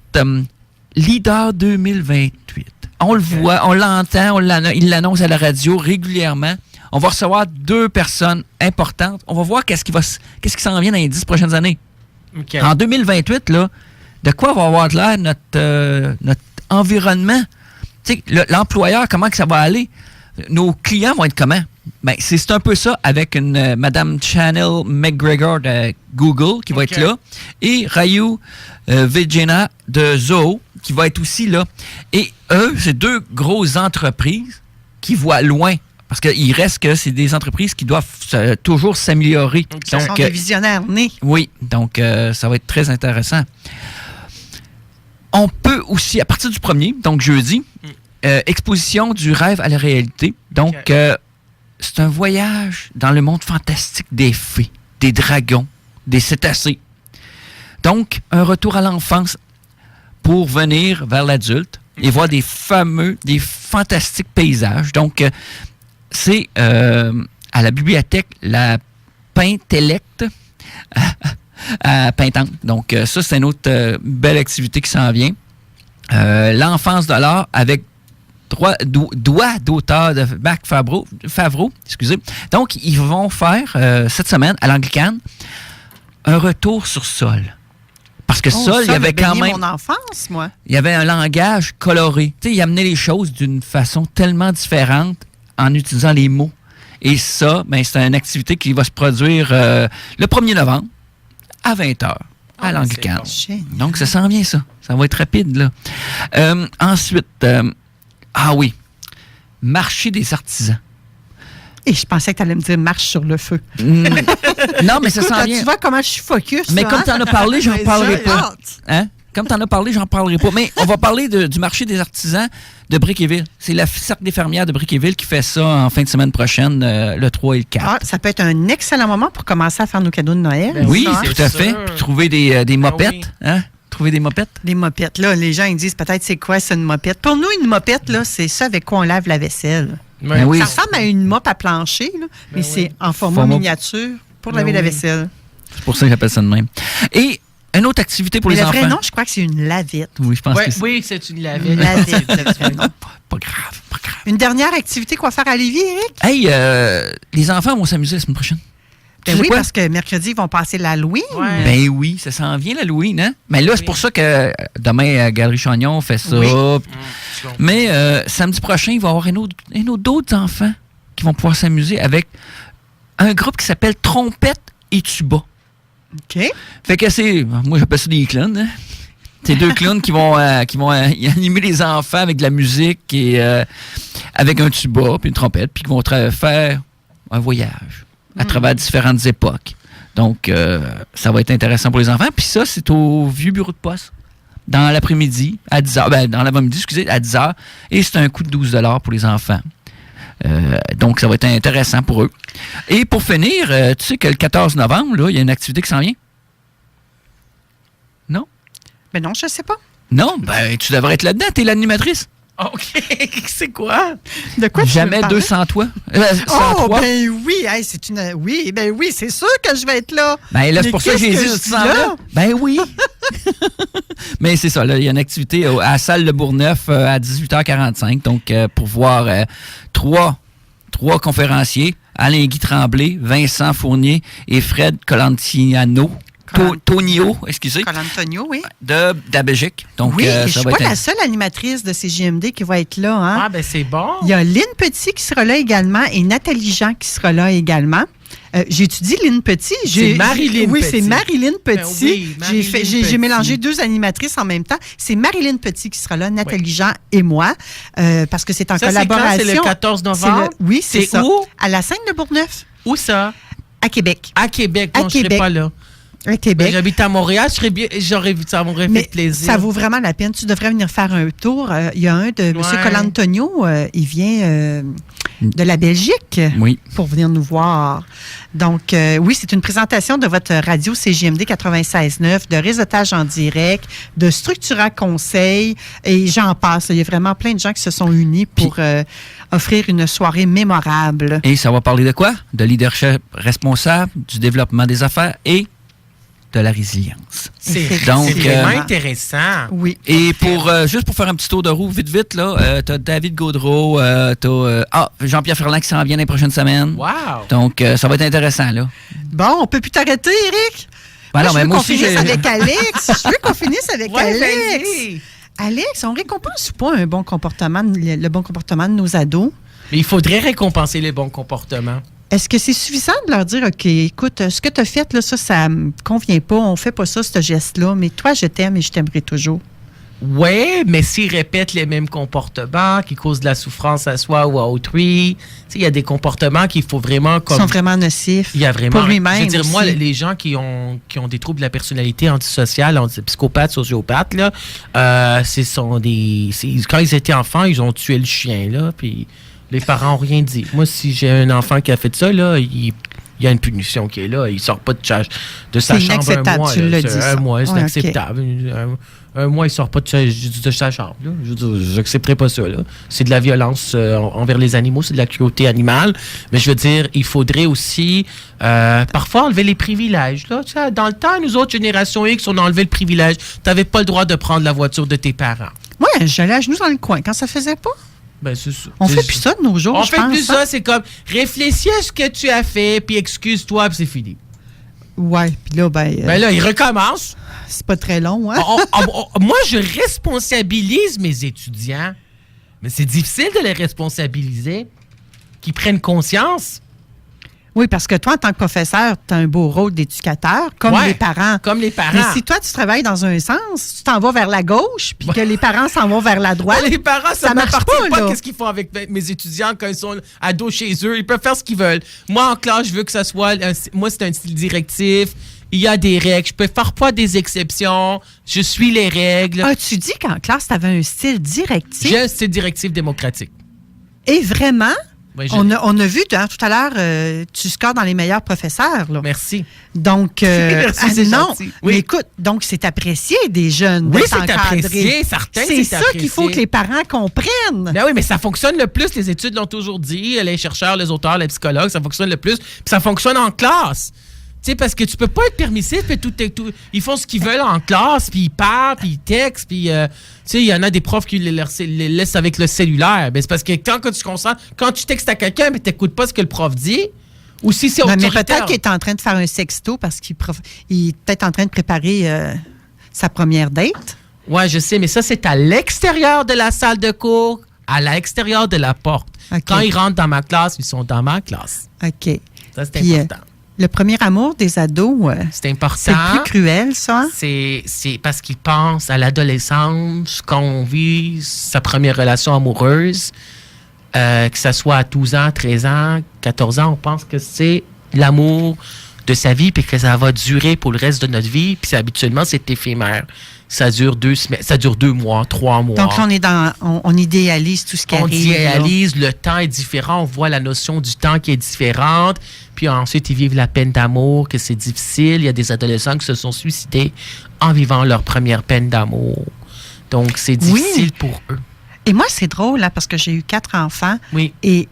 Leader 2028. On le voit, on l'entend, il l'annonce à la radio régulièrement. On va recevoir 2 personnes importantes. On va voir qu'est-ce qui s'en vient dans les 10 prochaines années. Okay. En 2028, là, de quoi va avoir l'air notre environnement? Tu sais, l'employeur, comment que ça va aller? Nos clients vont être comment? Ben, c'est un peu ça avec une Madame Chanel McGregor de Google qui va être là et Ryu Vegena de Zoho qui va être aussi là. Et eux, c'est 2 grosses entreprises qui voient loin. Parce qu'il reste que c'est des entreprises qui doivent toujours s'améliorer. Ce sont des visionnaires nés. Oui, donc ça va être très intéressant. On peut aussi, à partir du 1er, donc jeudi, exposition du rêve à la réalité. Donc, c'est un voyage dans le monde fantastique des fées, des dragons, des cétacés. Donc, un retour à l'enfance pour venir vers l'adulte et voir des fantastiques paysages. Donc, c'est à la bibliothèque La Pintellect à Pintante. Donc, ça, c'est une autre belle activité qui s'en vient. L'enfance de l'art avec doigt d'auteur de Marc Favreau. Excusez. Donc, ils vont faire, cette semaine, à l'Anglicane, un retour sur Sol. Parce que Sol, il y avait quand même... mon enfance, moi. Il y avait un langage coloré. Tu sais, il amenait les choses d'une façon tellement différente en utilisant les mots. Et ça, ben, c'est une activité qui va se produire le 1er novembre à 20h à l'Anglicane. Bon. Donc, ça s'en vient, ça. Ça va être rapide, là. Ensuite, marché des artisans. Et je pensais que tu allais me dire marche sur le feu. Non, mais ça s'en vient. Tu vois comment je suis focus. Mais là, comme tu en as parlé, j'en parlerai pas. Hein? Comme tu en as parlé, j'en parlerai pas. Mais on va parler du marché des artisans de Briqueville. C'est la Cercle des fermières de Briqueville qui fait ça en fin de semaine prochaine, le 3 et le 4. Ah, ça peut être un excellent moment pour commencer à faire nos cadeaux de Noël. Oui, ça, tout à fait. Puis trouver des mopettes. oui. Hein? Trouver des mopettes. Les mopettes, là, les gens ils disent peut-être c'est quoi, c'est une mopette. Pour nous, une mopette, là, c'est ça avec quoi on lave la vaisselle. Ben oui. Ça ressemble à une mop à plancher, là, mais c'est en format miniature pour laver la vaisselle. C'est pour ça que j'appelle ça de même. Et une autre activité pour mais les enfants. le vrai nom, je crois que c'est une lavette. Oui, je pense que c'est... Oui, c'est une lavette. Une lavette, le vrai nom. Pas grave, pas grave. Une dernière activité qu'on va faire à Lévis, Eric? Hey, les enfants vont s'amuser la semaine prochaine. Ben Tu sais oui, quoi? parce que mercredi, ils vont passer l'Halloween. Ouais. Ben oui, ça s'en vient l'Halloween, hein? Mais là, c'est pour ça que demain, à Galerie Chagnon, on fait ça. Oui. Mais samedi prochain, il va y avoir d'autres enfants qui vont pouvoir s'amuser avec un groupe qui s'appelle Trompette et Tuba. OK. Fait que c'est... Moi, j'appelle ça des clowns, hein? C'est deux clowns qui vont animer les enfants avec de la musique et avec un tuba puis une trompette, puis qui vont faire un voyage à travers différentes époques. Donc, ça va être intéressant pour les enfants. Puis ça, c'est au vieux bureau de poste, dans l'après-midi, à 10h. Ben, dans l'avant-midi, excusez, à 10h. Et c'est un coût de 12 $ pour les enfants. Donc, ça va être intéressant pour eux. Et pour finir, tu sais que le 14 novembre, là, il y a une activité qui s'en vient? Non? Mais non, je sais pas. Non? Ben, tu devrais être là-dedans. T'es l'animatrice. OK. C'est quoi? De quoi tu veux Jamais me parler? 200 toi. Oh, ben oui, hey, c'est une... Oui, ben oui, c'est sûr que je vais être là. Ben là, c'est Mais pour ça que j'ai dit, qu'est-ce tu je sens dis là? Ben oui. Mais c'est ça, là, il y a une activité à la salle de Bourgneuf à 18h45. Donc, pour voir trois conférenciers, Alain-Guy Tremblay, Vincent Fournier et Fred Colantiano. Tonio, excusez. Colantonio, oui. De la Belgique. Donc, Oui, et je ça suis va pas être la seule animatrice de CJMD qui va être là. Hein? Ah, ben c'est bon. Il y a Lynn Petit qui sera là également et Nathalie Jean qui sera là également. J'étudie Lynn Petit. C'est Marie-Lynn Oui, Petit. c'est Marie-Lynn Petit. Ben oui, Marie-Lynn J'ai Petit. mélangé deux animatrices en même temps. C'est Marie-Lynn Petit qui sera là, Nathalie Jean et moi, parce que c'est en Ça, collaboration. c'est le 14 novembre? Oui, c'est ça. où? À la scène de Bourgneuf, Où ça? à Québec. À Québec. À Non, je serais Québec. pas là. À Québec. Ben, j'habite à Montréal. J'aurais vu ça, m'aurait Mais fait plaisir. ça vaut vraiment la peine. Tu devrais venir faire un tour. Il y a un de M. Colantonio. Il vient de la Belgique Oui. pour venir nous voir. Donc, oui, c'est une présentation de votre radio CJMD 96.9, de réseautage en direct, de Structura Conseil, et j'en passe. Il y a vraiment plein de gens qui se sont unis pour offrir une soirée mémorable. Et ça va parler de quoi? De leadership responsable, du développement des affaires et de la résilience. C'est Donc, vraiment intéressant. Oui. Et pour juste pour faire un petit tour de roue vite, là, t'as David Gaudreau, t'as Jean-Pierre Ferland qui s'en vient dans les prochaines semaines. Wow! Donc, ça va être intéressant, là. Bon, on peut plus t'arrêter, Eric? Ben non, je mais veux moi qu'on aussi, finisse j'ai... avec Alex. Je veux qu'on finisse avec Ouais, Alex. vas-y. Alex, on récompense ou pas un bon comportement, le bon comportement de nos ados? Mais il faudrait récompenser les bons comportements. Est-ce que c'est suffisant de leur dire, OK, écoute, ce que tu as fait, là, ça me convient pas, on fait pas ça, ce geste-là, mais toi, je t'aime et je t'aimerai toujours. Oui, mais s'ils répètent les mêmes comportements qui causent de la souffrance à soi ou à autrui, il y a des comportements qu'il faut vraiment... Ils sont vraiment nocifs. Il y a vraiment... Pour lui-même Je veux dire, aussi. moi, les gens qui ont des troubles de la personnalité antisociale, psychopathes, sociopathes, là, quand ils étaient enfants, ils ont tué le chien, là, puis les parents n'ont rien dit. Moi, si j'ai un enfant qui a fait ça, là, il il y a une punition qui est là. Il ne sort pas de sa C'est chambre inacceptable, un mois. tu l'as dit, Un ça. mois, c'est Ouais, acceptable. Un mois, il ne sort pas de sa chambre. Là. Je n'accepterai pas ça. Là. C'est de la violence envers les animaux, c'est de la cruauté animale. Mais je veux dire, il faudrait aussi parfois enlever les privilèges. Là. Tu sais, dans le temps, nous autres, Génération X, on a enlevé le privilège. Tu n'avais pas le droit de prendre la voiture de tes parents. Ouais, j'allais à genoux dans le coin quand ça faisait pas. Ben, c'est ça. On fait plus ça de nos jours, On je fait pense. plus ça, c'est comme réfléchis à ce que tu as fait, puis excuse-toi, puis c'est fini. Ouais, puis là, Ben là, il recommence. c'est pas très long, hein? Moi, je responsabilise mes étudiants, mais c'est difficile de les responsabiliser, qu'ils prennent conscience. Oui, parce que toi, en tant que professeur, tu as un beau rôle d'éducateur, comme Ouais, les parents. comme les parents. Mais si toi, tu travailles dans un sens, tu t'en vas vers la gauche, puis que les parents s'en vont vers la droite. Les parents, ça marche m'appartient pas. là. Qu'est-ce qu'ils font avec mes étudiants quand ils sont ados chez eux? Ils peuvent faire ce qu'ils veulent. Moi, en classe, je veux que ça soit... moi, c'est un style directif. Il y a des règles. Je peux faire pas des exceptions. Je suis les règles. As-tu dit qu'en classe, tu avais un style directif? J'ai un style directif démocratique. Et vraiment? Oui, On a vu tout à l'heure, tu scores dans les meilleurs professeurs. Là. Merci. Donc, Merci, c'est non. gentil. Oui. Mais écoute, donc c'est apprécié des jeunes. Oui, d'être c'est encadrés. apprécié. Certain, C'est c'est ça qu'il faut apprécié. que les parents comprennent. Ben oui, mais ça fonctionne le plus. Les études l'ont toujours dit. Les chercheurs, les auteurs, les psychologues, ça fonctionne le plus. Puis ça fonctionne en classe. Tu sais, parce que tu peux pas être permissif. Puis tout, ils font ce qu'ils veulent en classe. Puis ils parlent, puis ils textent. Puis, tu sais, il y en a des profs qui les laissent avec le cellulaire. Ben, c'est parce que quand tu te concentres, quand tu textes à quelqu'un, mais tu n'écoutes pas ce que le prof dit. Ou si c'est Non, autoritaire. mais peut-être qu'il est en train de faire un sexto parce qu'il est peut-être en train de préparer sa première date. Ouais, je sais, mais ça, c'est à l'extérieur de la salle de cours, à l'extérieur de la porte. OK. Quand ils rentrent dans ma classe, ils sont dans ma classe. OK. Ça, c'est Puis, important. Le premier amour des ados, C'est important. c'est plus cruel, ça. C'est parce qu'ils pensent à l'adolescence, quand on vit sa première relation amoureuse, que ce soit à 12 ans, 13 ans, 14 ans, on pense que c'est l'amour de sa vie puis que ça va durer pour le reste de notre vie. Puis habituellement, c'est éphémère. Ça dure 2 semaines, ça dure 2 mois, 3 mois. Donc là, on idéalise tout ce qui On arrive. idéalise, le temps est différent, on voit la notion du temps qui est différente. Puis ensuite, ils vivent la peine d'amour, que c'est difficile. Il y a des adolescents qui se sont suicidés en vivant leur première peine d'amour. Donc, c'est difficile pour eux. Et moi, c'est drôle, là, parce que j'ai eu 4 enfants. Oui. Et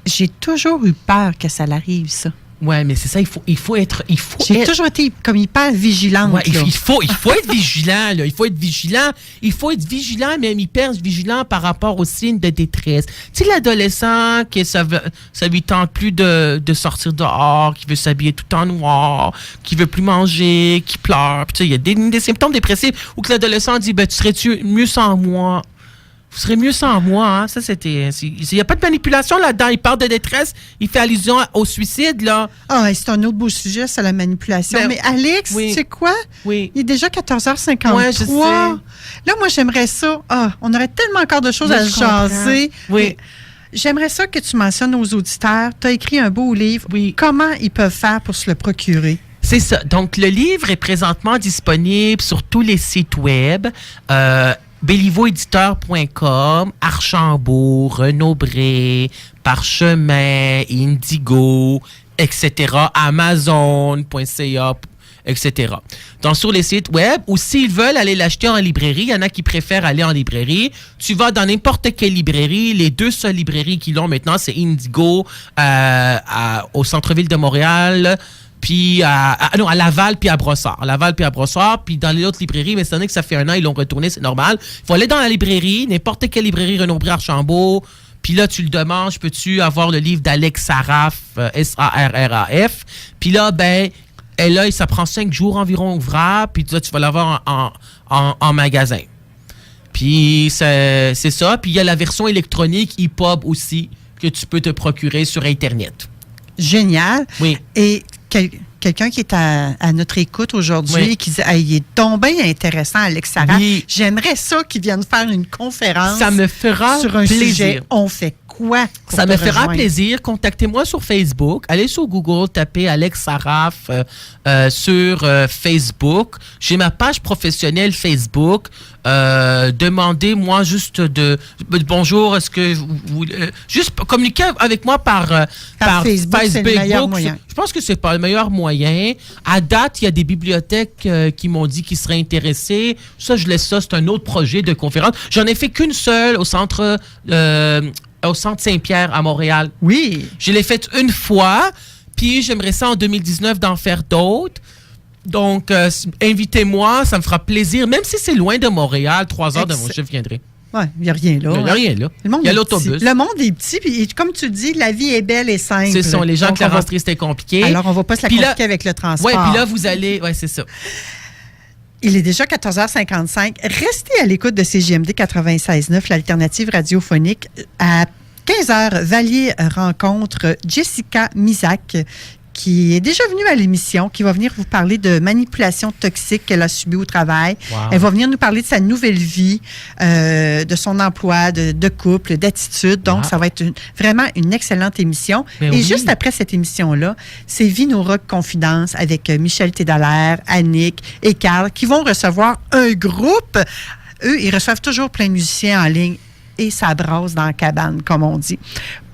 j'ai toujours eu peur que ça l'arrive, ça. Ouais, mais c'est ça, il faut être... J'ai toujours été comme hyper vigilante. Ouais, là. il faut être vigilant, là. Il faut être vigilant. Il faut être vigilant, même hyper vigilant par rapport aux signes de détresse. Tu sais, l'adolescent, que ça lui tente plus de sortir dehors, qui veut s'habiller tout en noir, qui veut plus manger, qui pleure. Puis, tu sais, il y a des symptômes dépressifs où que l'adolescent dit, ben, tu serais-tu mieux sans moi? Vous serez mieux sans moi, hein? Ça, c'était... Il n'y a pas de manipulation là-dedans. Il parle de détresse. Il fait allusion au suicide, là. Ah, c'est un autre beau sujet, c'est la manipulation. Ben, mais Alex, oui. tu sais quoi? Oui. Il est déjà 14h53. Ouais, je sais. Là, moi, j'aimerais ça. Ah, on aurait tellement encore de choses Oui, à je comprends. jaser. Oui. Mais j'aimerais ça que tu mentionnes aux auditeurs. Tu as écrit un beau livre. Oui. Comment ils peuvent faire pour se le procurer? C'est ça. Donc, le livre est présentement disponible sur tous les sites web. Béliveauéditeur.com, Archambault, Renaud-Bré, Parchemin, Indigo, etc., Amazon.ca, etc. Donc, sur les sites web, ou s'ils veulent aller l'acheter en librairie, il y en a qui préfèrent aller en librairie. Tu vas dans n'importe quelle librairie. Les 2 seules librairies qui l'ont maintenant, c'est Indigo au centre-ville de Montréal, puis à Laval, puis à Brossard. Puis dans les autres librairies, mais c'est vrai que ça fait 1 an, ils l'ont retourné, c'est normal. Il faut aller dans la librairie, n'importe quelle librairie, Renaud-Bré, Archambault, puis là, tu le demandes, peux-tu avoir le livre d'Alex Sarraf, S-A-R-R-A-F, puis là, ben, et là, ça prend 5 jours environ ouvrable, puis là, tu vas l'avoir en magasin. Puis c'est ça, puis il y a la version électronique EPUB aussi, que tu peux te procurer sur Internet. Génial. Oui. Et quelqu'un qui est à notre écoute aujourd'hui Oui. et qui dit il est donc bien intéressant, Alex Sarraf. Oui. J'aimerais ça qu'il vienne faire une conférence Ça me fera sur un plaisir. sujet. On fait quoi? quoi? pour Ça te me fera rejoindre? plaisir. Contactez-moi sur Facebook. Allez sur Google, tapez Alex Saraf sur Facebook. J'ai ma page professionnelle Facebook. Demandez-moi juste bonjour, est-ce que vous juste communiquez avec moi par Facebook, c'est le meilleur moyen. Je pense que c'est pas le meilleur moyen. À date, il y a des bibliothèques qui m'ont dit qu'ils seraient intéressés. Ça, je laisse ça. C'est un autre projet de conférence. J'en ai fait qu'une seule au centre Saint-Pierre à Montréal. Oui. Je l'ai faite une fois, puis j'aimerais ça en 2019 d'en faire d'autres. Donc, invitez-moi, ça me fera plaisir. Même si c'est loin de Montréal, 3 heures de mon je viendrai. Oui, il n'y a rien là. Il n'y a rien là. Le monde Il y a est l'autobus. petit. Le monde est petit, puis comme tu dis, la vie est belle et simple. Ce sont les gens Donc, que la on va- rentrée, c'était compliqué. Alors, on ne va pas se la Puis là- compliquer avec le transport. Oui, puis là, vous allez... Oui, c'est ça. Il est déjà 14h55. Restez à l'écoute de CJMD 96.9, l'alternative radiophonique. À 15h, Valier rencontre Jessica Misak, qui est déjà venue à l'émission, qui va venir vous parler de manipulation toxique qu'elle a subie au travail. Wow. Elle va venir nous parler de sa nouvelle vie, de son emploi, de couple, d'attitude. Donc, ça va être vraiment une excellente émission. Mais Et oui. juste après cette émission-là, c'est Vie nos rock Confidence avec Michel Tédalaire, Annick et Carl qui vont recevoir un groupe. Eux, ils reçoivent toujours plein de musiciens en ligne et ça brasse dans la cabane, comme on dit.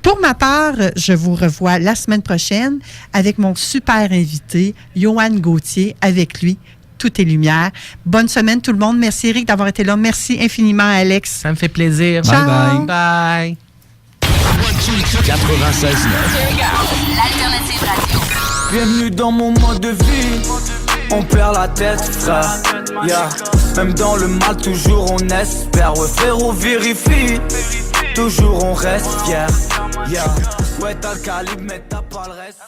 Pour ma part, je vous revois la semaine prochaine avec mon super invité, Johan Gauthier. Avec lui, tout est lumière. Bonne semaine, tout le monde. Merci, Eric, d'avoir été là. Merci infiniment, Alex. Ça me fait plaisir. Ciao. Bye Bye. 96.9. L'alternative radio. Bienvenue dans mon mode de vie. On perd la tête, frère. Yeah. Même dans le mal, toujours on espère. Ouais, frérot, vérifie. Toujours on reste fier. Yeah. Ouais, t'as le calibre, mais t'as pas le reste.